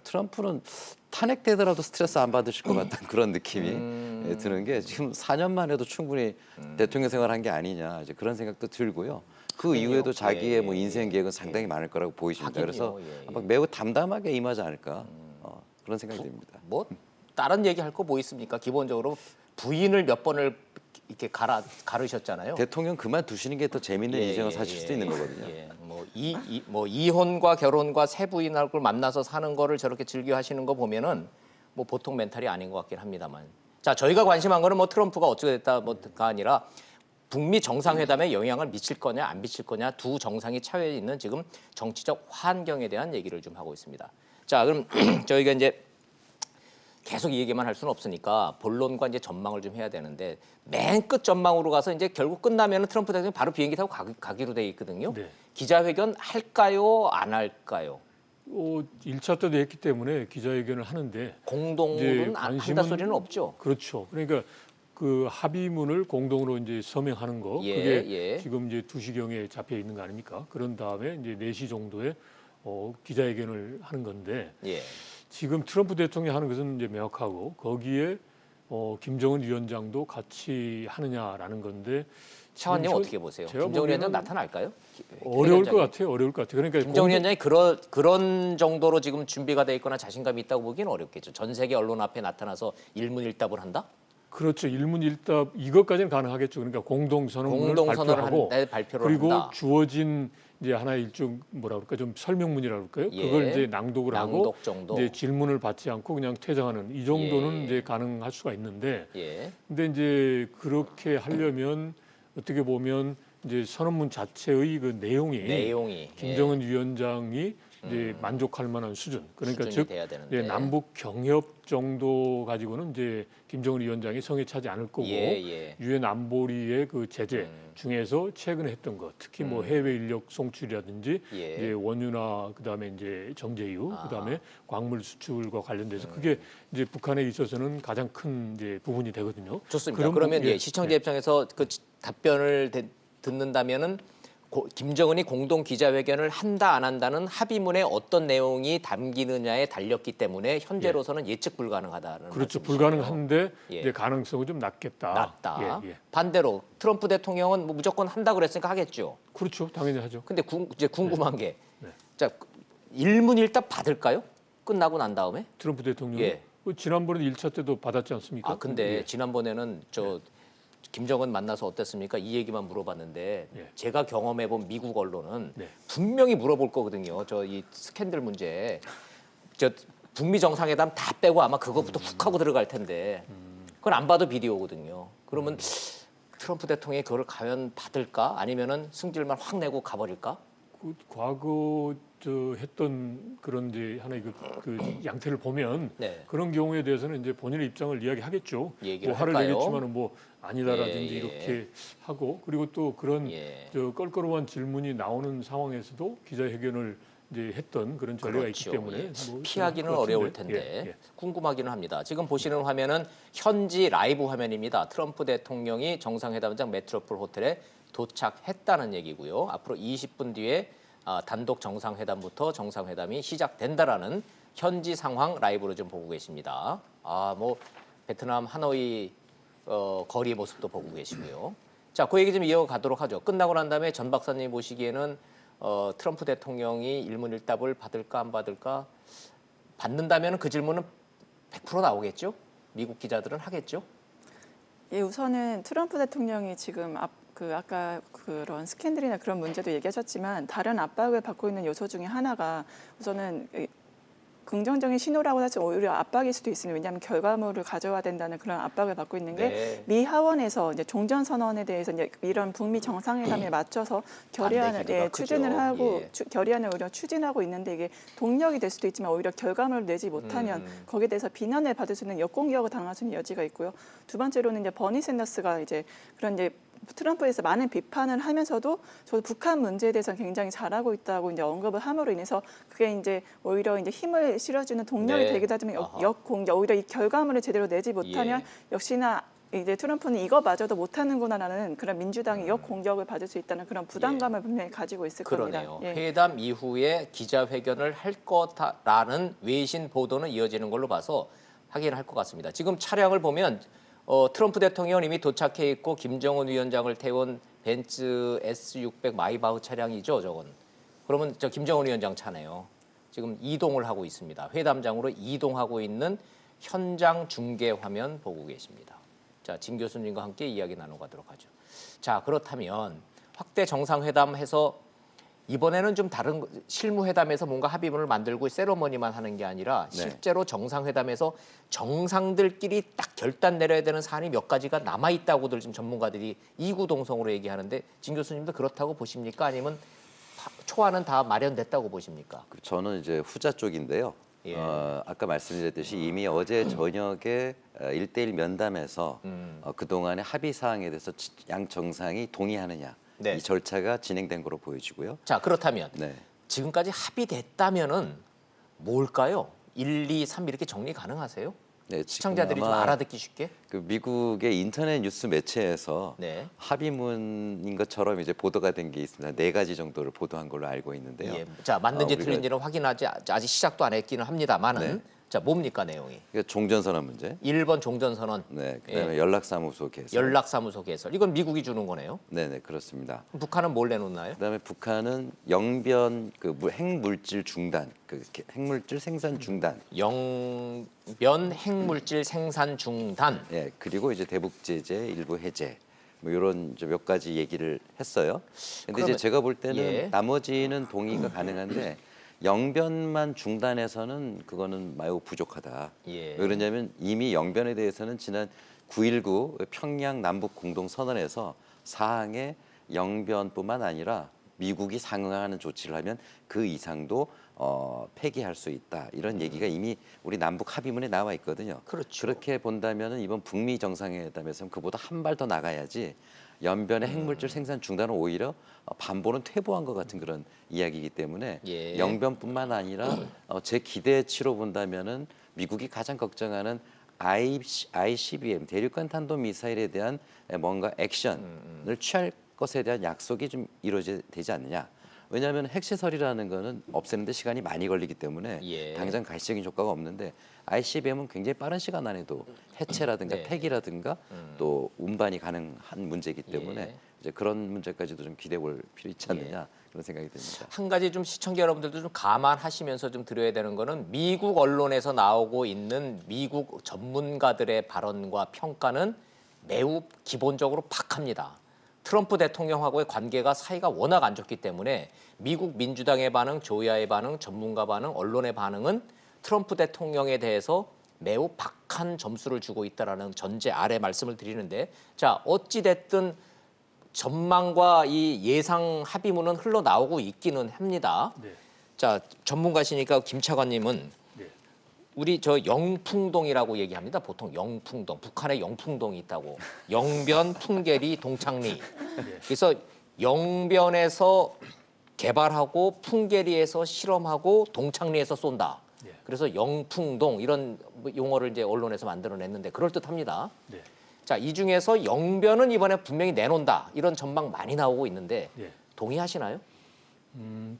[SPEAKER 6] 트럼프는 탄핵되더라도 스트레스 안 받으실 것 같다는 그런 느낌이 드는 게 지금 4년만 해도 충분히 대통령 생활한 게 아니냐 이제 그런 생각도 들고요. 그 이후에도 자기의 뭐 인생 계획은 상당히 많을 거라고 보이십니다. 그래서 아마 매우 담담하게 임하지 않을까 그런 생각이 듭니다.
[SPEAKER 1] 뭐 다른 얘기할 거 뭐 있습니까? 기본적으로 부인을 몇 번을 이렇게 가르셨잖아요.
[SPEAKER 6] 대통령 그만두시는 게 더 재밌는 인생을 사실 수도 있는 거거든요.
[SPEAKER 1] 뭐 이혼과 결혼과 새 부인하고 만나서 사는 거를 저렇게 즐겨 하시는 거 보면은 뭐 보통 멘탈이 아닌 것 같긴 합니다만. 자, 저희가 관심한 거는 뭐 트럼프가 어떻게 됐다 뭐가 아니라 북미 정상회담에 영향을 미칠 거냐 안 미칠 거냐 두 정상이 처해 있는 지금 정치적 환경에 대한 얘기를 좀 하고 있습니다. 자, 그럼 저희가 이제 계속 이 얘기만 할 수는 없으니까 본론과 이제 전망을 좀 해야 되는데 맨 끝 전망으로 가서 이제 결국 끝나면은 트럼프 대통령이 바로 비행기 타고 가기로 돼 있거든요.
[SPEAKER 2] 네.
[SPEAKER 1] 기자회견 할까요, 안 할까요?
[SPEAKER 2] 1차 때도 했기 때문에 기자회견을 하는데
[SPEAKER 1] 공동으로는 안 한다 소리는 없죠.
[SPEAKER 2] 그렇죠. 그러니까 그 합의문을 공동으로 이제 서명하는 거 그게 지금 이제 2시경에 잡혀 있는 거 아닙니까? 그런 다음에 이제 4시 정도에 기자회견을 하는 건데 지금 트럼프 대통령이 하는 것은 이제 명확하고 거기에 김정은 위원장도 같이 하느냐라는 건데
[SPEAKER 1] 차관님 어떻게 보세요? 김정은 위원장 나타날까요?
[SPEAKER 2] 어려울 것 같아요. 어려울 것 같아요. 그러니까
[SPEAKER 1] 김정은 위원장이 그런 정도로 지금 준비가 돼 있거나 자신감이 있다고 보기는 어렵겠죠. 전 세계 언론 앞에 나타나서 일문일답을 한다?
[SPEAKER 2] 그렇죠. 일문일답 이것까지는 가능하겠죠. 그러니까 공동선언문을 발표하고
[SPEAKER 1] 발표를
[SPEAKER 2] 그리고
[SPEAKER 1] 한다.
[SPEAKER 2] 주어진 이제 하나의 일종 뭐라 그럴까 좀 설명문이라고 그럴까요?
[SPEAKER 1] 예.
[SPEAKER 2] 그걸 이제 낭독을 하고
[SPEAKER 1] 낭독 정도.
[SPEAKER 2] 이제 질문을 받지 않고 그냥 퇴장하는 이 정도는
[SPEAKER 1] 예.
[SPEAKER 2] 이제 가능할 수가 있는데
[SPEAKER 1] 예.
[SPEAKER 2] 근데 이제 그렇게 하려면 어떻게 보면 이제 선언문 자체의 그 내용이 김정은 위원장이 이제 만족할 만한 수준 그러니까
[SPEAKER 1] 수준이
[SPEAKER 2] 즉
[SPEAKER 1] 돼야 되는데.
[SPEAKER 2] 예, 남북 경협 정도 가지고는 이제 김정은 위원장이 성에 차지 않을 거고
[SPEAKER 1] 예.
[SPEAKER 2] 유엔 안보리의 그 제재 중에서 최근에 했던 것 특히 뭐 해외 인력 송출이라든지
[SPEAKER 1] 예.
[SPEAKER 2] 이제 원유나 그다음에 이제 정제유
[SPEAKER 1] 아.
[SPEAKER 2] 그다음에 광물 수출과 관련돼서 그게 이제 북한에 있어서는 가장 큰 이제 부분이 되거든요.
[SPEAKER 1] 좋습니다.
[SPEAKER 2] 그런
[SPEAKER 1] 그러면
[SPEAKER 2] 부분-
[SPEAKER 1] 예, 시청자 입장에서 그 답변을 듣는다면은 김정은이 공동 기자회견을 한다 안 한다는 합의문에 어떤 내용이 담기느냐에 달렸기 때문에 현재로서는 예측 불가능하다는
[SPEAKER 2] 그렇죠.
[SPEAKER 1] 말씀이시네요.
[SPEAKER 2] 불가능한데
[SPEAKER 1] 예.
[SPEAKER 2] 이제 가능성은 좀 낮겠다.
[SPEAKER 1] 낮다.
[SPEAKER 2] 예.
[SPEAKER 1] 반대로 트럼프 대통령은 뭐 무조건 한다 그랬으니까 하겠죠.
[SPEAKER 2] 그렇죠. 당연히 하죠.
[SPEAKER 1] 근데 이제 궁금한 게,
[SPEAKER 2] 네.
[SPEAKER 1] 자 일문일답 받을까요? 끝나고 난 다음에?
[SPEAKER 2] 트럼프 대통령
[SPEAKER 1] 예.
[SPEAKER 2] 지난번에 1차 때도 받았지 않습니까?
[SPEAKER 1] 아 근데
[SPEAKER 2] 예.
[SPEAKER 1] 지난번에는 김정은 만나서 어땠습니까? 이 얘기만 물어봤는데
[SPEAKER 2] 예.
[SPEAKER 1] 제가 경험해본 미국 언론은
[SPEAKER 2] 네.
[SPEAKER 1] 분명히 물어볼 거거든요. 저 이 스캔들 문제, 저 북미 정상회담 다 빼고 아마 그거부터 훅 하고 들어갈 텐데 그건 안 봐도 비디오거든요. 그러면 트럼프 대통령이 그걸 과연 받을까? 아니면은 승질만 확 내고 가버릴까?
[SPEAKER 2] 그 과거 했던 그런 이제 하나의 그 양태를 보면
[SPEAKER 1] 네.
[SPEAKER 2] 그런 경우에 대해서는 이제 본인의 입장을 이야기하겠죠.
[SPEAKER 1] 얘기를
[SPEAKER 2] 뭐 화를
[SPEAKER 1] 할까요?
[SPEAKER 2] 내겠지만은 뭐 아니다라든지
[SPEAKER 1] 예.
[SPEAKER 2] 이렇게 하고 그리고 또 그런
[SPEAKER 1] 예.
[SPEAKER 2] 껄끄러운 질문이 나오는 상황에서도 기자회견을 이제 했던 그런 전례가 있기
[SPEAKER 1] 그렇죠.
[SPEAKER 2] 때문에
[SPEAKER 1] 예.
[SPEAKER 2] 뭐
[SPEAKER 1] 피하기는
[SPEAKER 2] 그럴 것
[SPEAKER 1] 어려울
[SPEAKER 2] 같은데.
[SPEAKER 1] 텐데
[SPEAKER 2] 예.
[SPEAKER 1] 궁금하기는 합니다. 지금 보시는 화면은 현지 라이브 화면입니다. 트럼프 대통령이 정상회담장 메트로폴 호텔에 도착했다는 얘기고요. 앞으로 20분 뒤에 단독 정상회담부터 정상회담이 시작된다라는 현지 상황 라이브로 좀 보고 계십니다. 뭐 베트남 하노이 거리의 모습도 보고 계시고요. 자, 그 얘기 좀 이어가도록 하죠. 끝나고 난 다음에 전 박사님 보시기에는 트럼프 대통령이 일문일답을 받을까 안 받을까 받는다면 그 질문은 100% 나오겠죠? 미국 기자들은 하겠죠?
[SPEAKER 7] 예, 우선은 트럼프 대통령이 지금 아까 그런 스캔들이나 그런 문제도 얘기하셨지만 다른 압박을 받고 있는 요소 중에 하나가 우선은 긍정적인 신호라고 하지 오히려 압박일 수도 있습니다. 왜냐하면 결과물을 가져와야 된다는 그런 압박을 받고 있는 게 미 하원에서 이제 종전 선언에 대해서 이제 이런 북미 정상회담에 맞춰서 결의안을
[SPEAKER 1] 기대가
[SPEAKER 7] 추진을
[SPEAKER 1] 크죠.
[SPEAKER 7] 하고
[SPEAKER 1] 예.
[SPEAKER 7] 결의안을 오히려 추진하고 있는데 이게 동력이 될 수도 있지만 오히려 결과물을 내지 못하면 거기에 대해서 비난을 받을 수 있는 역공격을 당할 수 있는 여지가 있고요. 두 번째로는 이제 버니 샌더스가 이제 그런 이제 트럼프에서 많은 비판을 하면서도 저도 북한 문제에 대해서 굉장히 잘하고 있다고 이제 언급을 함으로 인해서 그게 이제 오히려 이제 힘을 실어주는 동력이
[SPEAKER 1] 네.
[SPEAKER 7] 되기도 하지만
[SPEAKER 1] 아하.
[SPEAKER 7] 역공격 오히려 이 결과물을 제대로 내지 못하면
[SPEAKER 1] 예.
[SPEAKER 7] 역시나 이제 트럼프는 이거마저도 못하는구나라는 그런 민주당의 역공격을 받을 수 있다는 그런 부담감을 분명히 가지고 있을
[SPEAKER 1] 그러네요.
[SPEAKER 7] 겁니다. 예.
[SPEAKER 1] 회담 이후에 기자회견을 할 거라는 외신 보도는 이어지는 걸로 봐서 확인할 것 같습니다. 지금 차량을 보면 트럼프 대통령은 이미 도착해 있고 김정은 위원장을 태운 벤츠 S600 마이바흐 차량이죠, 저건. 그러면 저 김정은 위원장 차네요. 지금 이동을 하고 있습니다. 회담장으로 이동하고 있는 현장 중계 화면 보고 계십니다. 자, 진 교수님과 함께 이야기 나눠가도록 하죠. 자, 그렇다면 확대 정상회담 해서 이번에는 좀 다른 실무회담에서 뭔가 합의문을 만들고 세러머니만 하는 게 아니라
[SPEAKER 6] 네.
[SPEAKER 1] 실제로 정상회담에서 정상들끼리 딱 결단 내려야 되는 사안이 몇 가지가 남아 있다고들 지금 전문가들이 이구동성으로 얘기하는데 진 교수님도 그렇다고 보십니까? 아니면 초안은 다 마련됐다고 보십니까?
[SPEAKER 6] 저는 이제 후자 쪽인데요.
[SPEAKER 1] 예.
[SPEAKER 6] 아까 말씀드렸듯이 이미 어제 저녁에 1대1 면담에서 그동안의 합의 사항에 대해서 양 정상이 동의하느냐
[SPEAKER 1] 네.
[SPEAKER 6] 이 절차가 진행된 거로 보여지고요.
[SPEAKER 1] 자, 그렇다면
[SPEAKER 6] 네.
[SPEAKER 1] 지금까지 합의됐다면은 뭘까요? 1, 2, 3 이렇게 정리 가능하세요?
[SPEAKER 6] 네, 지금
[SPEAKER 1] 시청자들이 좀
[SPEAKER 6] 아마
[SPEAKER 1] 알아듣기 쉽게?
[SPEAKER 6] 그 미국의 인터넷 뉴스 매체에서
[SPEAKER 1] 네.
[SPEAKER 6] 합의문인 것처럼 이제 보도가 된 게 있습니다. 4가지 정도를 보도한 걸로 알고 있는데요.
[SPEAKER 1] 예. 자, 맞는지
[SPEAKER 6] 우리가-
[SPEAKER 1] 틀린지는 확인하지 아직 시작도 안 했기는 합니다만은
[SPEAKER 6] 네.
[SPEAKER 1] 자, 뭡니까 내용이?
[SPEAKER 6] 그러니까 종전선언 문제.
[SPEAKER 1] 1번 종전선언,
[SPEAKER 6] 네, 그다음에 연락사무소 개설.
[SPEAKER 1] 연락사무소 개설. 이건 미국이 주는 거네요.
[SPEAKER 6] 네, 그렇습니다.
[SPEAKER 1] 그럼 북한은 뭘 내놓나요?
[SPEAKER 6] 그다음에 북한은 영변 핵물질 중단, 핵물질 생산 중단.
[SPEAKER 1] 영변 핵물질 생산 중단.
[SPEAKER 6] 예, 그리고 이제 대북 제재 일부 해제. 뭐 이런 몇 가지 얘기를 했어요. 근데
[SPEAKER 1] 그러면-
[SPEAKER 6] 이제 제가 볼 때는
[SPEAKER 1] 예.
[SPEAKER 6] 나머지는 동의가 가능한데 영변만 중단해서는 그거는 매우 부족하다.
[SPEAKER 1] 예.
[SPEAKER 6] 왜 그러냐면 이미 영변에 대해서는 지난 9.19 평양 남북 공동 선언에서 사항에 영변뿐만 아니라 미국이 상응하는 조치를 하면 그 이상도 폐기할 수 있다. 이런 얘기가 이미 우리 남북 합의문에 나와 있거든요.
[SPEAKER 1] 그렇죠.
[SPEAKER 6] 그렇게 본다면은 이번 북미 정상회담에서는 그보다 한 발 더 나가야지 연변의 핵물질 생산 중단은 오히려 반보는 퇴보한 것 같은 그런 이야기이기 때문에
[SPEAKER 1] 예.
[SPEAKER 6] 영변뿐만 아니라 제 기대치로 본다면은 미국이 가장 걱정하는 ICBM 대륙간 탄도 미사일에 대한 뭔가 액션을 취할 것에 대한 약속이 좀 이루어지지 않느냐. 왜냐하면 핵시설이라는 거는 없애는데 시간이 많이 걸리기 때문에
[SPEAKER 1] 예.
[SPEAKER 6] 당장 가시적인 효과가 없는데 ICBM은 굉장히 빠른 시간 안에도 해체라든가
[SPEAKER 1] 네.
[SPEAKER 6] 폐기라든가 또 운반이 가능한 문제이기 때문에
[SPEAKER 1] 예.
[SPEAKER 6] 이제 그런 문제까지도 좀 기대해 볼 필요 있지 않느냐 그런 생각이 듭니다.
[SPEAKER 1] 한 가지 좀 시청자 여러분들도 좀 감안하시면서 좀 드려야 되는 거는 미국 언론에서 나오고 있는 미국 전문가들의 발언과 평가는 매우 기본적으로 박합니다. 트럼프 대통령하고의 관계가 사이가 워낙 안 좋기 때문에 미국 민주당의 반응, 조야의 반응, 전문가 반응, 언론의 반응은 트럼프 대통령에 대해서 매우 박한 점수를 주고 있다라는 전제 아래 말씀을 드리는데 자 어찌 됐든 전망과 이 예상 합의문은 흘러나오고 있기는 합니다.
[SPEAKER 2] 네.
[SPEAKER 1] 자 전문가시니까 김 차관님은
[SPEAKER 2] 네.
[SPEAKER 1] 우리 저 영풍동이라고 얘기합니다. 보통 영풍동, 북한에 영풍동이 있다고. 영변, 풍계리, 동창리. 그래서 영변에서 개발하고 풍계리에서 실험하고 동창리에서 쏜다.
[SPEAKER 2] 네.
[SPEAKER 1] 그래서 영풍동 이런 용어를 이제 언론에서 만들어냈는데 그럴듯합니다.
[SPEAKER 2] 네.
[SPEAKER 1] 자, 이 중에서 영변은 이번에 분명히 내놓는다. 이런 전망 많이 나오고 있는데
[SPEAKER 2] 네.
[SPEAKER 1] 동의하시나요?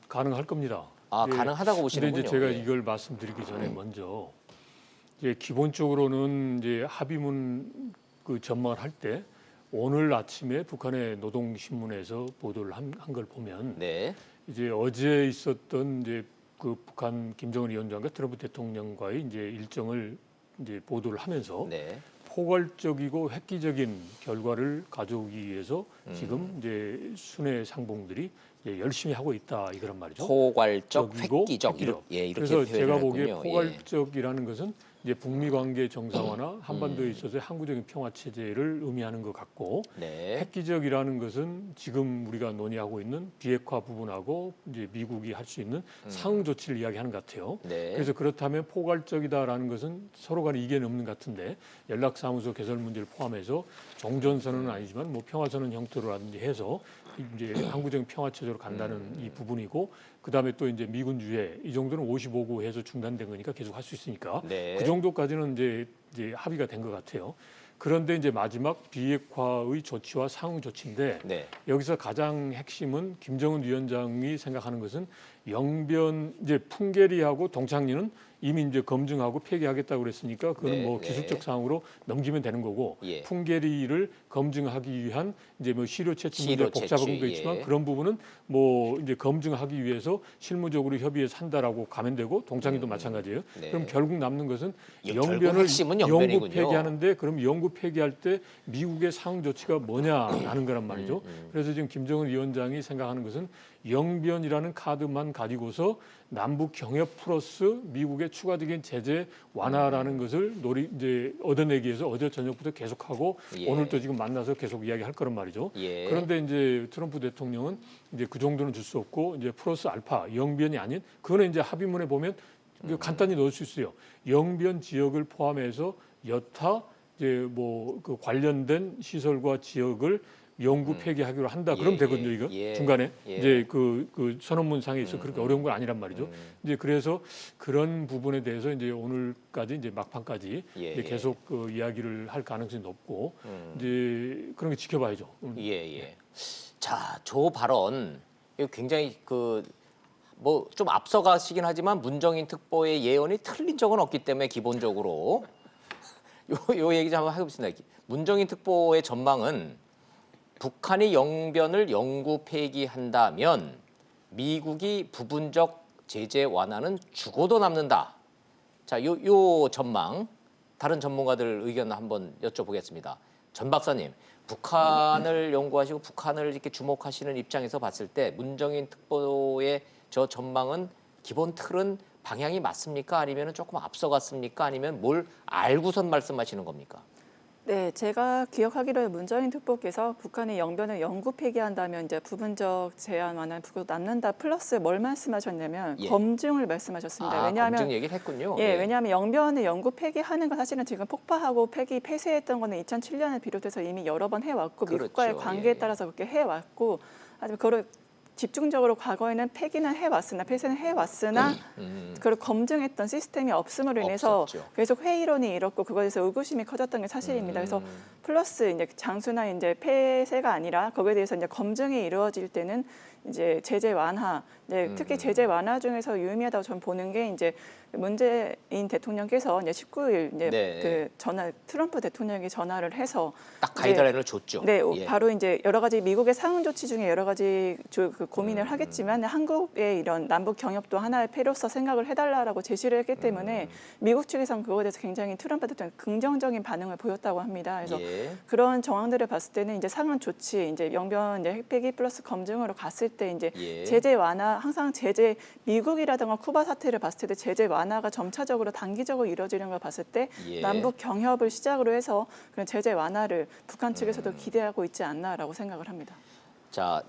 [SPEAKER 2] 가능할 겁니다.
[SPEAKER 1] 아,
[SPEAKER 2] 예,
[SPEAKER 1] 가능하다고
[SPEAKER 2] 근데
[SPEAKER 1] 보시는군요.
[SPEAKER 2] 이제 제가
[SPEAKER 1] 예.
[SPEAKER 2] 이걸 말씀드리기 전에 먼저 이제 기본적으로는 이제 합의문 그 전망을 할 때 오늘 아침에 북한의 노동신문에서 보도를 한 걸 보면
[SPEAKER 1] 네.
[SPEAKER 2] 이제 어제 있었던 이제 그 북한 김정은 위원장과 트럼프 대통령과의 이제 일정을 이제 보도를 하면서
[SPEAKER 1] 네.
[SPEAKER 2] 포괄적이고 획기적인 결과를 가져오기 위해서 지금 이제 순회 상봉들이 이제 열심히 하고 있다 이거란 말이죠.
[SPEAKER 1] 포괄적,
[SPEAKER 2] 적이고
[SPEAKER 1] 획기적,
[SPEAKER 2] 획기적.
[SPEAKER 1] 예, 이렇게
[SPEAKER 2] 그래서
[SPEAKER 1] 표현을
[SPEAKER 2] 제가 보기에
[SPEAKER 1] 했군요.
[SPEAKER 2] 포괄적이라는 것은 이제 북미 관계 정상화나 한반도에 있어서의 항구적인 평화 체제를 의미하는 것 같고
[SPEAKER 1] 네.
[SPEAKER 2] 획기적이라는 것은 지금 우리가 논의하고 있는 비핵화 부분하고 이제 미국이 할 수 있는 상응 조치를 이야기하는 것 같아요.
[SPEAKER 1] 네.
[SPEAKER 2] 그래서 그렇다면 포괄적이다라는 것은 서로 간에 이견이 없는 것 같은데 연락사무소 개설 문제를 포함해서 종전선언은 아니지만 뭐 평화선언 형태로라든지 해서 이제 항구적인 평화 체제로 간다는 이 부분이고 그다음에 또 이제 미군 주해 이 정도는 55구 해서 중단된 거니까 계속 할 수 있으니까
[SPEAKER 1] 네.
[SPEAKER 2] 그 정도까지는 이제 합의가 된 것 같아요. 그런데 이제 마지막 비핵화의 조치와 상응 조치인데
[SPEAKER 1] 네.
[SPEAKER 2] 여기서 가장 핵심은 김정은 위원장이 생각하는 것은 영변 이제 풍계리하고 동창리는 이미 이제 검증하고 폐기하겠다고 그랬으니까 그거는
[SPEAKER 1] 네,
[SPEAKER 2] 뭐
[SPEAKER 1] 네.
[SPEAKER 2] 기술적 사항으로 넘기면 되는 거고
[SPEAKER 1] 예.
[SPEAKER 2] 풍계리를 검증하기 위한 이제 뭐 시료 채취 문제
[SPEAKER 1] 시료
[SPEAKER 2] 복잡한
[SPEAKER 1] 채취,
[SPEAKER 2] 거 있지만
[SPEAKER 1] 예.
[SPEAKER 2] 그런 부분은 뭐 이제 검증하기 위해서 실무적으로 협의해서 한다라고 가면 되고 동창리도 마찬가지예요.
[SPEAKER 1] 네.
[SPEAKER 2] 그럼 결국 남는 것은
[SPEAKER 1] 결국
[SPEAKER 2] 영변을
[SPEAKER 1] 핵심은
[SPEAKER 2] 영구
[SPEAKER 1] 영변이군요.
[SPEAKER 2] 폐기하는데 그럼 영구 폐기할 때 미국의 상응 조치가 뭐냐라는 거란 말이죠. 그래서 지금 김정은 위원장이 생각하는 것은 영변이라는 카드만 가지고서 남북 경협 플러스 미국의 추가적인 제재 완화라는 것을 이제 얻어내기 위해서 어제 저녁부터 계속하고
[SPEAKER 1] 예.
[SPEAKER 2] 오늘 또 지금 만나서 계속 이야기할 거란 말이죠.
[SPEAKER 1] 예.
[SPEAKER 2] 그런데 이제 트럼프 대통령은 이제 그 정도는 줄 수 없고 이제 플러스 알파 영변이 아닌 그거는 이제 합의문에 보면 간단히 넣을 수 있어요. 영변 지역을 포함해서 여타 이제 뭐 그 관련된 시설과 지역을 영구 폐기하기로 한다. 그럼
[SPEAKER 1] 예,
[SPEAKER 2] 되거든요,
[SPEAKER 1] 예,
[SPEAKER 2] 이거
[SPEAKER 1] 예,
[SPEAKER 2] 중간에
[SPEAKER 1] 예.
[SPEAKER 2] 이제 그 선언문 상에 있어 그렇게 어려운 건 아니란 말이죠. 이제 그래서 그런 부분에 대해서 이제 오늘까지 이제 막판까지
[SPEAKER 1] 예,
[SPEAKER 2] 이제
[SPEAKER 1] 예.
[SPEAKER 2] 계속 그 이야기를 할 가능성이 높고 이제 그런 게 지켜봐야죠.
[SPEAKER 1] 예, 예. 자, 저 발언 이거 굉장히 그 뭐 좀 앞서가시긴 하지만 문정인 특보의 예언이 틀린 적은 없기 때문에 기본적으로 요 얘기 좀 한번 해보겠습니다. 문정인 특보의 전망은 북한이 영변을 영구 폐기한다면 미국이 부분적 제재 완화는 죽어도 남는다. 자, 요 전망 다른 전문가들 의견 한번 여쭤보겠습니다. 전 박사님, 북한을 연구하시고 북한을 이렇게 주목하시는 입장에서 봤을 때 문정인 특보의 저 전망은 기본 틀은 방향이 맞습니까? 아니면 조금 앞서갔습니까? 아니면 뭘 알고선 말씀하시는 겁니까?
[SPEAKER 7] 네, 제가 기억하기로는 문정인 특보께서 북한의 영변을 영구 폐기한다면 이제 부분적 제한 완화 북으로 남는다 플러스 뭘 말씀하셨냐면
[SPEAKER 1] 예.
[SPEAKER 7] 검증을 말씀하셨습니다.
[SPEAKER 1] 아,
[SPEAKER 7] 왜냐하면
[SPEAKER 1] 검증 얘기를 했군요.
[SPEAKER 7] 예, 왜냐하면 영변을 영구 폐기하는 건 사실은 지금 폭파하고 폐쇄했던 거는 2007년을 비롯해서 이미 여러 번 해왔고
[SPEAKER 1] 그렇죠.
[SPEAKER 7] 미국과의 관계에
[SPEAKER 1] 예.
[SPEAKER 7] 따라서 그렇게 해왔고 하지만 그걸 집중적으로 과거에는 폐기는 해왔으나 폐쇄는 해왔으나 그걸 검증했던 시스템이 없음으로 인해서
[SPEAKER 1] 없었죠.
[SPEAKER 7] 계속 회의론이 일었고 그거에 대해서 의구심이 커졌던 게 사실입니다. 그래서 플러스 이제 장수나 이제 폐쇄가 아니라 거기에 대해서 이제 검증이 이루어질 때는 이제 제재 완화, 특히 제재 완화 중에서 유의미하다고 저는 보는 게 이제 문재인 대통령께서 이제 19일 이제
[SPEAKER 1] 네.
[SPEAKER 7] 그 트럼프 대통령이 전화를 해서
[SPEAKER 1] 딱 가이드라인을 줬죠.
[SPEAKER 7] 네,
[SPEAKER 1] 예.
[SPEAKER 7] 바로 이제 여러 가지 미국의 상응 조치 중에 여러 가지 그 고민을 하겠지만 한국의 이런 남북 경협도 하나의 패로서 생각을 해달라라고 제시를 했기 때문에 미국 측에서는 그거에 대해서 굉장히 트럼프 대통령 긍정적인 반응을 보였다고 합니다. 그래서
[SPEAKER 1] 예.
[SPEAKER 7] 그런 정황들을 봤을 때는 이제 상응 조치, 이제 영변 이제 핵폐기 플러스 검증으로 갔을 때 이제
[SPEAKER 1] 예.
[SPEAKER 7] 제재 완화, 항상 제재 미국이라든가 쿠바 사태를 봤을 때 제재 완화가 점차적으로 단기적으로 이루어지는 걸 봤을 때
[SPEAKER 1] 예.
[SPEAKER 7] 남북 경협을 시작으로 해서 그런 제재 완화를 북한 측에서도 기대하고 있지 않나라고 생각을 합니다.
[SPEAKER 1] 자,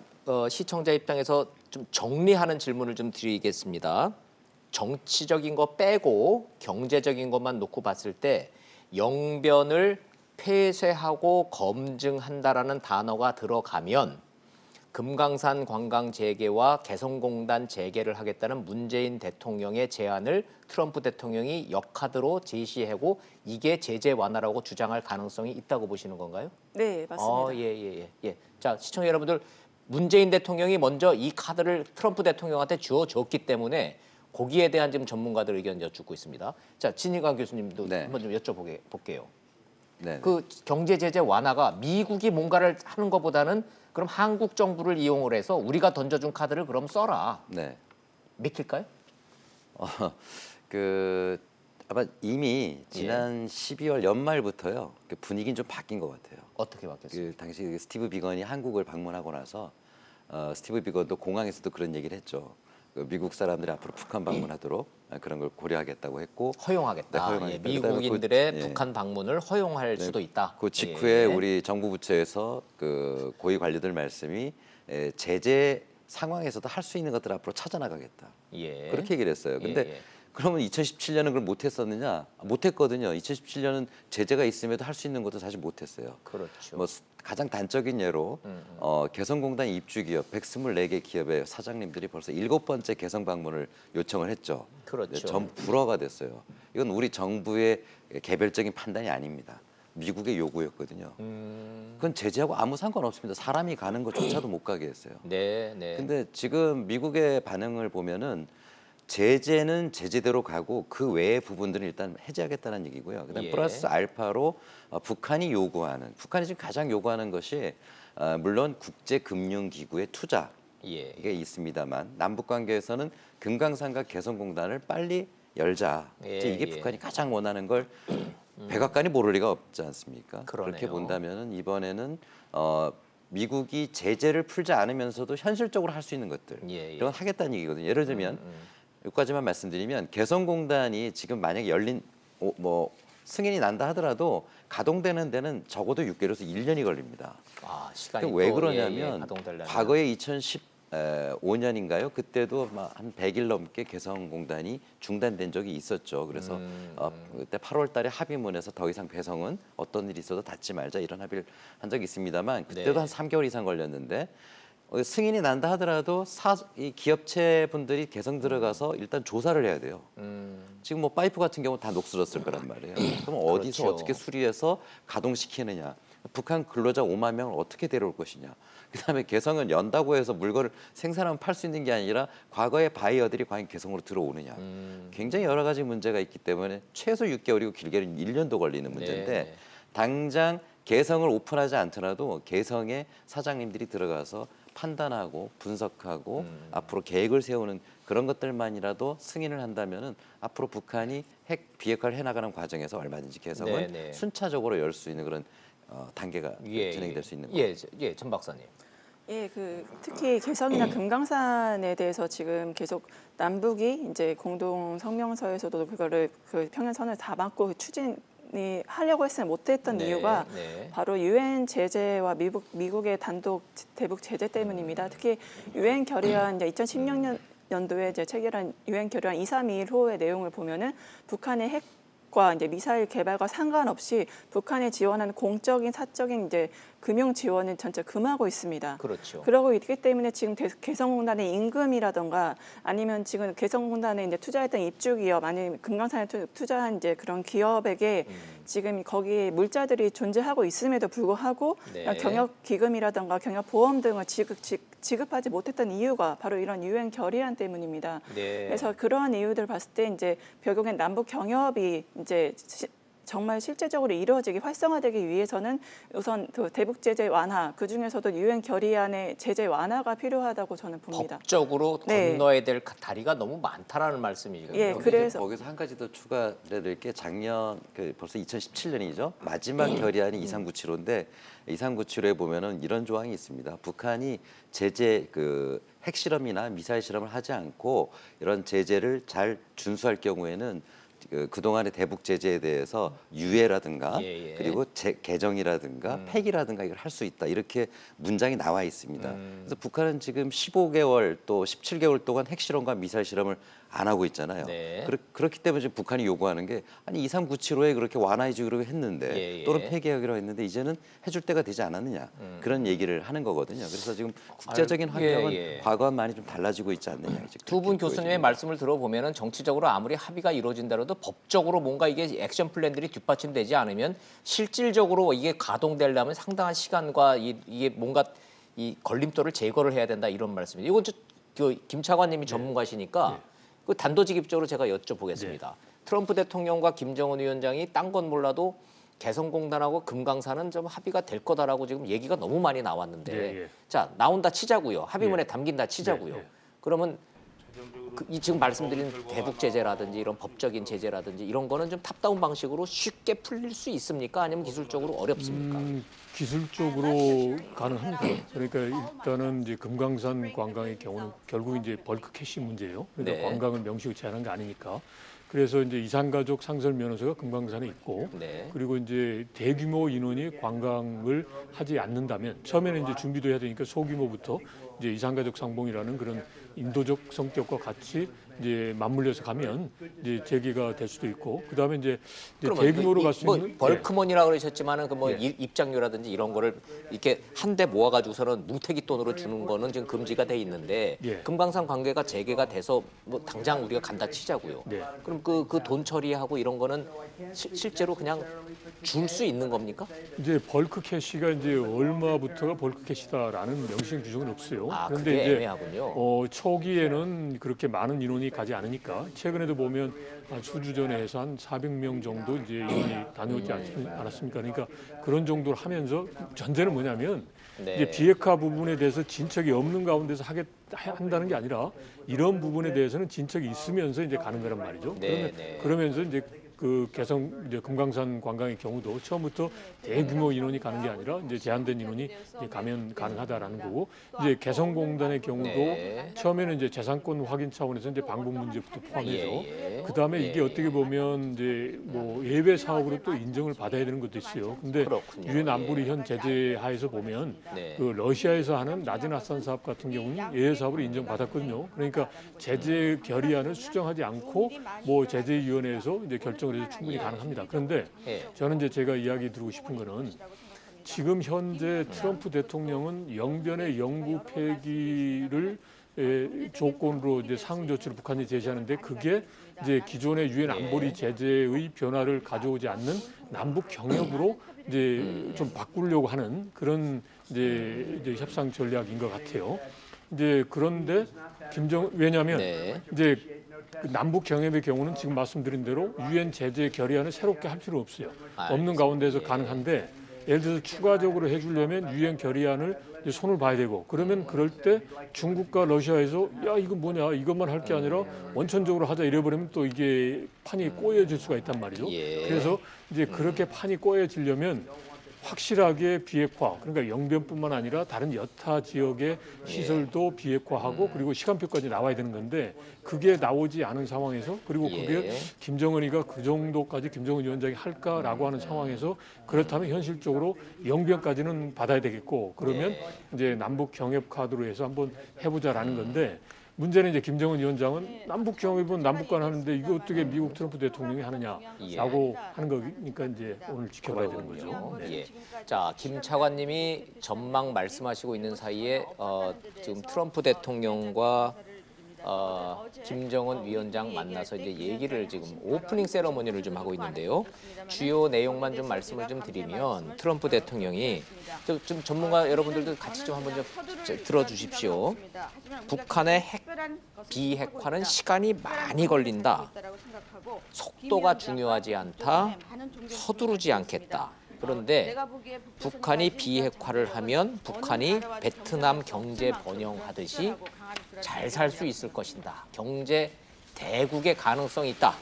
[SPEAKER 1] 시청자 입장에서 좀 정리하는 질문을 좀 드리겠습니다. 정치적인 거 빼고 경제적인 것만 놓고 봤을 때 영변을 폐쇄하고 검증한다라는 단어가 들어가면 금강산 관광 재개와 개성공단 재개를 하겠다는 문재인 대통령의 제안을 트럼프 대통령이 역카드로 제시하고 이게 제재 완화라고 주장할 가능성이 있다고 보시는 건가요?
[SPEAKER 7] 네, 맞습니다.
[SPEAKER 1] 예. 자, 시청자 여러분들, 문재인 대통령이 먼저 이 카드를 트럼프 대통령한테 주어줬기 때문에 거기에 대한 지금 전문가들 의견 여쭙고 있습니다. 자, 진희관 교수님도
[SPEAKER 6] 네.
[SPEAKER 1] 한번 좀 여쭤볼게요.
[SPEAKER 6] 네.
[SPEAKER 1] 그 경제 제재 완화가 미국이 뭔가를 하는 것보다는 그럼 한국 정부를 이용을 해서 우리가 던져준 카드를 그럼 써라.
[SPEAKER 6] 네.
[SPEAKER 1] 믿길까요?
[SPEAKER 6] 아마 이미 지난 12월 연말부터요. 그 분위기는 좀 바뀐 것 같아요.
[SPEAKER 1] 어떻게 바뀌었어요?
[SPEAKER 6] 그 당시 스티브 비건이 한국을 방문하고 나서 스티브 비건도 공항에서도 그런 얘기를 했죠. 그 미국 사람들이 앞으로 북한 방문하도록 그런 걸 고려하겠다고 했고
[SPEAKER 1] 허용하겠다.
[SPEAKER 6] 네, 허용하겠다.
[SPEAKER 1] 예, 미국인들의
[SPEAKER 6] 그다음에
[SPEAKER 1] 북한 방문을 허용할
[SPEAKER 6] 네,
[SPEAKER 1] 수도 있다.
[SPEAKER 6] 그 직후에
[SPEAKER 1] 예.
[SPEAKER 6] 우리 정부 부처에서 그 고위 관료들 말씀이 제재 상황에서도 할 수 있는 것들 앞으로 찾아나가겠다.
[SPEAKER 1] 예.
[SPEAKER 6] 그렇게 얘기를 했어요. 근데
[SPEAKER 1] 예.
[SPEAKER 6] 그러면 2017년은 그걸 못했었느냐? 못했거든요. 2017년은 제재가 있음에도 할 수 있는 것도 사실 못했어요.
[SPEAKER 1] 그렇죠.
[SPEAKER 6] 뭐 가장 단적인 예로 개성공단 입주 기업 124개 기업의 사장님들이 벌써 7번째 개성 방문을 요청을 했죠.
[SPEAKER 1] 그렇죠.
[SPEAKER 6] 전부 불허가 됐어요. 이건 우리 정부의 개별적인 판단이 아닙니다. 미국의 요구였거든요. 그건 제재하고 아무 상관없습니다. 사람이 가는 것조차도 못 가게 했어요.
[SPEAKER 1] 네.
[SPEAKER 6] 근데 지금 미국의 반응을 보면은 제재는 제재대로 가고 그 외의 부분들은 일단 해제하겠다는 얘기고요. 그다음
[SPEAKER 1] 예.
[SPEAKER 6] 플러스 알파로 북한이 지금 가장 요구하는 것이 물론 국제금융기구의 투자
[SPEAKER 1] 예.
[SPEAKER 6] 이게 있습니다만 남북 관계에서는 금강산과 개성공단을 빨리 열자.
[SPEAKER 1] 예,
[SPEAKER 6] 이제 이게
[SPEAKER 1] 예.
[SPEAKER 6] 북한이 가장 원하는 걸 백악관이 모를 리가 없지 않습니까?
[SPEAKER 1] 그러네요.
[SPEAKER 6] 그렇게 본다면은 이번에는 미국이 제재를 풀지 않으면서도 현실적으로 할 수 있는 것들
[SPEAKER 1] 예.
[SPEAKER 6] 이런 건 하겠다는 얘기거든요. 예를 들면 여기까지만 말씀드리면 개성공단이 지금 만약에 승인이 난다 하더라도 가동되는 데는 적어도 6개월에서 1년이 걸립니다.
[SPEAKER 1] 아, 시간이
[SPEAKER 6] 왜
[SPEAKER 1] 또,
[SPEAKER 6] 그러냐면
[SPEAKER 1] 가동되려면.
[SPEAKER 6] 과거에 2015년인가요? 그때도 한 100일 넘게 개성공단이 중단된 적이 있었죠. 그래서 그때 8월 달에 합의문에서 더 이상 개성은 어떤 일이 있어도 닫지 말자 이런 합의를 한 적이 있습니다만 그때도
[SPEAKER 1] 네.
[SPEAKER 6] 한 3개월 이상 걸렸는데 승인이 난다 하더라도 이 기업체 분들이 개성 들어가서 일단 조사를 해야 돼요. 지금 뭐 파이프 같은 경우 다 녹슬었을 거란 말이에요. 그럼 어디서
[SPEAKER 1] 그렇죠.
[SPEAKER 6] 어떻게 수리해서 가동시키느냐. 북한 근로자 5만 명을 어떻게 데려올 것이냐. 그다음에 개성은 연다고 해서 물건을 생산하면 팔 수 있는 게 아니라 과거의 바이어들이 과연 개성으로 들어오느냐. 굉장히 여러 가지 문제가 있기 때문에 최소 6개월이고 길게는 1년도 걸리는 문제인데
[SPEAKER 1] 네.
[SPEAKER 6] 당장 개성을 오픈하지 않더라도 개성의 사장님들이 들어가서 판단하고 분석하고 앞으로 계획을 세우는 그런 것들만이라도 승인을 한다면은 앞으로 북한이 핵 비핵화를 해나가는 과정에서 얼마든지 개성은
[SPEAKER 1] 네.
[SPEAKER 6] 순차적으로 열 수 있는 그런 단계가 진행이 될 수 있는
[SPEAKER 1] 거예요. 예, 전 박사님.
[SPEAKER 7] 예, 특히 개성이나 금강산에 대해서 지금 계속 남북이 이제 공동 성명서에서도 그거를 그 평행선을 다 막고 추진이 하려고 했으면 못했던 이유가 바로 유엔 제재와 미국의 단독 대북 제재 때문입니다. 특히 유엔 결의안 이제 2016년도에 이제 체결한 유엔 결의안 2321호의 내용을 보면은 북한의 핵과 이제 미사일 개발과 상관없이 북한에 지원하는 공적인 사적인 이제 금융 지원은 전체 금하고 있습니다.
[SPEAKER 1] 그렇죠.
[SPEAKER 7] 그러고 있기 때문에 지금 개성공단의 임금이라던가 아니면 지금 개성공단에 이제 투자했던 입주기업 아니면 금강산에 투자한 이제 그런 기업에게 지금 거기에 물자들이 존재하고 있음에도 불구하고 경영 기금이라던가 경영 보험 등을 지급하지 못했던 이유가 바로 이런 유엔 결의안 때문입니다. 그래서 그러한 이유들을 봤을 때 이제 결국엔 남북 경협이 이제 정말 실제적으로 이루어지기 활성화되기 위해서는 우선 그 대북 제재 완화, 그 중에서도 유엔 결의안의 제재 완화가 필요하다고 저는 봅니다.
[SPEAKER 1] 법적으로 건너야 될 다리가 너무 많다라는 말씀이거든요.
[SPEAKER 7] 예, 그래서
[SPEAKER 6] 거기서 한 가지 더 추가될 게 작년 벌써 2017년이죠. 마지막 결의안이 2397호인데 2397호에 보면은 이런 조항이 있습니다. 북한이 제재 핵실험이나 미사일 실험을 하지 않고 이런 제재를 잘 준수할 경우에는 그동안의 대북 제재에 대해서 유예라든가 그리고 개정이라든가 폐기라든가 이걸 할 수 있다. 이렇게 문장이 나와 있습니다. 그래서 북한은 지금 15개월 또 17개월 동안 핵실험과 미사일 실험을 안 하고 있잖아요. 그렇기 때문에 지금 북한이 요구하는 게 아니 2397호에 그렇게 완화해 주기로 했는데 또는 폐기하기로 했는데 이제는 해줄 때가 되지 않았느냐. 그런 얘기를 하는 거거든요. 그래서 지금 국제적인 환경은 과거와 많이 좀 달라지고 있지 않느냐.
[SPEAKER 1] 두 분 교수님의 말씀을 들어보면 정치적으로 아무리 합의가 이루어진다라도 법적으로 뭔가 이게 액션 플랜들이 뒷받침되지 않으면 실질적으로 이게 가동되려면 상당한 시간과 이게 뭔가 이 걸림돌을 제거를 해야 된다 이런 말씀이에요. 이건 김 차관님이 전문가시니까 그 단도직입적으로 제가 여쭤보겠습니다. 트럼프 대통령과 김정은 위원장이 딴 건 몰라도 개성공단하고 금강산은 좀 합의가 될 거다라고 지금 얘기가 너무 많이 나왔는데 자 나온다 치자고요. 합의문에 담긴다 치자고요. 그러면 지금 말씀드린 대북 제재라든지 이런 법적인 제재라든지 이런 거는 좀 탑다운 방식으로 쉽게 풀릴 수 있습니까? 아니면 기술적으로 어렵습니까?
[SPEAKER 2] 기술적으로 가능합니다. 그러니까 일단은 이제 금강산 관광의 경우는 결국 이제 벌크 캐시 문제예요. 그러니까 관광을 명시로 제한한 게 아니니까. 그래서 이제 이산가족 상설 면허서가 금강산에 있고, 그리고 이제 대규모 인원이 관광을 하지 않는다면 처음에는 이제 준비도 해야 되니까 소규모부터 이제 이산가족 상봉이라는 그런 인도적 성격과 같이 이제 맞물려서 가면 이제 재개가 될 수도 있고, 그다음에 이제 대규모로 갈 수 있는
[SPEAKER 1] 벌크먼이라고 그러셨지만은 그 입장료라든지 이런 거를 이렇게 한데 모아가지고서는 뭉태기 돈으로 주는 거는 지금 금지가 돼 있는데 금강산 관계가 재개가 돼서 뭐 당장 우리가 간다 치자고요. 그럼 그 돈 처리하고 이런 거는 실제로 그냥 줄 수 있는 겁니까?
[SPEAKER 2] 이제 벌크 캐시가 이제 얼마부터가 벌크 캐시다라는 명시된 규정은 없어요.
[SPEAKER 1] 그런데 그게
[SPEAKER 2] 이제
[SPEAKER 1] 애매하군요.
[SPEAKER 2] 초기에는 그렇게 많은 인원이 가지 않으니까 최근에도 보면 수주전에 해서 한 400명 정도 이제 인원이 다녀오지 않았습니까? 그러니까 그런 정도를 하면서 전제는 뭐냐면 이제 비핵화 부분에 대해서 진척이 없는 가운데서 한다는 게 아니라 이런 부분에 대해서는 진척이 있으면서 이제 가는 거란 말이죠. 그러면서 이제 이제 금강산 관광의 경우도 처음부터 대규모 인원이 가는 게 아니라 이제 제한된 인원이 이제 가면 가능하다라는 거고, 이제 개성공단의 경우도 처음에는 이제 재산권 확인 차원에서 이제 방법 문제부터 포함해서 그다음에 이게 어떻게 보면 이제 뭐 예외 사업으로 또 인정을 받아야 되는 것도 있어요. 근데 유엔 안보리 현 제재 하에서 보면 그 러시아에서 하는 라지나산 사업 같은 경우는 예외 사업으로 인정받았거든요. 그러니까 제재 결의안을 수정하지 않고 뭐 제재위원회에서 이제 결정을 해서 충분히 가능합니다. 그런데 저는 이제 제가 이야기 드리고 싶은 거는 지금 현재 트럼프 대통령은 영변의 영구 폐기를 조건으로 이제 상응 조치를 북한이 제시하는데 그게 이제 기존의 유엔 안보리 제재의 변화를 가져오지 않는 남북 경협으로 이제 좀 바꾸려고 하는 그런 이제 협상 전략인 것 같아요. 이제 그런데 왜냐하면 이제 남북 경협의 경우는 지금 말씀드린 대로 유엔 제재 결의안을 새롭게 할 필요 없어요. 없는 가운데서 가능한데 예를 들어서 추가적으로 해주려면 유엔 결의안을 이제 손을 봐야 되고 그러면 그럴 때 중국과 러시아에서 야 이거 뭐냐 이것만 할 게 아니라 원천적으로 하자 이래버리면 또 이게 판이 꼬여질 수가 있단 말이죠. 그래서 이제 그렇게 판이 꼬여지려면 확실하게 비핵화, 그러니까 영변뿐만 아니라 다른 여타 지역의 시설도 비핵화하고 그리고 시간표까지 나와야 되는 건데 그게 나오지 않은 상황에서 그리고 그게 김정은이가 그 정도까지 김정은 위원장이 할까라고 하는 상황에서 그렇다면 현실적으로 영변까지는 받아야 되겠고 그러면 이제 남북 경협 카드로 해서 한번 해보자라는 건데 문제는 이제 김정은 위원장은 남북 경협은 남북 간 하는데 이거 어떻게 미국 트럼프 대통령이 하느냐라고 하는 거니까 이제 오늘 지켜봐야 되는 거죠.
[SPEAKER 1] 예. 자, 김 차관님이 전망 말씀하시고 있는 사이에 지금 트럼프 대통령과 김정은 위원장 만나서 이제 얘기를 지금 오프닝 세러머니를 좀 하고 있는데요. 주요 내용만 좀 말씀을 좀 드리면 트럼프 대통령이 좀 전문가 여러분들도 같이 좀 한번 좀 들어주십시오. 북한의 비핵화는 시간이 많이 걸린다. 속도가 중요하지 않다. 서두르지 않겠다. 그런데 북한이 비핵화를 하면 북한이 베트남 경제 번영하듯이 잘 살 수 있을 것이다. 경제 대국의 가능성이 있다.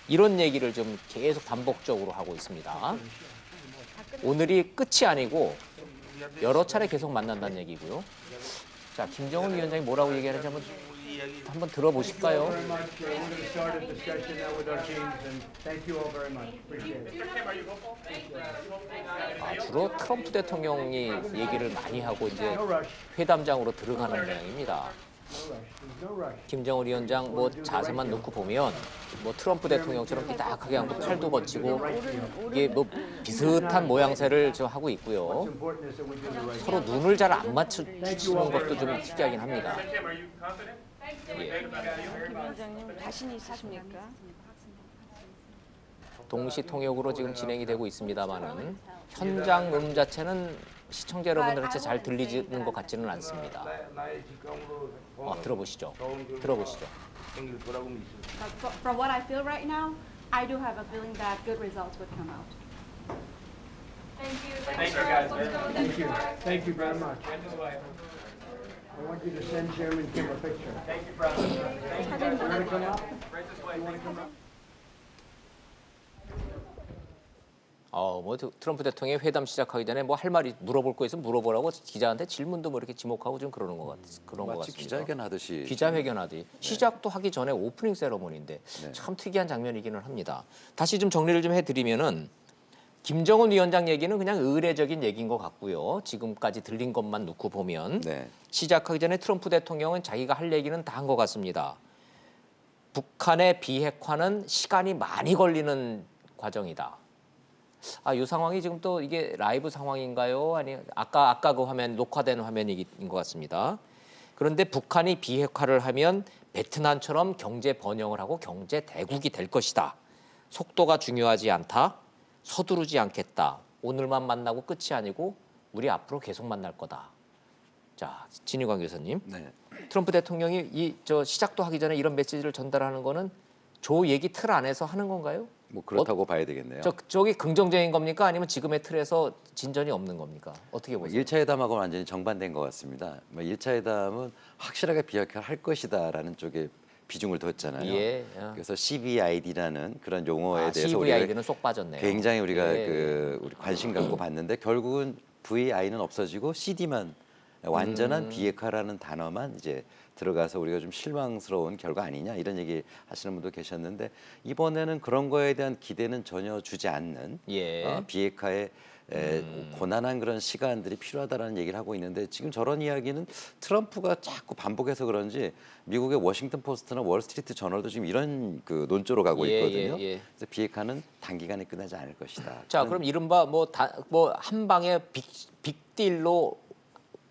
[SPEAKER 1] 이런 얘기를 좀 계속 반복적으로 하고 있습니다. 오늘이 끝이 아니고 여러 차례 계속 만난다는 얘기고요. 자, 김정은 위원장이 뭐라고 얘기하는지 한번 들어보실까요? 주로 트럼프 대통령이 얘기를 많이 하고 이제 회담장으로 들어가는 모양입니다. 김정은 위원장 뭐 자세만 놓고 보면 뭐 트럼프 대통령처럼 삐딱하게 하고 팔도 거치고 이게 뭐 비슷한 모양새를 좀 하고 있고요. 서로 눈을 잘 안 맞추는 것도 좀 특이하긴 합니다.
[SPEAKER 11] 김 위원장님 자신 있으십니까?
[SPEAKER 1] 동시 통역으로 지금 진행이 되고 있습니다만은 현장 자체는 시청자 여러분들한테 잘 들리는 것 같지는 않습니다. 들어보시죠. 들어보시죠.
[SPEAKER 11] From what I feel right now, I do have a feeling that good results would come out.
[SPEAKER 5] Thank you. Thank you very much. I want you to send Chairman Kim a picture. Thank you, President. You want to come up? You want to come up?
[SPEAKER 1] 뭐 트럼프 대통령이 회담 시작하기 전에 뭐 할 말이 물어볼 거 있으면 물어보라고 기자한테 질문도 뭐 이렇게 지목하고 좀 그런 것 같습니다.
[SPEAKER 6] 마치 기자회견하듯이.
[SPEAKER 1] 기자회견하듯이 시작도 하기 전에 오프닝 세러머니인데 참 특이한 장면이기는 합니다. 다시 좀 정리를 좀 해드리면은 김정은 위원장 얘기는 그냥 의례적인 얘기인 것 같고요. 지금까지 들린 것만 놓고 보면 시작하기 전에 트럼프 대통령은 자기가 할 얘기는 다 한 것 같습니다. 북한의 비핵화는 시간이 많이 걸리는 과정이다. 이 상황이 지금 또 이게 라이브 상황인가요? 아니 아까 그 화면 녹화된 화면인 것 같습니다. 그런데 북한이 비핵화를 하면 베트남처럼 경제 번영을 하고 경제 대국이 될 것이다. 속도가 중요하지 않다. 서두르지 않겠다. 오늘만 만나고 끝이 아니고 우리 앞으로 계속 만날 거다. 자, 진희광 교수님. 트럼프 대통령이 시작도 하기 전에 이런 메시지를 전달하는 거는 조 얘기 틀 안에서 하는 건가요?
[SPEAKER 6] 뭐 그렇다고 봐야 되겠네요.
[SPEAKER 1] 저기 긍정적인 겁니까? 아니면 지금의 틀에서 진전이 없는 겁니까? 어떻게 보세요?
[SPEAKER 6] 1차 회담하고는 완전히 정반대인 것 같습니다. 1차 회담은 확실하게 비핵화를 할 것이다라는 쪽에 비중을 뒀잖아요. 그래서 CVID라는 그런 용어에 대해서
[SPEAKER 1] CVID는 쏙 빠졌네요.
[SPEAKER 6] 굉장히 우리가 우리 관심 갖고 봤는데 결국은 VI는 없어지고 CD만 완전한 비핵화라는 단어만 이제 들어가서 우리가 좀 실망스러운 결과 아니냐 이런 얘기 하시는 분도 계셨는데 이번에는 그런 거에 대한 기대는 전혀 주지 않는 비핵화에 고난한 그런 시간들이 필요하다라는 얘기를 하고 있는데 지금 저런 이야기는 트럼프가 자꾸 반복해서 그런지 미국의 워싱턴 포스트나 월스트리트 저널도 지금 이런 그 논조로 가고 있거든요. 그래서 비핵화는 단기간에 끝나지 않을 것이다.
[SPEAKER 1] 자, 그럼 이른바 뭐 한 방에 빅딜로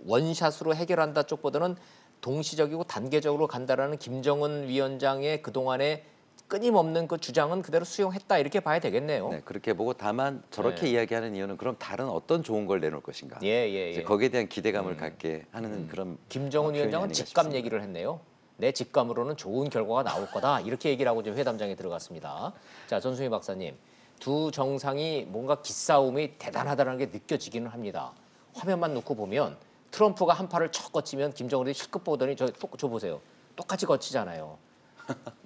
[SPEAKER 1] 원샷으로 해결한다 쪽보다는 동시적이고 단계적으로 간다라는 김정은 위원장의 그동안의 끊임없는 그 주장은 그대로 수용했다 이렇게 봐야 되겠네요.
[SPEAKER 6] 네, 그렇게 보고 다만 저렇게 이야기하는 이유는 그럼 다른 어떤 좋은 걸 내놓을 것인가. 이제 거기에 대한 기대감을 갖게 하는 그런
[SPEAKER 1] 김정은 위원장은 직감
[SPEAKER 6] 싶습니다.
[SPEAKER 1] 얘기를 했네요. 내 직감으로는 좋은 결과가 나올 거다 이렇게 얘기를 하고 지금 회담장에 들어갔습니다. 자, 전수미 박사님, 두 정상이 뭔가 기싸움이 대단하다는 게 느껴지기는 합니다. 화면만 놓고 보면 트럼프가 한 팔을 척 거치면 김정은이 실컷 보더니 저 보세요. 똑같이 거치잖아요.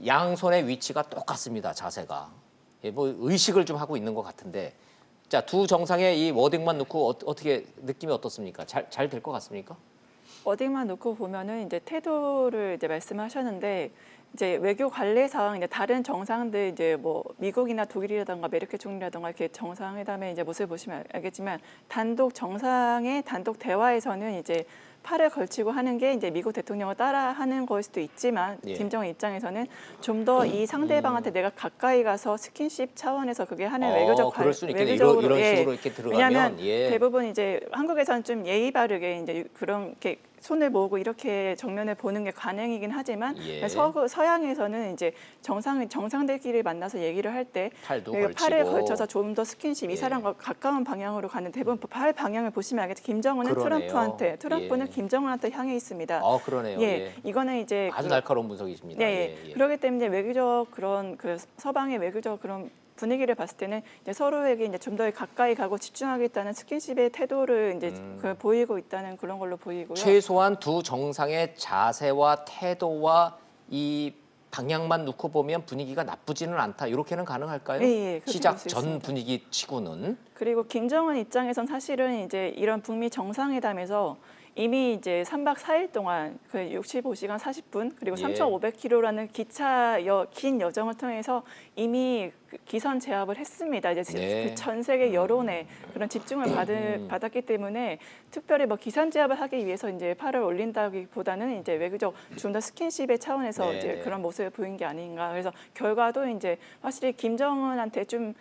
[SPEAKER 1] 양손의 위치가 똑같습니다. 자세가. 뭐 의식을 좀 하고 있는 것 같은데 자, 두 정상의 이 워딩만 놓고 어떻게 느낌이 어떻습니까? 잘 될 것 같습니까?
[SPEAKER 7] 어디만 놓고 보면은 이제 태도를 이제 말씀하셨는데 이제 외교 관례상 이제 다른 정상들 이제 뭐 미국이나 독일이라든가 메르켈 총리라든가 이렇게 정상회담의 이제 모습을 보시면 알겠지만 단독 정상의 단독 대화에서는 이제 팔을 걸치고 하는 게 이제 미국 대통령을 따라하는 걸 수도 있지만
[SPEAKER 1] 예.
[SPEAKER 7] 김정은 입장에서는 좀 더 이 상대방한테 내가 가까이 가서 스킨십 차원에서 그게 하는 외교적
[SPEAKER 1] 그럴 수는 있겠네.
[SPEAKER 7] 외교적으로
[SPEAKER 1] 이런
[SPEAKER 7] 예.
[SPEAKER 1] 식으로 이렇게 들어가면
[SPEAKER 7] 왜냐하면
[SPEAKER 1] 예.
[SPEAKER 7] 대부분 이제 한국에서는 좀 예의 바르게 이제 그런 게 손을 모으고 이렇게 정면을 보는 게 관행이긴 하지만
[SPEAKER 1] 예.
[SPEAKER 7] 서양에서는 이제 정상들끼리 만나서 얘기를 할 때
[SPEAKER 1] 팔도
[SPEAKER 7] 팔을
[SPEAKER 1] 걸치고.
[SPEAKER 7] 걸쳐서 좀 더 스킨십
[SPEAKER 1] 예.
[SPEAKER 7] 이 사람과 가까운 방향으로 가는 대부분 팔 방향을 보시면 알겠죠. 김정은은
[SPEAKER 1] 그러네요.
[SPEAKER 7] 트럼프는
[SPEAKER 1] 예.
[SPEAKER 7] 김정은한테 향해 있습니다.
[SPEAKER 1] 그러네요.
[SPEAKER 7] 예,
[SPEAKER 1] 예.
[SPEAKER 7] 이거는 이제
[SPEAKER 1] 아주 날카로운 분석이십니다.
[SPEAKER 7] 예. 그렇기 때문에 외교적 그런 그 서방의 외교적 그런 분위기를 봤을 때는 이제 서로에게 이제 좀 더 가까이 가고 집중하겠다는 스킨십의 태도를 이제 보이고 있다는 그런 걸로 보이고요.
[SPEAKER 1] 최소한 두 정상의 자세와 태도와 이 방향만 놓고 보면 분위기가 나쁘지는 않다. 이렇게는 가능할까요?
[SPEAKER 7] 예, 그렇게
[SPEAKER 1] 시작
[SPEAKER 7] 볼 수
[SPEAKER 1] 전
[SPEAKER 7] 있습니다.
[SPEAKER 1] 분위기 치고는.
[SPEAKER 7] 그리고 김정은 입장에선 사실은 이제 이런 북미 정상회담에서 이미 이제 3박 4일 동안 그 65시간 40분 그리고
[SPEAKER 1] 예.
[SPEAKER 7] 3,500km라는 긴 여정을 통해서 이미 기선 제압을 했습니다. 이제
[SPEAKER 1] 네.
[SPEAKER 7] 그 전 세계 여론에 그런 집중을 받았기 때문에 특별히 뭐 기선 제압을 하기 위해서 이제 팔을 올린다기보다는 이제 외교적 좀 더 스킨십의 차원에서
[SPEAKER 1] 네,
[SPEAKER 7] 이제
[SPEAKER 1] 네.
[SPEAKER 7] 그런 모습을 보인 게 아닌가. 그래서 결과도 이제 확실히 김정은한테 좀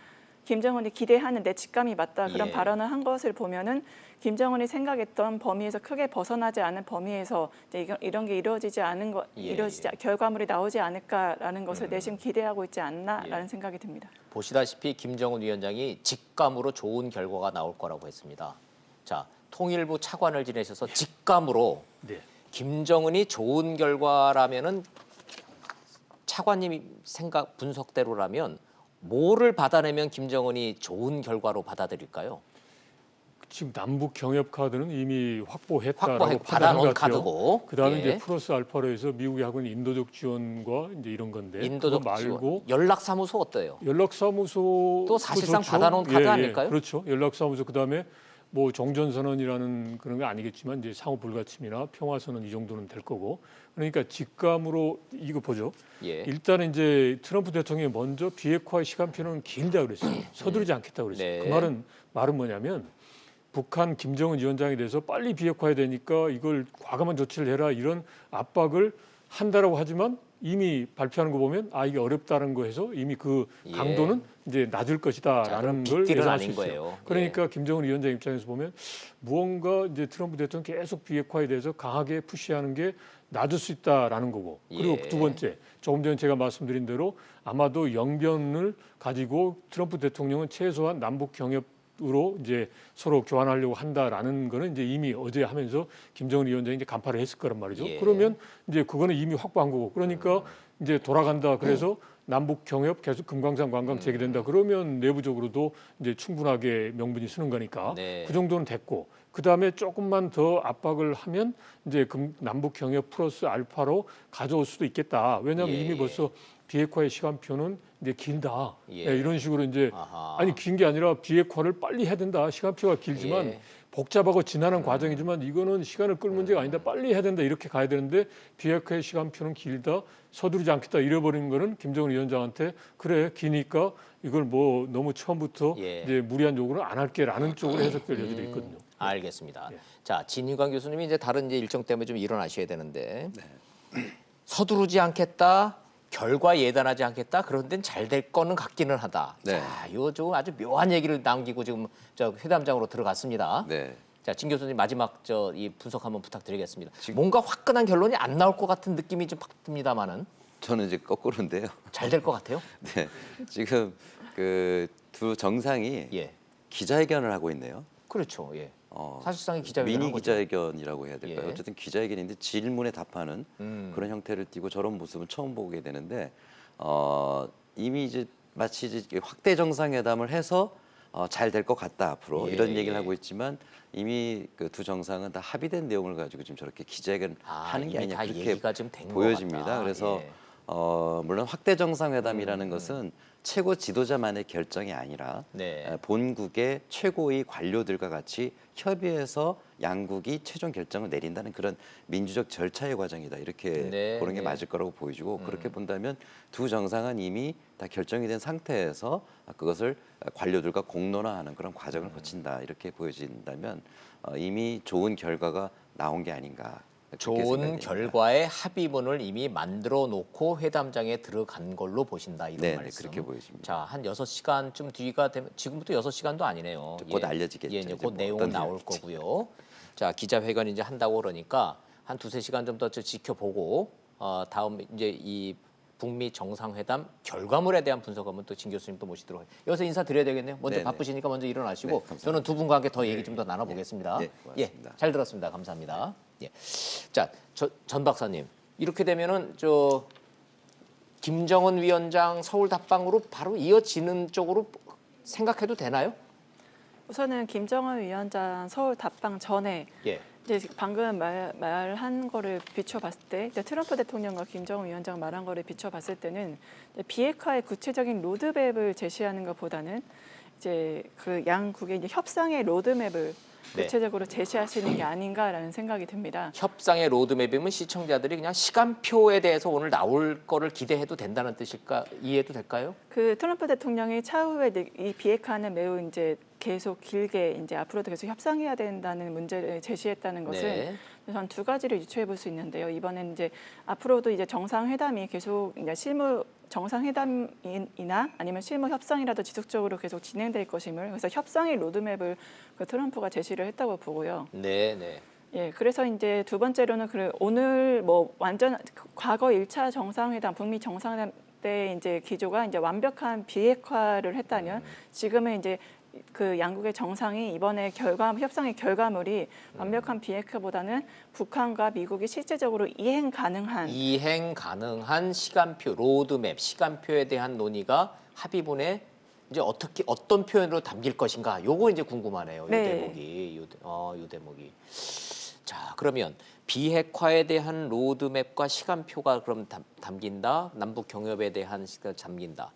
[SPEAKER 7] 김정은이 기대하는 내 직감이 맞다 그런
[SPEAKER 1] 예.
[SPEAKER 7] 발언을 한 것을 보면은 김정은이 생각했던 범위에서 크게 벗어나지 않은 범위에서 이제 이런 게 이루어지지 않은 거
[SPEAKER 1] 예,
[SPEAKER 7] 이루어지지 결과물이 나오지 않을까라는 것을 내심 기대하고 있지 않나라는
[SPEAKER 1] 예.
[SPEAKER 7] 생각이 듭니다.
[SPEAKER 1] 보시다시피 김정은 위원장이 직감으로 좋은 결과가 나올 거라고 했습니다. 자, 통일부 차관을 지내셔서 직감으로
[SPEAKER 2] 네.
[SPEAKER 1] 김정은이 좋은 결과라면은 차관님 생각 분석대로라면 뭐를 받아내면 김정은이 좋은 결과로 받아들일까요?
[SPEAKER 2] 지금 남북 경협 카드는 이미 확보했다라고
[SPEAKER 1] 받아놓은
[SPEAKER 2] 판단한 것 같아요.
[SPEAKER 1] 카드고.
[SPEAKER 2] 그다음에
[SPEAKER 1] 예.
[SPEAKER 2] 이제 플러스 알파로 해서 미국이 하고 있는 인도적 지원과 이제 이런 건데
[SPEAKER 1] 인도적
[SPEAKER 2] 그거 말고
[SPEAKER 1] 지원. 연락사무소 어때요?
[SPEAKER 2] 연락사무소
[SPEAKER 1] 또 사실상 받아놓은 카드 아닐까요?
[SPEAKER 2] 그렇죠. 연락사무소 그다음에 뭐 종전선언이라는 그런 게 아니겠지만 이제 상호 불가침이나 평화선언 이 정도는 될 거고 그러니까 직감으로 이거 보죠.
[SPEAKER 1] 예.
[SPEAKER 2] 일단 이제 트럼프 대통령이 먼저 비핵화의 시간표는 길다 그랬어요. 서두르지 않겠다 그랬어요.
[SPEAKER 1] 네.
[SPEAKER 2] 그 말은 뭐냐면 북한 김정은 위원장에 대해서 빨리 비핵화해야 되니까 이걸 과감한 조치를 해라 이런 압박을 한다라고 하지만 이미 발표하는 거 보면 이게 어렵다는 거 해서 이미 그
[SPEAKER 1] 예.
[SPEAKER 2] 강도는 이제 낮을 것이다라는 걸
[SPEAKER 1] 빅딜은
[SPEAKER 2] 예상할 수
[SPEAKER 1] 아닌
[SPEAKER 2] 있어요.
[SPEAKER 1] 거예요.
[SPEAKER 2] 그러니까 김정은 위원장 입장에서 보면 무언가 이제 트럼프 대통령 계속 비핵화에 대해서 강하게 푸시하는 게 낮을 수 있다라는 거고 그리고
[SPEAKER 1] 예.
[SPEAKER 2] 두 번째 조금 전에 제가 말씀드린 대로 아마도 영변을 가지고 트럼프 대통령은 최소한 남북 경협으로 이제 서로 교환하려고 한다라는 거는 이제 이미 어제 하면서 김정은 위원장이 이제 간파를 했을 거란 말이죠.
[SPEAKER 1] 예.
[SPEAKER 2] 그러면 이제 그거는 이미 확보한 거고 그러니까 이제 돌아간다 그래서 남북 경협 계속 금강산 관광 재개된다 그러면 내부적으로도 이제 충분하게 명분이 쓰는 거니까
[SPEAKER 1] 네.
[SPEAKER 2] 그 정도는 됐고 그 다음에 조금만 더 압박을 하면 이제 남북 경협 플러스 알파로 가져올 수도 있겠다. 왜냐하면
[SPEAKER 1] 예,
[SPEAKER 2] 이미
[SPEAKER 1] 예.
[SPEAKER 2] 벌써 비핵화의 시간표는 이제 길다.
[SPEAKER 1] 예.
[SPEAKER 2] 이런 식으로 이제
[SPEAKER 1] 아하.
[SPEAKER 2] 아니 긴 게 아니라 비핵화를 빨리 해야 된다. 시간표가 길지만
[SPEAKER 1] 예.
[SPEAKER 2] 복잡하고 지난한 과정이지만 이거는 시간을 끌 문제가 아니다. 빨리 해야 된다. 이렇게 가야 되는데 비핵화의 시간표는 길다. 서두르지 않겠다. 잃어버린 거는 김정은 위원장한테 그래 기니까 이걸 뭐 너무 처음부터
[SPEAKER 1] 예.
[SPEAKER 2] 이제 무리한 요구는 안 할게라는 쪽으로 해석될 여지도 있거든요.
[SPEAKER 1] 알겠습니다.
[SPEAKER 2] 예.
[SPEAKER 1] 자, 진희관 교수님이 이제 다른 이제 일정 때문에 좀 일어나셔야 되는데
[SPEAKER 6] 네.
[SPEAKER 1] 서두르지 않겠다, 결과 예단하지 않겠다. 그런 데는 잘 될 거는 같기는 하다.
[SPEAKER 6] 네.
[SPEAKER 1] 자, 이거 좀 아주 묘한 얘기를 남기고 지금 저 회담장으로 들어갔습니다.
[SPEAKER 6] 네.
[SPEAKER 1] 자, 진 교수님 마지막 이 분석 한번 부탁드리겠습니다. 뭔가 화끈한 결론이 안 나올 것 같은 느낌이 좀 팍 듭니다만은
[SPEAKER 6] 저는 이제 거꾸로인데요.
[SPEAKER 1] 잘 될 것 같아요.
[SPEAKER 6] 네. 지금 그 두 정상이
[SPEAKER 1] 예,
[SPEAKER 6] 기자회견을 하고 있네요.
[SPEAKER 1] 그렇죠. 예. 사실상의 기자회견
[SPEAKER 6] 미니
[SPEAKER 1] 한 거죠.
[SPEAKER 6] 기자회견이라고 해야 될까요?
[SPEAKER 1] 예.
[SPEAKER 6] 어쨌든 기자회견인데 질문에 답하는 그런 형태를 띠고 저런 모습은 처음 보게 되는데 이미 이제 마치 이제 확대 정상회담을 해서 잘 될 것 같다 앞으로
[SPEAKER 1] 예,
[SPEAKER 6] 이런 얘기를
[SPEAKER 1] 예.
[SPEAKER 6] 하고 있지만 이미 그 두 정상은 다 합의된 내용을 가지고 지금 저렇게 기자회견 하는 게
[SPEAKER 1] 이미
[SPEAKER 6] 아니냐
[SPEAKER 1] 다
[SPEAKER 6] 그렇게
[SPEAKER 1] 얘기가 좀 된 것
[SPEAKER 6] 보여집니다.
[SPEAKER 1] 같다.
[SPEAKER 6] 그래서
[SPEAKER 1] 예.
[SPEAKER 6] 물론 확대 정상회담이라는 것은 최고 지도자만의 결정이 아니라
[SPEAKER 1] 네.
[SPEAKER 6] 본국의 최고의 관료들과 같이 협의해서 양국이 최종 결정을 내린다는 그런 민주적 절차의 과정이다. 이렇게
[SPEAKER 1] 네,
[SPEAKER 6] 보는 게
[SPEAKER 1] 네.
[SPEAKER 6] 맞을 거라고 보여지고 그렇게 본다면 두 정상은 이미 다 결정이 된 상태에서 그것을 관료들과 공론화하는 그런 과정을 거친다. 이렇게 보여진다면 이미 좋은 결과가 나온 게 아닌가. 그렇게
[SPEAKER 1] 좋은
[SPEAKER 6] 생각이 됩니다.
[SPEAKER 1] 결과의 합의문을 이미 만들어 놓고 회담장에 들어간 걸로 보신다 이런
[SPEAKER 6] 네,
[SPEAKER 1] 말씀.
[SPEAKER 6] 그렇게 보여집니다.
[SPEAKER 1] 자, 한 6시간쯤 뒤가 되면 지금부터 6시간도 아니네요.
[SPEAKER 6] 곧 알려지겠죠.
[SPEAKER 1] 예, 이제
[SPEAKER 6] 이제
[SPEAKER 1] 곧
[SPEAKER 6] 뭐
[SPEAKER 1] 내용은
[SPEAKER 6] 어떤
[SPEAKER 1] 나올
[SPEAKER 6] 내용인지.
[SPEAKER 1] 거고요. 자, 기자회견 이제 한다고 그러니까 한 2-3시간 좀 더 지켜보고 다음 이제 이 북미 정상회담 결과물에 대한 분석 한번 또 진 교수님 또 모시도록 하겠습니다. 여기서 인사드려야 되겠네요. 먼저
[SPEAKER 6] 네네.
[SPEAKER 1] 바쁘시니까 먼저 일어나시고
[SPEAKER 6] 네, 감사합니다.
[SPEAKER 1] 저는 두 분과 함께 더 얘기 좀 더 나눠보겠습니다.
[SPEAKER 6] 네, 고맙습니다.
[SPEAKER 1] 잘 들었습니다. 감사합니다. 예. 자, 전 박사님 이렇게 되면은 김정은 위원장 서울 답방으로 바로 이어지는 쪽으로 생각해도 되나요?
[SPEAKER 7] 우선은 김정은 위원장 서울 답방 전에
[SPEAKER 1] 예.
[SPEAKER 7] 이제 방금 말한 거를 비춰봤을 때 이제 트럼프 대통령과 김정은 위원장 말한 거를 비춰봤을 때는 이제 비핵화의 구체적인 로드맵을 제시하는 것보다는 이제 그 양국의 이제 협상의 로드맵을
[SPEAKER 1] 네.
[SPEAKER 7] 구체적으로 제시하시는 게 아닌가라는 생각이 듭니다.
[SPEAKER 1] 협상의 로드맵이면 시청자들이 그냥 시간표에 대해서 오늘 나올 거를 기대해도 된다는 뜻일까? 이해도 될까요?
[SPEAKER 7] 그 트럼프 대통령이 차후에 이 비핵화는 매우 이제 계속 길게 이제 앞으로도 계속 협상해야 된다는 문제를 제시했다는 것은
[SPEAKER 1] 네.
[SPEAKER 7] 전 두 가지를 유추해 볼 수 있는데요. 이번엔 이제 앞으로도 이제 정상회담이 계속 이제 실무 정상회담이나 아니면 실무 협상이라도 지속적으로 계속 진행될 것임을 그래서 협상의 로드맵을 그 트럼프가 제시를 했다고 보고요.
[SPEAKER 1] 네, 네.
[SPEAKER 7] 예, 그래서 이제 두 번째로는 오늘 뭐 완전 과거 1차 정상회담, 북미 정상회담 때 이제 기조가 이제 완벽한 비핵화를 했다면 지금은 이제 그 양국의 정상이 이번에 협상의 결과물이 완벽한 비핵화보다는 북한과 미국이 실제적으로 이행 가능한
[SPEAKER 1] 시간표, 로드맵, 시간표에 대한 논의가 합의문에 이제 어떤 표현으로 담길 것인가? 요거 이제 궁금하네요. 요
[SPEAKER 7] 네.
[SPEAKER 1] 대목이. 요 대목이. 자, 그러면 비핵화에 대한 로드맵과 시간표가 그럼 담긴다. 남북 경협에 대한 시간 담긴다.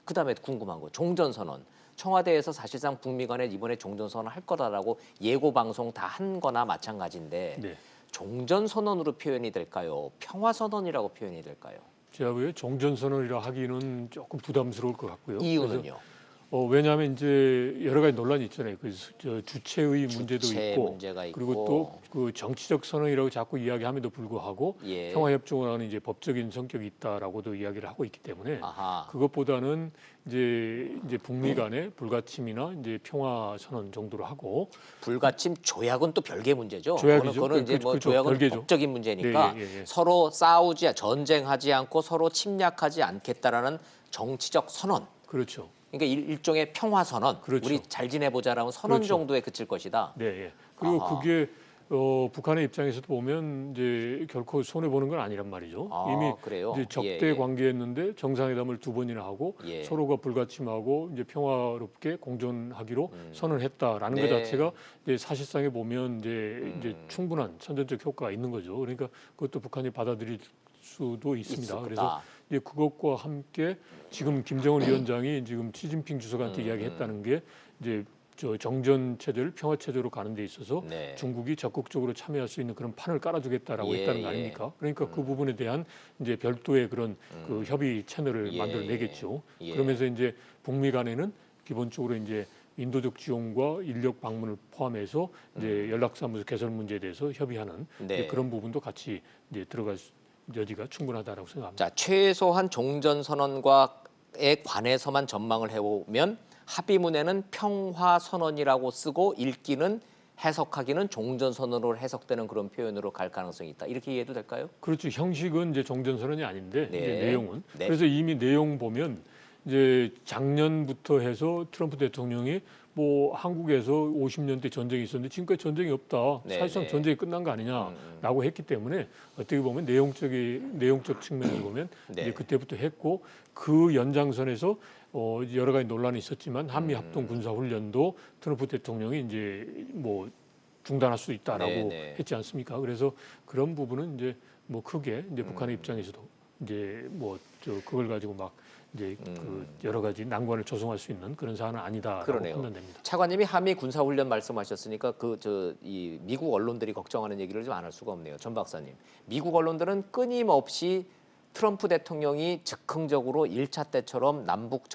[SPEAKER 1] 그다음에 궁금한 거. 종전선언. 청와대에서 사실상 북미 간에 이번에 종전선언을 할 거다라고 예고 방송 다 한 거나 마찬가지인데
[SPEAKER 2] 네.
[SPEAKER 1] 종전선언으로 표현이 될까요? 평화선언이라고 표현이 될까요?
[SPEAKER 2] 제가 왜 종전선언이라 하기는 조금 부담스러울 것 같고요.
[SPEAKER 1] 이유는요?
[SPEAKER 2] 왜냐하면 이제 여러 가지 논란이 있잖아요. 그래서 주체의 문제도
[SPEAKER 1] 주체
[SPEAKER 2] 있고,
[SPEAKER 1] 문제가 있고.
[SPEAKER 2] 그리고 또 그 정치적 선언이라고 자꾸 이야기함에도 불구하고
[SPEAKER 1] 예.
[SPEAKER 2] 평화협정은 이제 법적인 성격이 있다라고도 이야기를 하고 있기 때문에
[SPEAKER 1] 아하.
[SPEAKER 2] 그것보다는 이제 북미 간의 불가침이나 이제 평화 선언 정도로 하고
[SPEAKER 1] 불가침 조약은 또 별개 문제죠.
[SPEAKER 2] 조약이죠.
[SPEAKER 1] 그거는 이제 뭐
[SPEAKER 2] 그렇죠.
[SPEAKER 1] 조약은
[SPEAKER 2] 별개죠.
[SPEAKER 1] 법적인 문제니까
[SPEAKER 2] 네, 예.
[SPEAKER 1] 서로 전쟁하지 않고 서로 침략하지 않겠다라는 정치적 선언.
[SPEAKER 2] 그렇죠.
[SPEAKER 1] 그러니까 일종의 평화 선언.
[SPEAKER 2] 그렇죠.
[SPEAKER 1] 우리 잘 지내보자라는 선언
[SPEAKER 2] 그렇죠.
[SPEAKER 1] 정도에 그칠 것이다.
[SPEAKER 2] 네, 예. 그리고
[SPEAKER 1] 아하.
[SPEAKER 2] 그게 북한의 입장에서도 보면 이제 결코 손해 보는 건 아니란 말이죠.
[SPEAKER 1] 아,
[SPEAKER 2] 이미
[SPEAKER 1] 그래요?
[SPEAKER 2] 이제 적대
[SPEAKER 1] 예.
[SPEAKER 2] 관계였는데 정상회담을 2번이나 하고
[SPEAKER 1] 예.
[SPEAKER 2] 서로가 불가침하고 이제 평화롭게 공존하기로 선언했다라는
[SPEAKER 1] 네.
[SPEAKER 2] 것 자체가 이제 사실상에 보면 이제 충분한 선전적 효과가 있는 거죠. 그러니까 그것도 북한이 받아들일 수도 있습니다.
[SPEAKER 1] 있을
[SPEAKER 2] 그래서
[SPEAKER 1] 거다.
[SPEAKER 2] 이제 그것과 함께 지금 김정은 위원장이 지금 시진핑 주석한테 이야기했다는 게 이제 정전 체제를 평화 체제로 가는 데 있어서
[SPEAKER 1] 네.
[SPEAKER 2] 중국이 적극적으로 참여할 수 있는 그런 판을 깔아주겠다라고
[SPEAKER 1] 예,
[SPEAKER 2] 했다는 거
[SPEAKER 1] 예.
[SPEAKER 2] 아닙니까? 그러니까 그 부분에 대한 이제 별도의 그런 그 협의 채널을
[SPEAKER 1] 예,
[SPEAKER 2] 만들어내겠죠.
[SPEAKER 1] 예.
[SPEAKER 2] 그러면서 이제 북미 간에는 기본적으로 이제 인도적 지원과 인력 방문을 포함해서 이제 연락사무소 개설 문제에 대해서 협의하는
[SPEAKER 1] 네.
[SPEAKER 2] 이제 그런 부분도 같이 이제 들어갈 여지가 충분하다라고 생각합니다.
[SPEAKER 1] 자, 최소한 종전 선언과에 관해서만 전망을 해보면 합의문에는 평화 선언이라고 쓰고 읽기는 해석하기는 종전 선언으로 해석되는 그런 표현으로 갈 가능성이 있다. 이렇게 이해해도 될까요?
[SPEAKER 2] 그렇죠. 형식은 이제 정전선언이 아닌데
[SPEAKER 1] 네.
[SPEAKER 2] 이제 내용은
[SPEAKER 1] 네.
[SPEAKER 2] 그래서 이미 내용 보면 이제 작년부터 해서 트럼프 대통령이 뭐 한국에서 50년대 전쟁이 있었는데 지금까지 전쟁이 없다.
[SPEAKER 1] 네,
[SPEAKER 2] 사실상
[SPEAKER 1] 네.
[SPEAKER 2] 전쟁이 끝난 거 아니냐라고 했기 때문에 어떻게 보면 내용적 측면을 보면
[SPEAKER 1] 네.
[SPEAKER 2] 이제 그때부터 했고 그 연장선에서 여러 가지 논란이 있었지만 한미 합동 군사 훈련도 트럼프 대통령이 이제 뭐 중단할 수 있다라고
[SPEAKER 1] 네, 네.
[SPEAKER 2] 했지 않습니까? 그래서 그런 부분은 이제 뭐 크게 이제 북한의 입장에서도 이제 그걸 가지고 막 이제 그 여러 가지 난관을 조성할 수 있는 그런 사안은 아니다라고
[SPEAKER 1] 그러네요.
[SPEAKER 2] 판단됩니다.
[SPEAKER 1] 차관님이 한미 군사훈련 말씀하셨으니까 이 미국 언론들이 걱정하는 얘기를 좀 안 할 수가 없네요. 전 박사님, 미국 언론들은 끊임없이 트럼프 대통령이 즉흥적으로 1차 때처럼 남북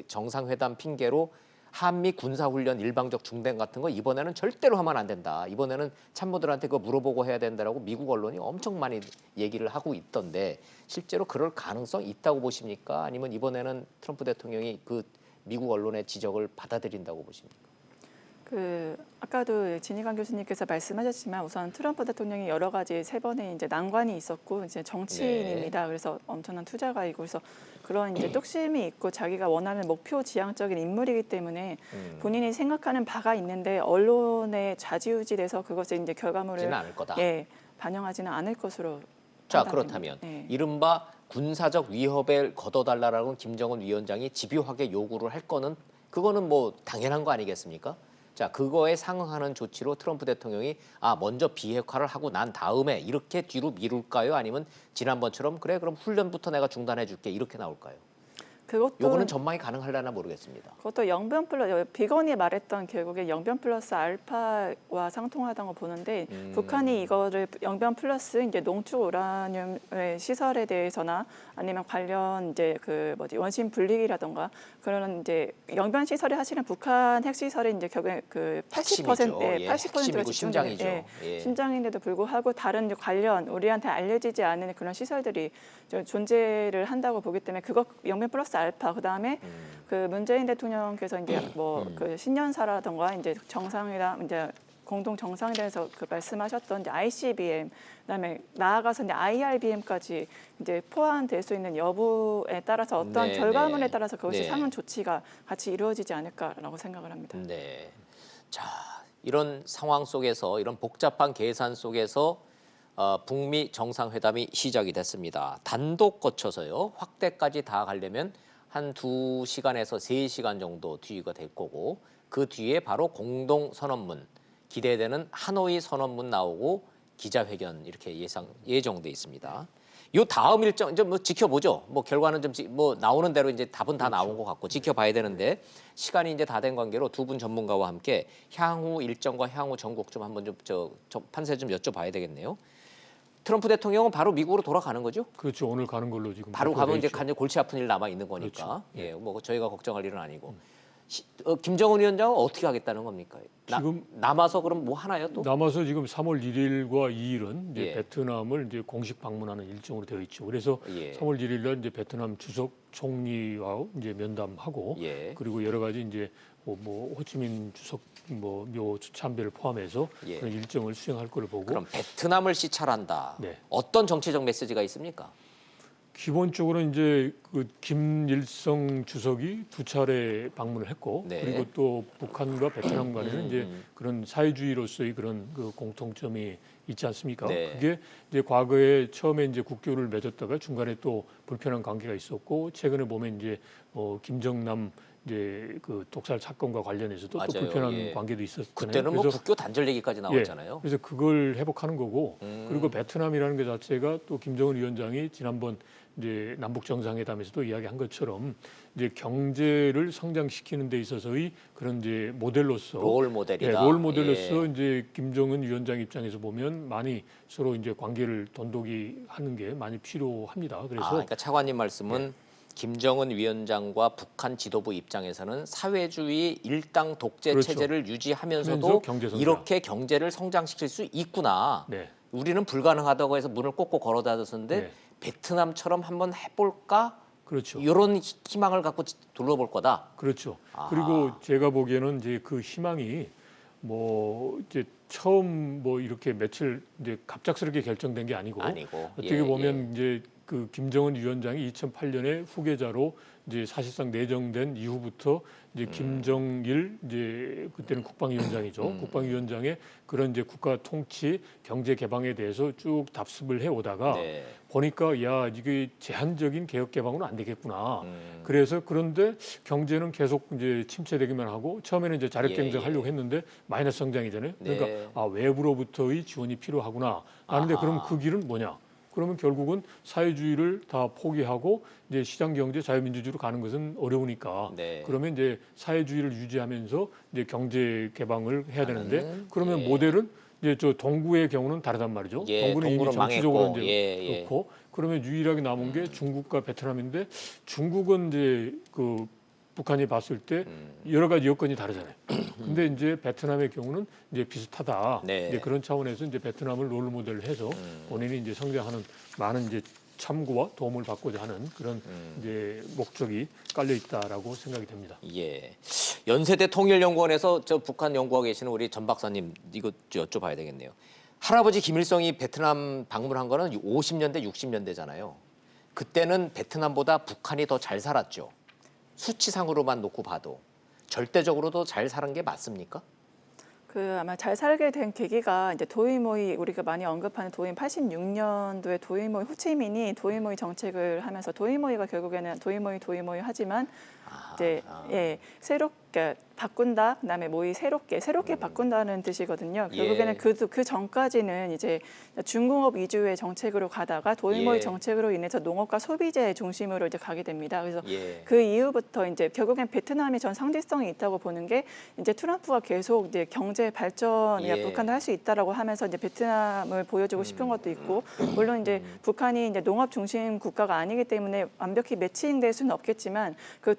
[SPEAKER 1] 정상회담 핑계로 한미 군사훈련 일방적 중단 같은 거 이번에는 절대로 하면 안 된다. 이번에는 참모들한테 그거 물어보고 해야 된다라고 미국 언론이 엄청 많이 얘기를 하고 있던데 실제로 그럴 가능성이 있다고 보십니까? 아니면 이번에는 트럼프 대통령이 그 미국 언론의 지적을 받아들인다고 보십니까?
[SPEAKER 7] 아까도 진희관 교수님께서 말씀하셨지만 우선 트럼프 대통령이 여러 가지 세 번의 이제 난관이 있었고 이제 정치인입니다. 그래서 엄청난 투자가이고 그래서 그런 이제 뚝심이 있고 자기가 원하는 목표 지향적인 인물이기 때문에 본인이 생각하는 바가 있는데 언론에 좌지우지돼서 그것을 이제 결과물을
[SPEAKER 1] 않을 거다.
[SPEAKER 7] 반영하지는 않을 것으로.
[SPEAKER 1] 자,
[SPEAKER 7] 판단됩니다.
[SPEAKER 1] 그렇다면 이른바 군사적 위협을 걷어달라라는 김정은 위원장이 집요하게 요구를 할 거는 그거는 뭐 당연한 거 아니겠습니까? 자, 그거에 상응하는 조치로 트럼프 대통령이 먼저 비핵화를 하고 난 다음에 이렇게 뒤로 미룰까요? 아니면 지난번처럼 그래 그럼 훈련부터 내가 중단해 줄게 이렇게 나올까요? 요거는 전망이 가능하려나 모르겠습니다.
[SPEAKER 7] 그것도 영변 플러스 비건이 말했던 결국에 영변 플러스 알파와 상통하다고 보는데 북한이 이거를 영변 플러스 이제 농축 우라늄의 시설에 대해서나 아니면 관련 이제 원심 분리기라던가 그런 이제 영변 시설에 사실은 북한 핵 시설이 이제 결국에 그 80%가
[SPEAKER 1] 심장이죠.
[SPEAKER 7] 심장인데도 불구하고 다른 관련 우리한테 알려지지 않은 그런 시설들이 존재를 한다고 보기 때문에 그거 영변 플러스 알파 그다음에 그 문재인 대통령께서 이제 그 신년사라던가 이제 정상회담 이제 공동 정상회담에서 그 말씀하셨던 이제 ICBM 그다음에 나아가서 이제 IRBM까지 이제 포함될 수 있는 여부에 따라서 어떤 결과물에 따라서 그것이 상응 조치가 같이 이루어지지 않을까라고 생각을 합니다.
[SPEAKER 1] 네. 자, 이런 상황 속에서 이런 복잡한 계산 속에서 북미 정상회담이 시작이 됐습니다. 단독 거쳐서요. 확대까지 다 가려면 한 2시간에서 3시간 정도 뒤가 될 거고 그 뒤에 바로 공동 선언문 기대되는 하노이 선언문 나오고 기자회견 이렇게 예정돼 있습니다. 요 다음 일정 좀 지켜보죠. 결과는 좀 나오는 대로 이제 답은 다 나온 것 같고 지켜봐야 되는데 시간이 이제 다 된 관계로 두 분 전문가와 함께 향후 일정과 향후 전국 좀 한번 판세 좀 여쭤봐야 되겠네요. 트럼프 대통령은 바로 미국으로 돌아가는 거죠?
[SPEAKER 2] 그렇죠. 오늘 가는 걸로 지금.
[SPEAKER 1] 바로 가면 이제 골치 아픈 일 남아 있는 거니까.
[SPEAKER 2] 그렇죠.
[SPEAKER 1] 저희가 걱정할 일은 아니고. 김정은 위원장은 어떻게 하겠다는 겁니까?
[SPEAKER 2] 지금
[SPEAKER 1] 남아서 그럼 뭐 하나요 또?
[SPEAKER 2] 남아서 지금 3월 1일과 2일은 이제 베트남을 이제 공식 방문하는 일정으로 되어 있죠. 그래서 3월 1일날 이제 베트남 주석 총리와 이제 면담하고 그리고 여러 가지 이제 호치민 주석 묘 참배를 포함해서 그런 일정을 수행할 거를 보고.
[SPEAKER 1] 그럼 베트남을 시찰한다. 어떤 정치적 메시지가 있습니까?
[SPEAKER 2] 기본적으로 이제 그 김일성 주석이 2차례 방문을 했고 그리고 또 북한과 베트남 간에는 이제 그런 사회주의로서의 그런 그 공통점이 있지 않습니까? 그게 이제 과거에 처음에 이제 국교를 맺었다가 중간에 또 불편한 관계가 있었고 최근에 보면 이제 김정남 이제 그 독살 사건과 관련해서도 또 불편한 관계도 있었잖아요.
[SPEAKER 1] 그때는 국교 단절 얘기까지 나왔잖아요.
[SPEAKER 2] 그래서 그걸 회복하는 거고 그리고 베트남이라는 게 자체가 또 김정은 위원장이 지난번 이제 남북 정상회담에서도 이야기한 것처럼 이제 경제를 성장시키는 데 있어서의 그런 이제 모델로서
[SPEAKER 1] 롤 모델이다.
[SPEAKER 2] 롤 모델로서 이제 김정은 위원장 입장에서 보면 많이 서로 이제 관계를 돈독이 하는 게 많이 필요합니다. 그래서
[SPEAKER 1] 그러니까 차관님 말씀은 김정은 위원장과 북한 지도부 입장에서는 사회주의 일당 독재 체제를 유지하면서도 이렇게 경제를 성장시킬 수 있구나. 우리는 불가능하다고 해서 문을 꼭꼭 걸어 닫았었는데 베트남처럼 한번 해볼까?
[SPEAKER 2] 그렇죠.
[SPEAKER 1] 이런 희망을 갖고 둘러볼 거다.
[SPEAKER 2] 그렇죠. 그리고 제가 보기에는 이제 그 희망이 이제 처음 이렇게 며칠 이제 갑작스럽게 결정된 게 아니고 어떻게 보면 이제 그 김정은 위원장이 2008년에 후계자로 이제 사실상 내정된 이후부터 이제 김정일 이제 그때는 국방위원장이죠. 국방위원장의 그런 이제 국가 통치, 경제 개방에 대해서 쭉 답습을 해 오다가 보니까 이게 제한적인 개혁 개방으로 안 되겠구나. 그래서 그런데 경제는 계속 이제 침체되기만 하고 처음에는 이제 자력 경쟁하려고 했는데 마이너스 성장이잖아요. 그러니까 외부로부터의 지원이 필요하구나. 하는데 그럼 그 길은 뭐냐? 그러면 결국은 사회주의를 다 포기하고 이제 시장 경제 자유민주주의로 가는 것은 어려우니까
[SPEAKER 1] 네.
[SPEAKER 2] 그러면 이제 사회주의를 유지하면서 이제 경제 개방을 해야 되는데 그러면
[SPEAKER 1] 예.
[SPEAKER 2] 모델은 이제 저 동구의 경우는 다르단 말이죠.
[SPEAKER 1] 예,
[SPEAKER 2] 동구는 이미
[SPEAKER 1] 동구는
[SPEAKER 2] 정치적으로
[SPEAKER 1] 망했고,
[SPEAKER 2] 이제
[SPEAKER 1] 예.
[SPEAKER 2] 그렇고 그러면 유일하게 남은 게 중국과 베트남인데 중국은 이제 그 북한이 봤을 때 여러 가지 여건이 다르잖아요. 근데 이제 베트남의 경우는 이제 비슷하다.
[SPEAKER 1] 네.
[SPEAKER 2] 이제 그런 차원에서 이제 베트남을 롤 모델로 해서 본인이 이제 성장하는 많은 이제 참고와 도움을 받고자 하는 그런 이제 목적이 깔려 있다라고 생각이 됩니다.
[SPEAKER 1] 예. 연세대 통일연구원에서 저 북한 연구하고 계시는 우리 전 박사님 이거 여쭤봐야 되겠네요. 할아버지 김일성이 베트남 방문한 거는 50년대, 60년대잖아요. 그때는 베트남보다 북한이 더 잘 살았죠. 수치상으로만 놓고 봐도 절대적으로도 잘 사는 게 맞습니까?
[SPEAKER 7] 그 아마 잘 살게 된 계기가 이제 도이모이 우리가 많이 언급하는 도임 86년도에 도이모이 호치민이 도이모이 정책을 하면서 도이모이가 결국에는 도이모이 하지만 이제 예 새롭게 바꾼다 그다음에 모이 새롭게 바꾼다는 뜻이거든요. 결국에는
[SPEAKER 1] 예.
[SPEAKER 7] 그 전까지는 이제 중공업 위주의 정책으로 가다가 도이모이
[SPEAKER 1] 예.
[SPEAKER 7] 정책으로 인해서 농업과 소비재 중심으로 이제 가게 됩니다. 그래서
[SPEAKER 1] 예.
[SPEAKER 7] 그 이후부터 이제 결국엔 베트남이 전 상대성이 있다고 보는 게 이제 트럼프가 계속 이제 경제 발전이야
[SPEAKER 1] 예.
[SPEAKER 7] 북한도 할 수 있다라고 하면서 이제 베트남을 보여주고 싶은 것도 있고 물론 이제 북한이 이제 농업 중심 국가가 아니기 때문에 완벽히 매칭될 수는 없겠지만 그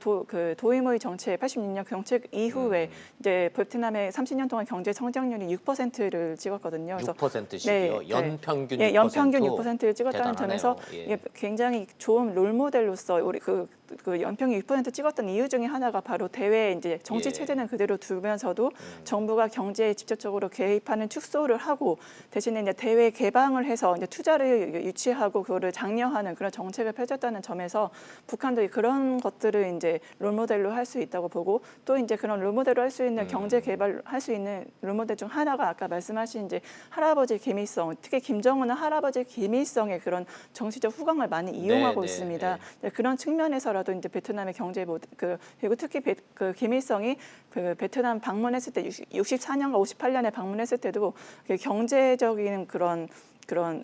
[SPEAKER 7] 도이모이 정책 86년 정책 이후에 이제 베트남의 30년 동안 경제 성장률이 6%를 찍었거든요. 그래서
[SPEAKER 1] 6%씩이요? 연평균 6%?
[SPEAKER 7] 예, 연평균 6%를 찍었다는
[SPEAKER 1] 대단하네요.
[SPEAKER 7] 점에서
[SPEAKER 1] 예.
[SPEAKER 7] 이게 굉장히 좋은 롤모델로서 우리 그 연평균 6% 찍었던 이유 중에 하나가 바로 대외 이제 정치
[SPEAKER 1] 예.
[SPEAKER 7] 체제는 그대로 두면서도 정부가 경제에 직접적으로 개입하는 축소를 하고 대신에 이제 대외 개방을 해서 이제 투자를 유치하고 그거를 장려하는 그런 정책을 펼쳤다는 점에서 북한도 그런 것들을 이제 롤모델로 할 수 있다고 보고 또 이제 그런 롤모델로 할 수 있는 경제 개발 할 수 있는 롤모델 중 하나가 아까 말씀하신 이제 할아버지 김일성 특히 김정은은 할아버지 김일성의 그런 정치적 후광을 많이 이용하고
[SPEAKER 1] 네,
[SPEAKER 7] 있습니다.
[SPEAKER 1] 네.
[SPEAKER 7] 네, 그런 측면에서라도 이제 베트남의 경제 그리고 특히 그 김일성이 그 베트남 방문했을 때 64년과 58년에 방문했을 때도 경제적인 그런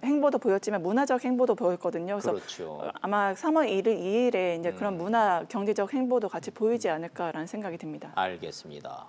[SPEAKER 7] 행보도 보였지만 문화적 행보도 보였거든요. 그래서
[SPEAKER 1] 그렇죠.
[SPEAKER 7] 아마 3월 2일에 이제 그런 문화 경제적 행보도 같이 보이지 않을까라는 생각이 듭니다.
[SPEAKER 1] 알겠습니다.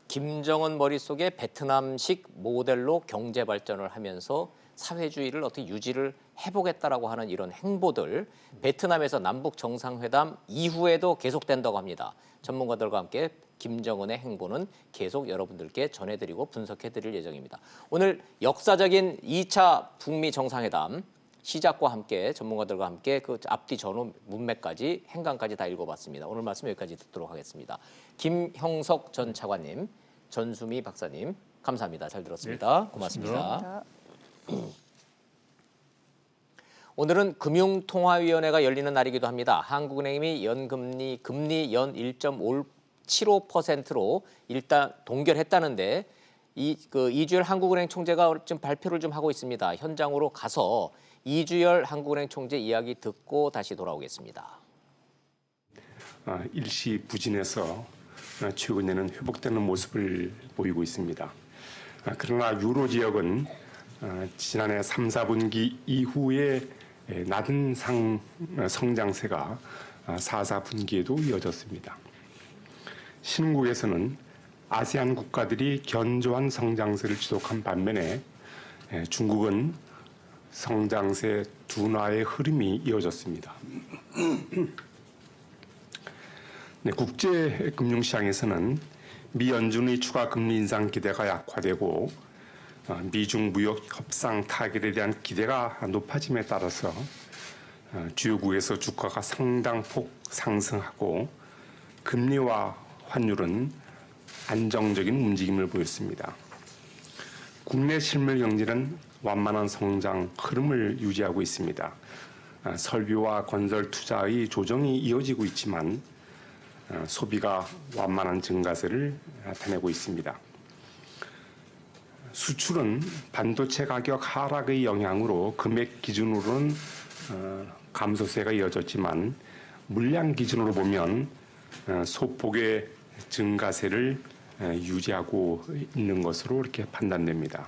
[SPEAKER 1] 김정은 머릿속에 베트남식 모델로 경제 발전을 하면서 사회주의를 어떻게 유지를 해보겠다라고 하는 이런 행보들 베트남에서 남북 정상회담 이후에도 계속된다고 합니다. 전문가들과 함께 김정은의 행보는 계속 여러분들께 전해드리고 분석해드릴 예정입니다. 오늘 역사적인 2차 북미 정상회담 시작과 함께 전문가들과 함께 그 앞뒤 전후 문맥까지 행간까지 다 읽어봤습니다. 오늘 말씀 여기까지 듣도록 하겠습니다. 김형석 전 차관님, 전수미 박사님 감사합니다. 잘 들었습니다.
[SPEAKER 2] 네,
[SPEAKER 1] 고맙습니다. 오늘은 금융통화위원회가 열리는 날이기도 합니다. 한국은행이 금리 연 1.75%로 일단 동결했다는데 이주열 한국은행 총재가 지금 발표를 좀 하고 있습니다. 현장으로 가서 이주열 한국은행 총재 이야기 듣고 다시 돌아오겠습니다.
[SPEAKER 12] 일시 부진해서 최근에는 회복되는 모습을 보이고 있습니다. 그러나 유로 지역은 지난해 3, 4분기 이후에 낮은 성장세가 4, 4분기에도 이어졌습니다. 신흥국에서는 아세안 국가들이 견조한 성장세를 지속한 반면에 중국은 성장세 둔화의 흐름이 이어졌습니다. 네, 국제 금융시장에서는 미 연준의 추가 금리 인상 기대가 약화되고 미중 무역 협상 타결에 대한 기대가 높아짐에 따라서 주요국에서 주가가 상당폭 상승하고 금리와 환율은 안정적인 움직임을 보였습니다. 국내 실물 경제는 완만한 성장 흐름을 유지하고 있습니다. 설비와 건설 투자의 조정이 이어지고 있지만 소비가 완만한 증가세를 나타내고 있습니다. 수출은 반도체 가격 하락의 영향으로 금액 기준으로는 감소세가 이어졌지만 물량 기준으로 보면 소폭의 증가세를 유지하고 있는 것으로 이렇게 판단됩니다.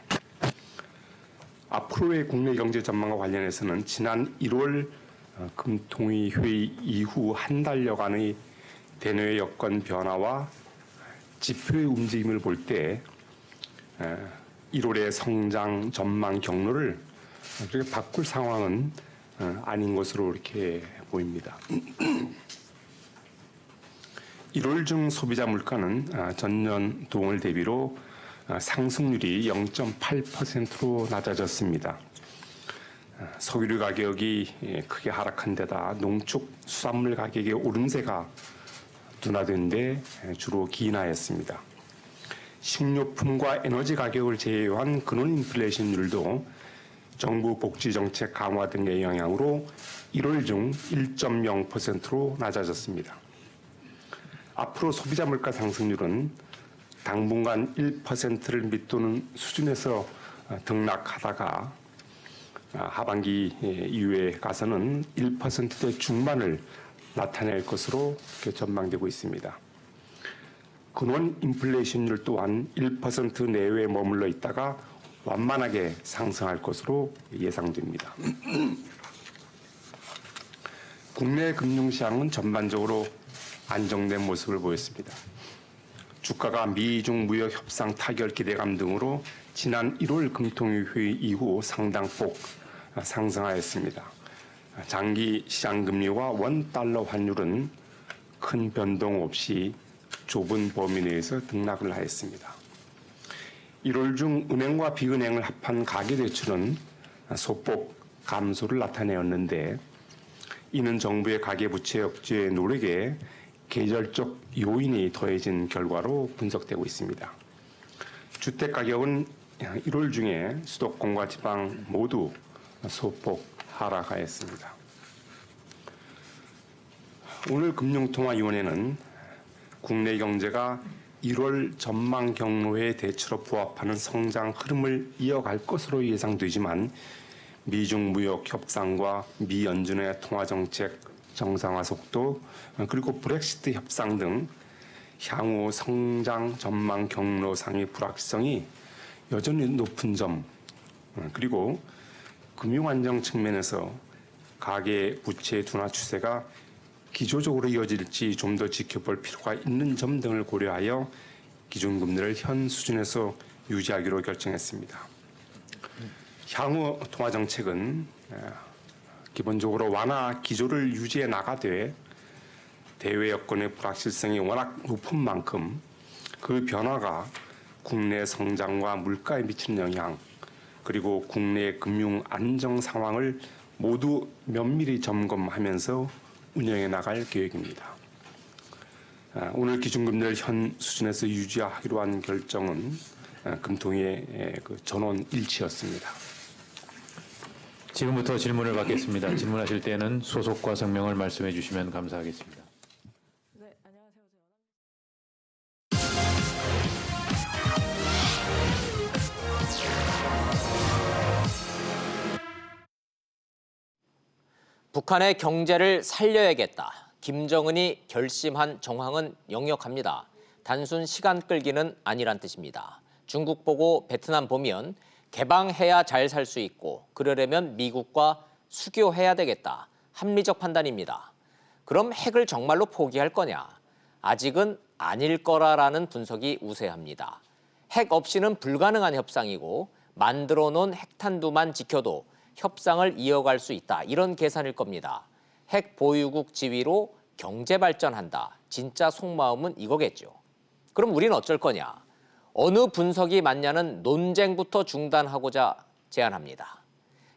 [SPEAKER 12] 앞으로의 국내 경제 전망과 관련해서는 지난 1월 금통위 회의 이후 한 달여간의 대내외 여건 변화와 지표의 움직임을 볼 때 1월의 성장 전망 경로를 그렇게 바꿀 상황은 아닌 것으로 이렇게 보입니다. 1월 중 소비자 물가는 전년 동월 대비로 상승률이 0.8%로 낮아졌습니다. 석유류 가격이 크게 하락한 데다 농축 수산물 가격의 오름세가 둔화된 데 주로 기인하였습니다. 식료품과 에너지 가격을 제외한 근원 인플레이션율도 정부 복지 정책 강화 등의 영향으로 1월 중 1.0%로 낮아졌습니다. 앞으로 소비자 물가 상승률은 당분간 1%를 밑도는 수준에서 등락하다가 하반기 이후에 가서는 1%대 중반을 나타낼 것으로 전망되고 있습니다. 근원 인플레이션율 또한 1% 내외에 머물러 있다가 완만하게 상승할 것으로 예상됩니다. 국내 금융시장은 전반적으로 안정된 모습을 보였습니다. 주가가 미중 무역 협상 타결 기대감 등으로 지난 1월 금통위 회의 이후 상당폭 상승하였습니다. 장기 시장 금리와 원 달러 환율은 큰 변동 없이 좁은 범위 내에서 등락을 하였습니다. 1월 중 은행과 비은행을 합한 가계대출은 소폭 감소를 나타내었는데 이는 정부의 가계부채 억제 노력에 계절적 요인이 더해진 결과로 분석되고 있습니다. 주택가격은 1월 중에 수도권과 지방 모두 소폭 하락하였습니다. 오늘 금융통화위원회는 국내 경제가 1월 전망 경로의 대체로 부합하는 성장 흐름을 이어갈 것으로 예상되지만 미중 무역 협상과 미 연준의 통화정책 정상화 속도 그리고 브렉시트 협상 등 향후 성장 전망 경로상의 불확실성이 여전히 높은 점 그리고 금융 안정 측면에서 가계 부채 둔화 추세가 기조적으로 이어질지 좀 더 지켜볼 필요가 있는 점 등을 고려하여 기준금리를 현 수준에서 유지하기로 결정했습니다. 향후 통화정책은 기본적으로 완화 기조를 유지해 나가되 대외 여건의 불확실성이 워낙 높은 만큼 그 변화가 국내 성장과 물가에 미치는 영향 그리고 국내 금융 안정 상황을 모두 면밀히 점검하면서 운영해 나갈 계획입니다. 오늘 기준금리를 현 수준에서 유지하기로 한 결정은 금통위의 전원 일치였습니다.
[SPEAKER 13] 지금부터 질문을 받겠습니다. 질문하실 때는 소속과 성명을 말씀해 주시면 감사하겠습니다.
[SPEAKER 7] 네, 안녕하세요.
[SPEAKER 1] 북한의 경제를 살려야겠다. 김정은이 결심한 정황은 역력합니다. 단순 시간 끌기는 아니란 뜻입니다. 중국 보고 베트남 보면 개방해야 잘 살 수 있고 그러려면 미국과 수교해야 되겠다. 합리적 판단입니다. 그럼 핵을 정말로 포기할 거냐? 아직은 아닐 거라라는 분석이 우세합니다. 핵 없이는 불가능한 협상이고 만들어 놓은 핵탄두만 지켜도 협상을 이어갈 수 있다. 이런 계산일 겁니다. 핵 보유국 지위로 경제 발전한다. 진짜 속마음은 이거겠죠. 그럼 우린 어쩔 거냐? 어느 분석이 맞냐는 논쟁부터 중단하고자 제안합니다.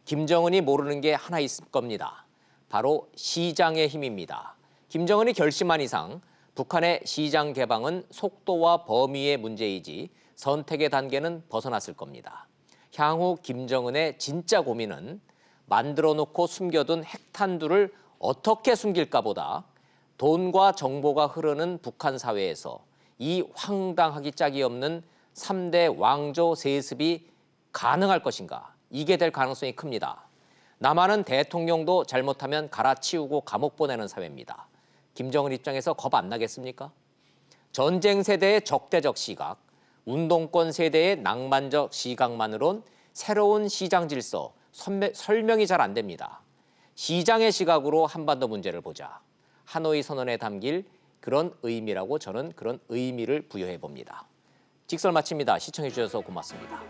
[SPEAKER 1] 김정은이 모르는 게 하나 있을 겁니다. 바로 시장의 힘입니다. 김정은이 결심한 이상 북한의 시장 개방은 속도와 범위의 문제이지 선택의 단계는 벗어났을 겁니다. 향후 김정은의 진짜 고민은 만들어 놓고 숨겨둔 핵탄두를 어떻게 숨길까 보다 돈과 정보가 흐르는 북한 사회에서 이 황당하기 짝이 없는 3대 왕조 세습이 가능할 것인가? 이게 될 가능성이 큽니다. 남한은 대통령도 잘못하면 갈아치우고 감옥 보내는 사회입니다. 김정은 입장에서 겁 안 나겠습니까? 전쟁 세대의 적대적 시각, 운동권 세대의 낭만적 시각만으론 새로운 시장 질서, 설명이 잘 안 됩니다. 시장의 시각으로 한반도 문제를 보자. 하노이 선언에 담길 그런 의미라고 저는 그런 의미를 부여해 봅니다. 직설 마칩니다. 시청해 주셔서 고맙습니다.